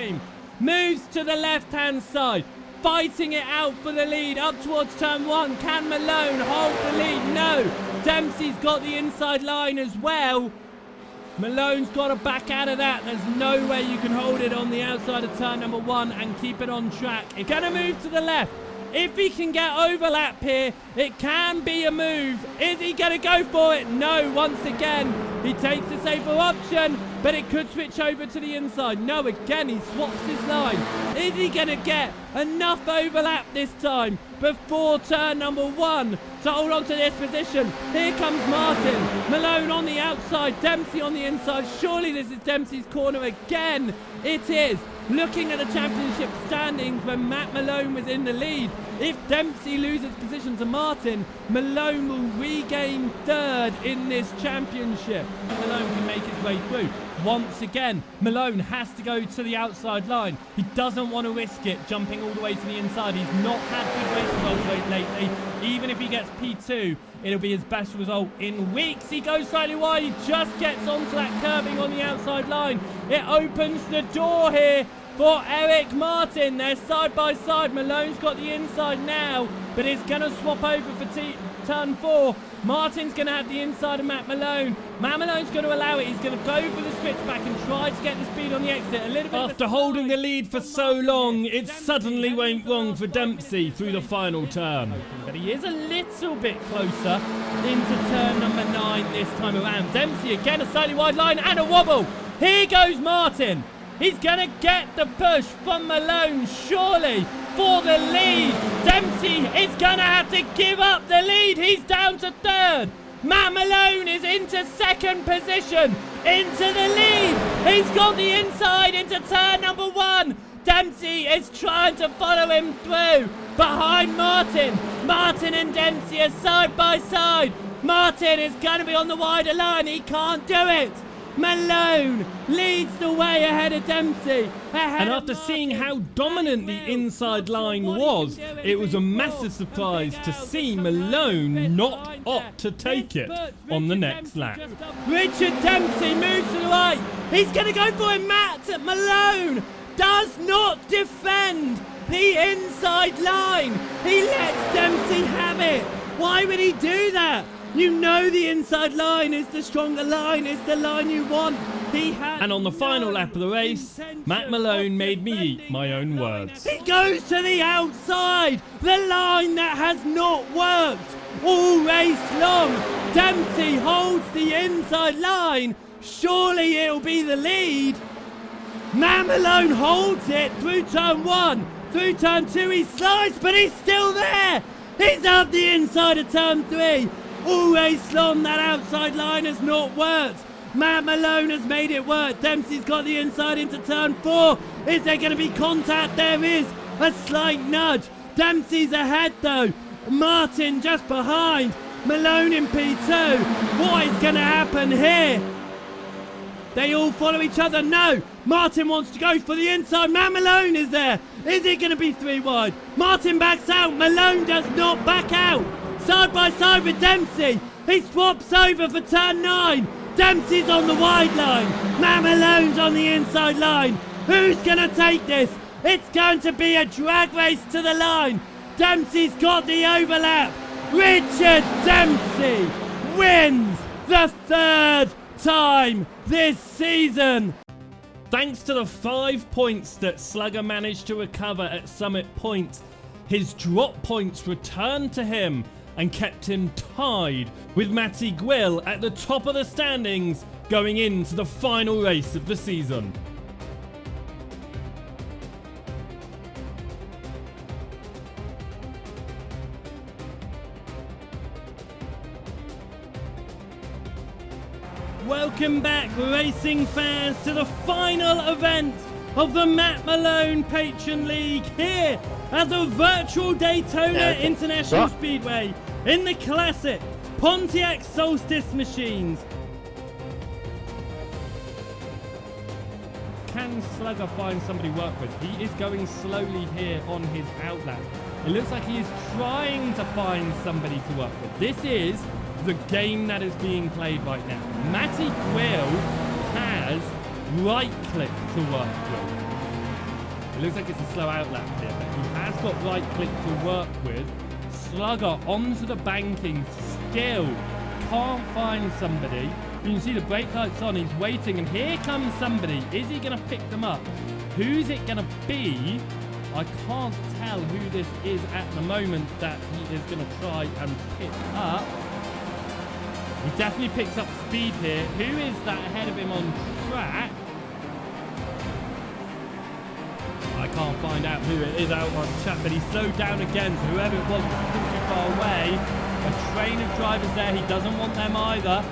Moves to the left-hand side. Fighting it out for the lead up towards turn 1. Can Malone hold the lead? No. Dempsey's got the inside line as well. Malone's got to back out of that. There's no way you can hold it on the outside of turn number 1 and keep it on track. It's going to move to the left. If he can get overlap here, it can be a move. Is he going to go for it? No, once again, he takes the safer option, but it could switch over to the inside. No, again, he swaps his line. Is he going to get enough overlap this time before turn number 1 to hold on to this position? Here comes Martin. Malone on the outside, Dempsey on the inside. Surely this is Dempsey's corner again. It is. Looking at the championship standings when Matt Malone was in the lead, if Dempsey loses position to Martin, Malone will regain 3rd in this championship. Malone can make his way through. Once again, Malone has to go to the outside line. He doesn't want to risk it jumping all the way to the inside. He's not had good race results lately. Even if he gets P2, it'll be his best result in weeks. He goes slightly wide. He just gets onto that curbing on the outside line. It opens the door here for Eric Martin. They're side by side. Malone's got the inside now, but it's going to swap over for turn 4. Martin's going to have the inside of Matt Malone. Matt Malone's going to allow it. He's going to go for the switchback and try to get the speed on the exit. A little bit after holding the lead for so long, it suddenly went wrong for Dempsey through the final turn. But he is a little bit closer into turn number 9 this time around. Dempsey again, a slightly wide line and a wobble. Here goes Martin. He's going to get the push from Malone, surely, for the lead. Dempsey is going to have to give up the lead. He's down to 3rd. Matt Malone is into 2nd position, into the lead. He's got the inside into turn number 1. Dempsey is trying to follow him through behind Martin. Martin and Dempsey are side by side. Martin is going to be on the wider line. He can't do it. Malone leads the way ahead of Dempsey. And after seeing how dominant the inside line was, it was a massive surprise to see Malone not opt to take it on the next lap. Richard Dempsey moves to the right. He's going to go for him. Matt Malone does not defend the inside line. He lets Dempsey have it. Why would he do that? You know the inside line is the stronger line, it's the line you want. And on the final lap of the race, Matt Malone made me eat my own words. He goes to the outside, the line that has not worked all race long. Dempsey holds the inside line. Surely it'll be the lead. Matt Malone holds it through turn 1. Through turn 2 he slides, but he's still there. He's up the inside of turn 3. All race long, that outside line has not worked. Matt Malone has made it work. Dempsey's got the inside into turn 4. Is there going to be contact? There is a slight nudge. Dempsey's ahead though. Martin just behind. Malone in P2. What is going to happen here? They all follow each other. No. Martin wants to go for the inside. Matt Malone is there. Is it going to be 3 wide? Martin backs out. Malone does not back out. Side by side with Dempsey. He swaps over for turn 9. Dempsey's on the wide line. Matt Malone's on the inside line. Who's going to take this? It's going to be a drag race to the line. Dempsey's got the overlap. Richard Dempsey wins the 3rd time this season. Thanks to the 5 points that Slugger managed to recover at Summit Point, his drop points returned to him and kept him tied with Matty Gwill at the top of the standings going into the final race of the season. Welcome back, racing fans, to the final event of the Matt Malone Patron League here at the virtual Daytona International Speedway in the classic Pontiac Solstice machines. Can Slugger find somebody to work with? He is going slowly here on his outlap. It looks like he is trying to find somebody to work with. This is the game that is being played right now. Matty Quill has right click to work with. It looks like it's a slow outlap here, but he has got right click to work with. Slugger onto the banking, still can't find somebody. You can see the brake lights on, he's waiting, and here comes somebody. Is he going to pick them up? Who's it going to be? I can't tell who this is at the moment that he is going to try and pick up. He definitely picks up speed here. Who is that ahead of him on track? I can't find out who it is out on chat, but he slowed down again, so whoever it was too far away. A train of drivers there, he doesn't want them either.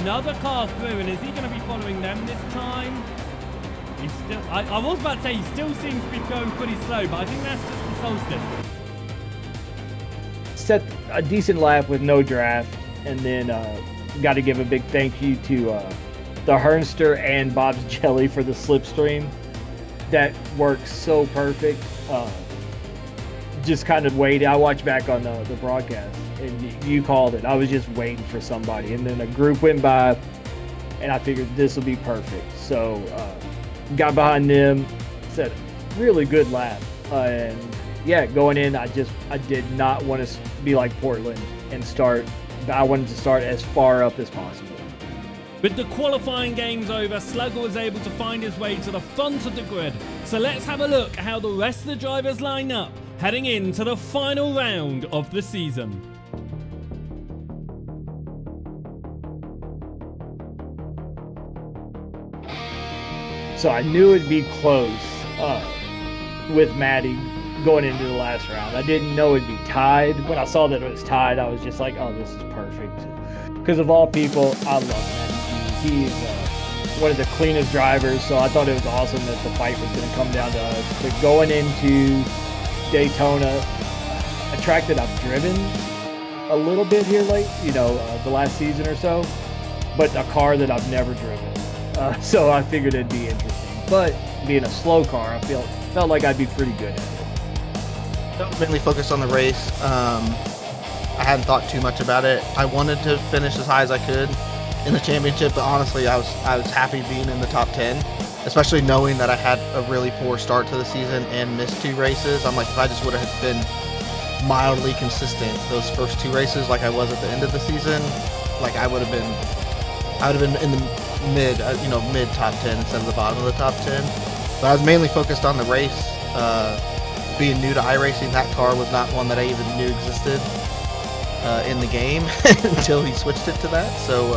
Another car through, and is he going to be following them this time? He's still, I was about to say he still seems to be going pretty slow, but I think that's just the Solstice. Set a decent lap with no draft, and then got to give a big thank you to the Hernster and Bob's Jelly for the slipstream. That works so perfect. Just kind of waited. I watched back on the broadcast, and you called it. I was just waiting for somebody, and then a group went by, and I figured this will be perfect. So got behind them, set a really good lap, and yeah, going in, I did not want to be like Portland and start. I wanted to start as far up as possible. With the qualifying games over, Slugger was able to find his way to the front of the grid. So let's have a look at how the rest of the drivers line up heading into the final round of the season. So I knew it'd be close with Maddie going into the last round. I didn't know it'd be tied. When I saw that it was tied, I was just like, oh, this is perfect. Because of all people, I love Maddie. He's one of the cleanest drivers, so I thought it was awesome that the fight was going to come down to us. But going into Daytona, a track that I've driven a little bit here late, the last season or so, but a car that I've never driven. So I figured it'd be interesting. But being a slow car, I felt like I'd be pretty good at it. I was mainly focused on the race. I hadn't thought too much about it. I wanted to finish as high as I could in the championship, but honestly, I was happy being in the top 10, especially knowing that I had a really poor start to the season and missed 2 races. I'm like, if I just would have been mildly consistent those first 2 races like I was at the end of the season, like I would have been in the mid top 10 instead of the bottom of the top 10. But I was mainly focused on the race. Being new to iRacing, that car was not one that I even knew existed in the game until he switched it to that. So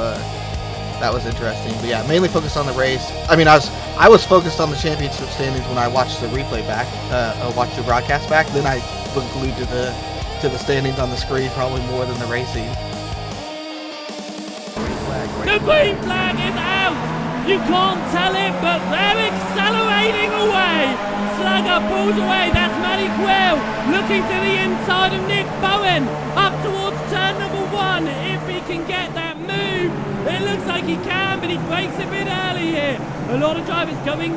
that was interesting. But yeah, mainly focused on the race. I mean, I was focused on the championship standings when I watched the replay back, watched the broadcast back. Then I was glued to the standings on the screen probably more than the racing. The green flag is out! You can't tell it, but they're accelerating away! Slugger pulls away, that's Matty Quill, looking to the inside of Nick Bowen, up towards turn number 1, if he can get that move. It looks like he can, but he breaks a bit early here. A lot of drivers going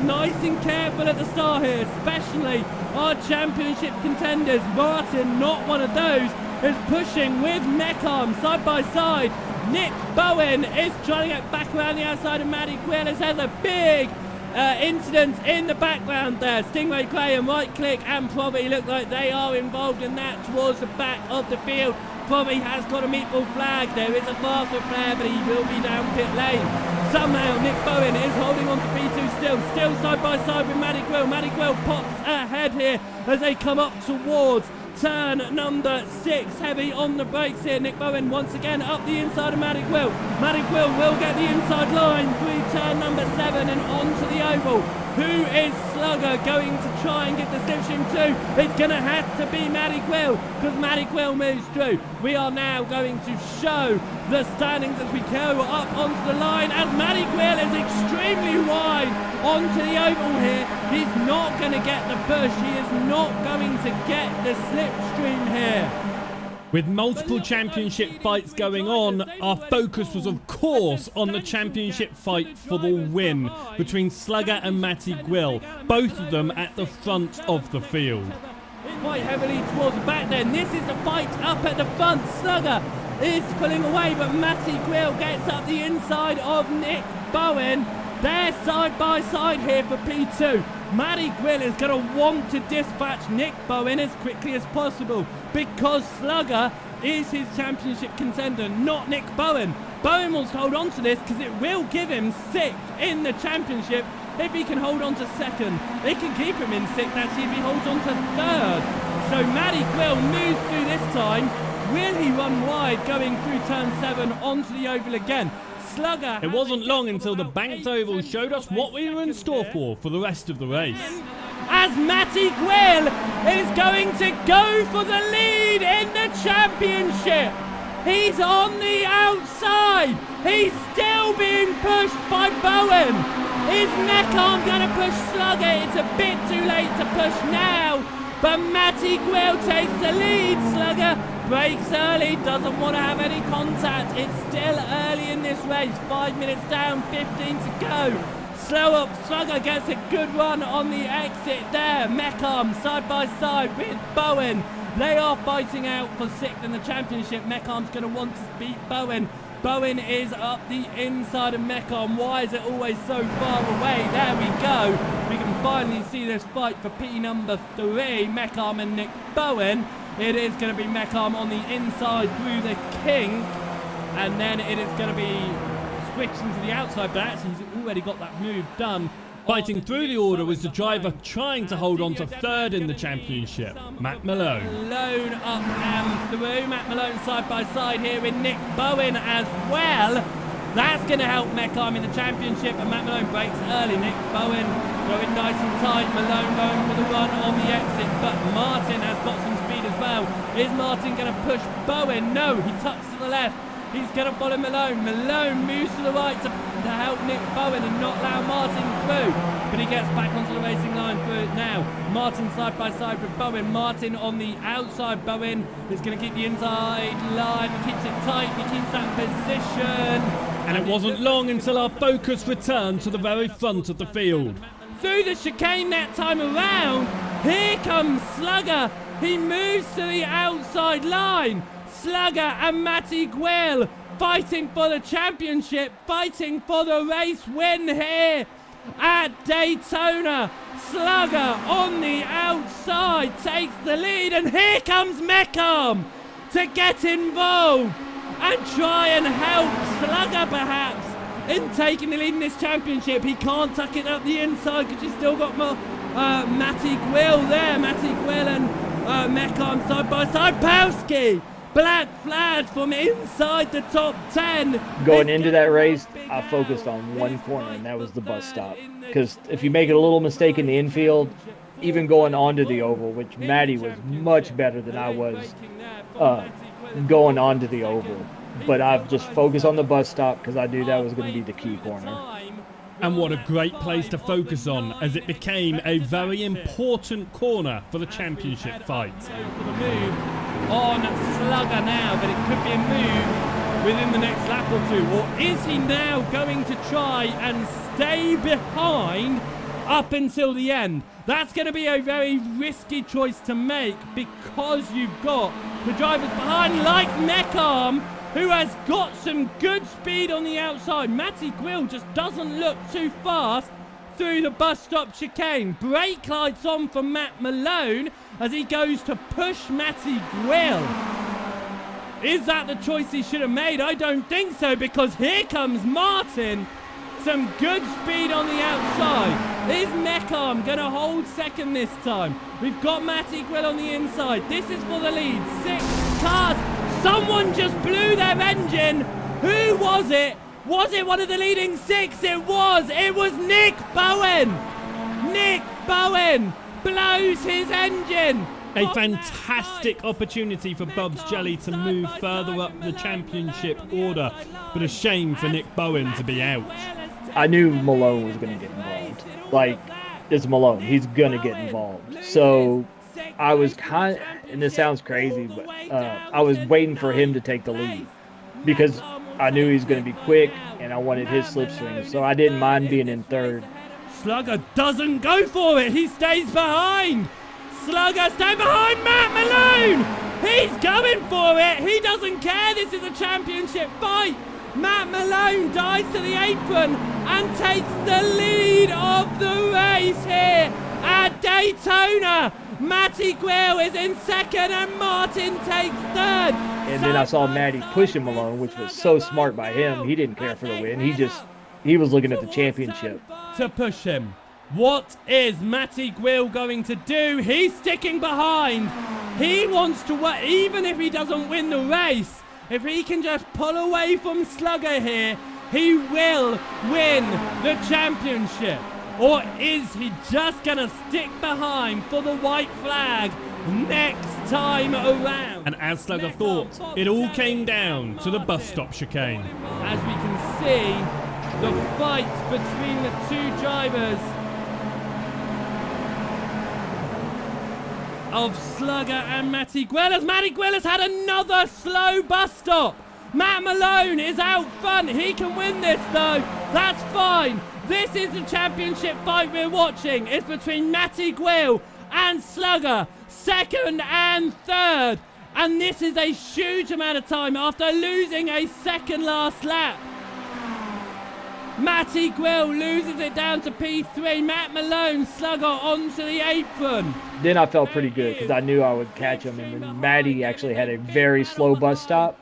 nice and careful at the start here, especially our championship contenders. Martin, not one of those, is pushing with neck arms side by side. Nick Bowen is trying to get back around the outside of Matty Quill. Has a big incident in the background there. Stingray Graham, Right Click and Provi look like they are involved in that towards the back of the field. Provi has got a meatball flag. There is a marker flare, but he will be down pit lane. Somehow Nick Bowen is holding on to P2 still side by side with Matty Quill. Matty Quill pops ahead here as they come up towards turn number 6. Heavy on the brakes here. Nick Bowen once again up the inside of Matic Will. Matic will get the inside line through turn number 7 and onto the oval. Who is Slugger going to try and get the slipstream to? It's going to have to be Matic Will, because Matic Will moves through. We are now going to show the standings as we go up onto the line, as Matic Will is extremely wide onto the oval here. He's not going to get the push. He is not going to get the slipstream here. With multiple championship fights going on, our focus was of course on the championship fight for the win between Slugger and Matty Gwill, both of them at the front of the field. Quite heavily towards the back then. This is the fight up at the front. Slugger is pulling away, but Matty Gwill gets up the inside of Nick Bowen. They're side by side here for P2. Matty Gwill is going to want to dispatch Nick Bowen as quickly as possible, because Slugger is his championship contender, not Nick Bowen. Bowen wants to hold on to this because it will give him 6th in the championship if he can hold on to 2nd. It can keep him in 6th actually if he holds on to 3rd. So Matty Gwill moves through this time. Will he run wide going through turn 7 onto the oval again? Slugger. It wasn't long until the banked oval showed us what we were in store for the rest of the race. As Matty Gwill is going to go for the lead in the championship. He's on the outside. He's still being pushed by Bowen. Is Meckham going to push Slugger? It's a bit too late to push now, but Matty Gwill takes the lead. Slugger brakes early, doesn't want to have any contact. It's still early in this race. 5 minutes down, 15 to go. Slow up, Slugger gets a good run on the exit there. Meckham side by side with Bowen. They are fighting out for 6th in the championship. Meckham's going to want to beat Bowen. Bowen is up the inside of Meckham. Why is it always so far away? There we go. We can finally see this fight for P number 3, Meckham and Nick Bowen. It is going to be Meckham on the inside through the kink, and then it is going to be switching to the outside, but actually he's already got that move done. Fighting through the order was the driver trying to hold on to 3rd in the championship, Matt Malone. Malone up and through. Matt Malone side by side here with Nick Bowen as well. That's going to help Meckham in the championship, and Matt Malone breaks early. Nick Bowen going nice and tight. Malone going for the run on the exit, but Martin has got some speed as well. Is Martin going to push Bowen? No, he tucks to the left. He's going to follow Malone. Malone moves to the right to help Nick Bowen and not allow Martin through. But he gets back onto the racing line for it now. Martin side by side with Bowen. Martin on the outside. Bowen is going to keep the inside line. He keeps it tight. He keeps that position. And it wasn't long until our focus returned to the very front of the field. Through the chicane that time around. Here comes Slugger. He moves to the outside line. Slugger and Matty Gwill fighting for the championship, fighting for the race win here at Daytona. Slugger on the outside takes the lead, and here comes Meckham to get involved and try and help Slugger perhaps in taking the lead in this championship. He can't tuck it up the inside because he's still got more Matty Gwill there. Matty Gwill and Meckham side by side. Powski, black flag from inside the top 10. Going into that race, I focused on one corner, and that was the bus stop. Because if you make a little mistake in the infield, even going onto the oval, which Matty was much better than I was going onto the oval. But I've just focused on the bus stop because I knew that was going to be the key corner. And what a great place to focus on, as it became a very important corner for the championship fight. Move on Slugger now, but it could be a move within the next lap or two. Or is he now going to try and stay behind up until the end? That's going to be a very risky choice to make, because you've got the drivers behind like Meckham, who has got some good speed on the outside. Matty Gwill just doesn't look too fast through the bus stop chicane. Brake lights on for Matt Malone as he goes to push Matty Gwill. Is that the choice he should have made? I don't think so, because here comes Martin Some good speed on the outside. Is Mecham going to hold second this time? We've got Matty Grill on the inside. This is for the lead. 6 cars. Someone just blew their engine. Who was it? Was it one of the leading 6? It was. It was Nick Bowen. Nick Bowen blows his engine. A fantastic opportunity for Bob's Jelly to move further up the championship order, but a shame for Nick Bowen to be out. I knew Malone was going to get involved. Like, it's Malone. He's going to get involved. So I was kind of, and this sounds crazy, but I was waiting for him to take the lead because I knew he was going to be quick and I wanted his slipstream. So I didn't mind being in third. Slugger doesn't go for it. He stays behind. Slugger stay behind Matt Malone. He's going for it. He doesn't care. This is a championship fight. Matt Malone dives to the apron and takes the lead of the race here at Daytona. Matty Grill is in second and Martin takes third. And then I saw Matty pushing Malone, which was so smart by him. He didn't care for the win. He was looking at the championship. To push him. What is Matty Grill going to do? He's sticking behind. He wants to win, even if he doesn't win the race. If he can just pull away from Slugger here, he will win the championship. Or is he just going to stick behind for the white flag next time around? And as Slugger thought, it all came down to the bus stop chicane. As we can see, the fight between the two drivers of Slugger and Matty Grill, as Matty Grill has had another slow bus stop. Matt Malone is out front. He can win this though. That's fine. This is the championship fight we're watching. It's between Matty Grill and Slugger, second and third. And this is a huge amount of time after losing a second last lap. Matty Grill loses it down to P3. Matt Malone, Slugger onto the apron. Then I felt pretty good because I knew I would catch him. And then Matty actually had a very slow bus stop.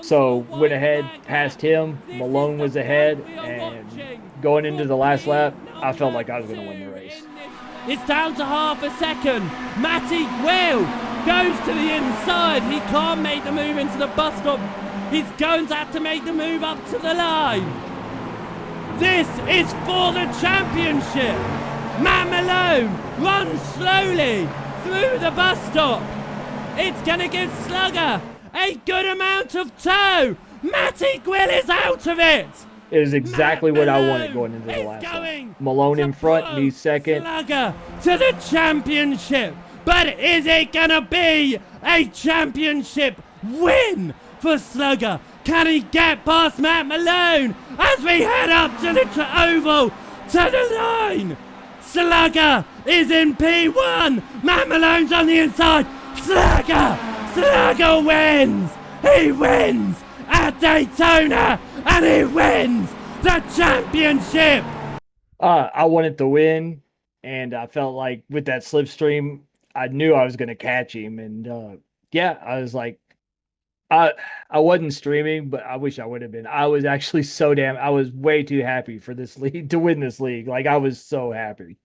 So went ahead, passed him. Malone was ahead. And going into the last lap, I felt like I was going to win the race. It's down to half a second. Matty Grill goes to the inside. He can't make the move into the bus stop. He's going to have to make the move up to the line. This is for the championship. Matt Malone runs slowly through the bus stop. It's going to give Slugger a good amount of tow. Matty Grill is out of it. It is exactly what I wanted going into the last lap. Malone in front, me second. Slugger to the championship. But is it going to be a championship win for Slugger? Can he get past Matt Malone as we head up to the oval, to the line? Slugger is in P1. Matt Malone's on the inside. Slugger wins. He wins at Daytona and he wins the championship. I wanted to win, and I felt like with that slipstream, I knew I was going to catch him. And yeah, I was like, I wasn't streaming, but I wish I would have been. I was actually I was way too happy for this league to win this league. Like, I was so happy.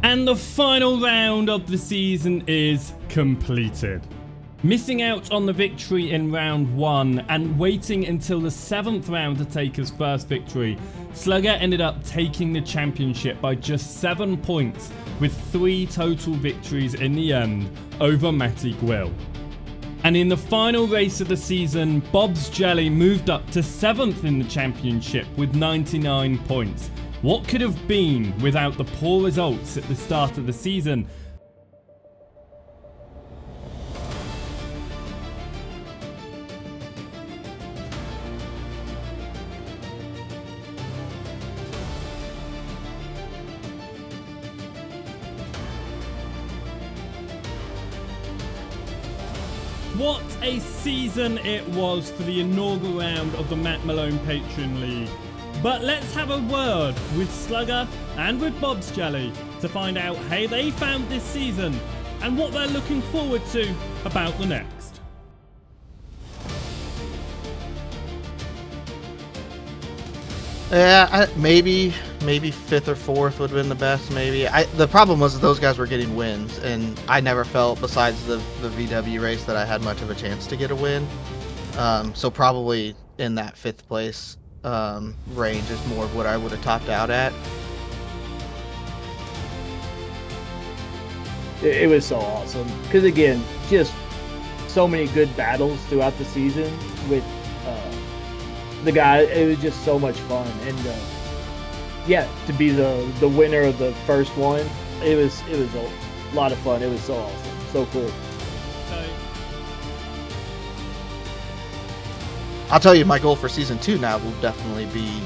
And the final round of the season is completed. Missing out on the victory in round 1 and waiting until the 7th round to take his first victory, Slugger ended up taking the championship by just 7 points, with 3 total victories in the end over Matty Grill. And in the final race of the season, Bob's Jelly moved up to 7th in the championship with 99 points. What could have been without the poor results at the start of the season? What a season it was for the inaugural round of the Matt Malone Patreon League. But let's have a word with Slugger and with Bob's Jelly to find out how they found this season and what they're looking forward to about the next. Yeah, maybe fifth or fourth would have been the best. Maybe the problem was that those guys were getting wins, and I never felt, besides the VW race, that I had much of a chance to get a win. So probably in that fifth place range is more of what I would have topped out at. It was so awesome because, again, just so many good battles throughout the season with the guy. It was just so much fun, and yeah, to be the winner of the first one, it was a lot of fun. It was so awesome, so cool. I'll tell you, my goal for season 2 now will definitely be,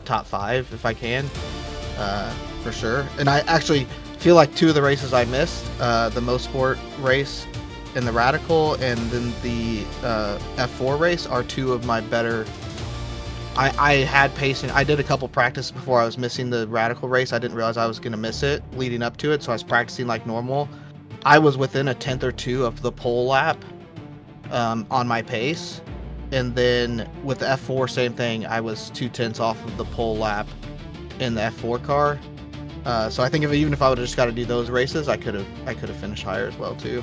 top 5 if I can, for sure. And I actually feel like 2 of the races I missed, the Mo Sport race and the Radical, and then the F4 race, are 2 of my better. I had pacing. I did a couple practices before I was missing the Radical race. I didn't realize I was going to miss it leading up to it, so I was practicing like normal. I was within a tenth or 2 of the pole lap on my pace. And then with the F4, same thing. I was 2/10 off of the pole lap in the F4 car. So I think even if I would have just got to do those races, I could have finished higher as well too.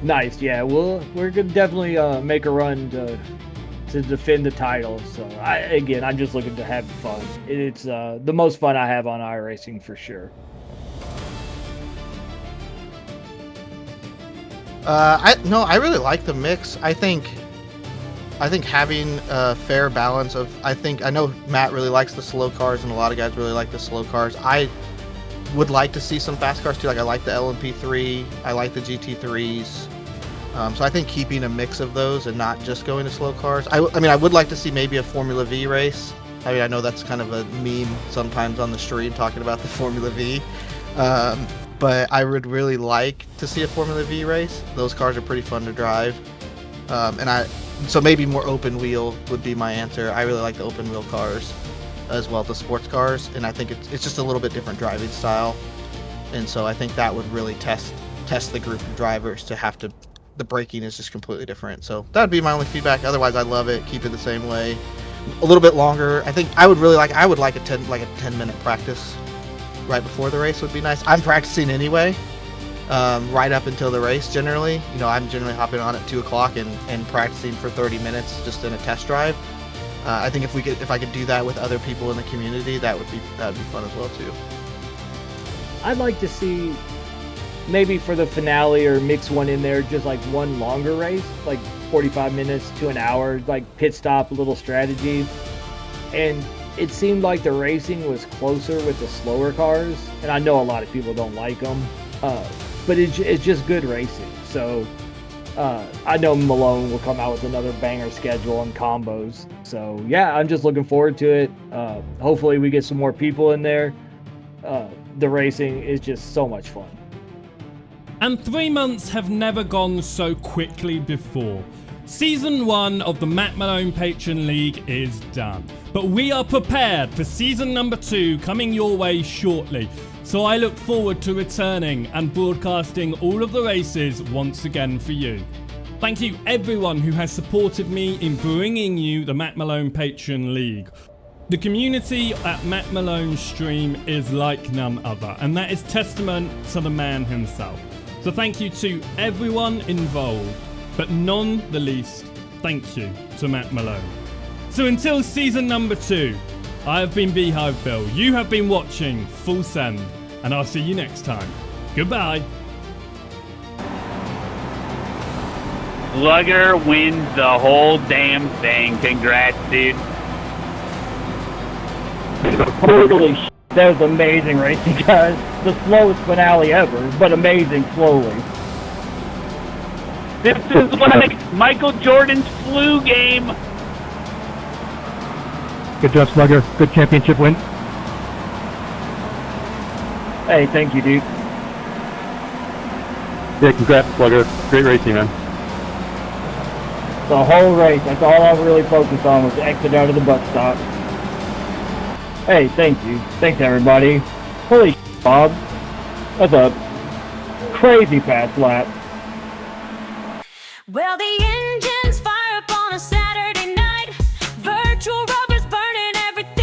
Nice, yeah. We're gonna definitely make a run to defend the title. So I'm just looking to have fun. It's the most fun I have on iRacing for sure. I really like the mix. I think having a fair balance of, I know Matt really likes the slow cars, and a lot of guys really like the slow cars. I would like to see some fast cars too. Like I like the LMP3, I like the GT3s. So I think keeping a mix of those and not just going to slow cars. I would like to see maybe a Formula V race. I mean, I know that's kind of a meme sometimes on the street talking about the Formula V. But I would really like to see a Formula V race. Those cars are pretty fun to drive. So maybe more open wheel would be my answer. I really like the open wheel cars as well, the sports cars, and I think it's just a little bit different driving style. And so I think that would really test the group of drivers to have to. The braking is just completely different. So that would be my only feedback. Otherwise, I love it. Keep it the same way. A little bit longer. I think I would like a 10-minute practice right before the race would be nice. I'm practicing anyway. Right up until the race generally. I'm generally hopping on at 2 o'clock and practicing for 30 minutes just in a test drive. I think if I could do that with other people in the community, that would be fun as well too. I'd like to see maybe for the finale or mix one in there, just like one longer race, like 45 minutes to an hour, like pit stop, a little strategy. And it seemed like the racing was closer with the slower cars, and I know a lot of people don't like them. But it's just good racing. So I know Malone will come out with another banger schedule and combos. So yeah, I'm just looking forward to it. Hopefully we get some more people in there. The racing is just so much fun. And 3 months have never gone so quickly before. Season 1 of the Matt Malone Patron League is done. But we are prepared for season number 2 coming your way shortly. So I look forward to returning and broadcasting all of the races once again for you. Thank you everyone who has supported me in bringing you the Matt Malone Patron League. The community at Matt Malone's stream is like none other, and that is testament to the man himself. So thank you to everyone involved, but none the least, thank you to Matt Malone. So until season number 2, I have been Beehive Bill, you have been watching Full Send, and I'll see you next time. Goodbye. Slugger wins the whole damn thing. Congrats, dude. Totally that was amazing racing, guys. The slowest finale ever, but amazing slowly. This is like Michael Jordan's flu game. Good job, Slugger. Good championship win. Hey, thank you, dude. Yeah, congrats, Slugger. Great racing, man. The whole race, that's all I really focused on was the exit out of the bus stop. Hey, thank you. Thanks, everybody. Holy shit, Bob. That's a crazy fast lap. Well, the engines fire up on a Saturday night. Virtual rubbers burning everything.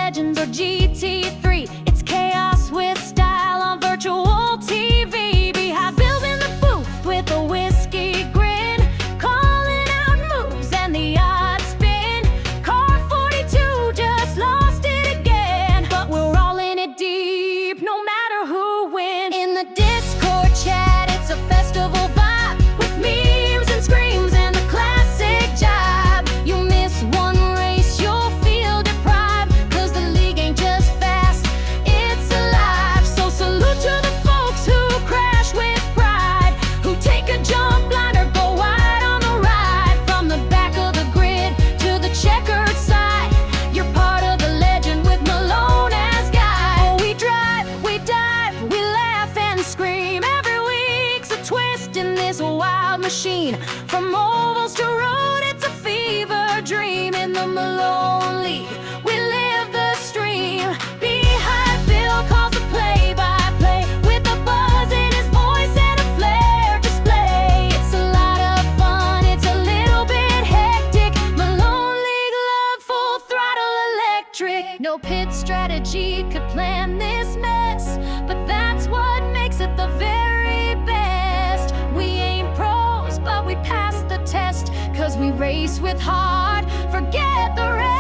Legends or GT3. It's chaos with style on virtual TV. Behind Bill's in the booth with a whiskey grin, calling out moves and the odds spin. Car 42 just lost it again, but we're all in it deep, no matter who wins. In the Discord chat, it's a festival vibe with memes and screams and the classic jibe. You miss one race, you'll feel deprived, 'cause the league ain't just fast, it's alive. So salute to the folks who crash with pride, who take a jump line or go wide on the ride. From the back of the grid to the checkered side, you're part of the legend with Malone as guide. Oh, we drive, we dive, we laugh and scream. Every week's a twist in this wild machine. From ovals to road, it's a fever dream. In the Malone League, we live the stream. Behind Bill calls the play-by-play with a buzz in his voice and a flair display. It's a lot of fun, it's a little bit hectic. Malone League love, full throttle electric. No pit strategy could plan this mess, but that's what makes it the very best. We ain't pros, but we pass the test, 'cause we race with heart, forget the rest.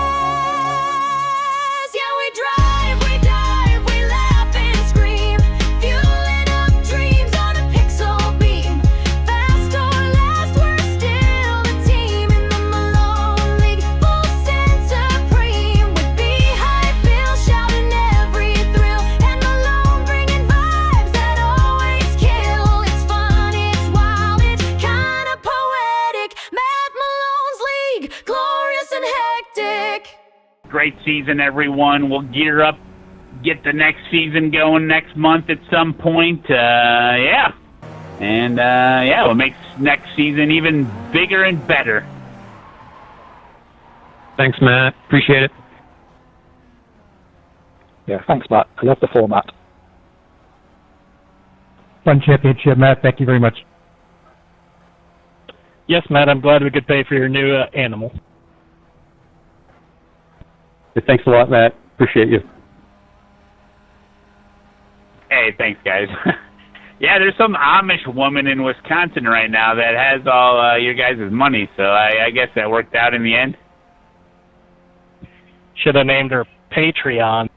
Yeah, we drive, we dive, we laugh and scream, fueling up dreams on a pixel beam. Fast or last, we're still the team. In the Malone League, full sense supreme, with Beehive Bill shouting every thrill, and Malone bringing vibes that always kill. It's fun, it's wild, it's kinda poetic. Matt Malone's League, glorious and hectic. Great season, everyone. We'll gear up, get the next season going next month at some point. Yeah. And, yeah, we'll make next season even bigger and better. Thanks, Matt. Appreciate it. Yeah, thanks, Matt. I love the format. Fun championship, Matt. Thank you very much. Yes, Matt, I'm glad we could pay for your new animal. Thanks a lot, Matt. Appreciate you. Hey, thanks, guys. Yeah, there's some Amish woman in Wisconsin right now that has all your guys' money, so I guess that worked out in the end. Should have named her Patreon.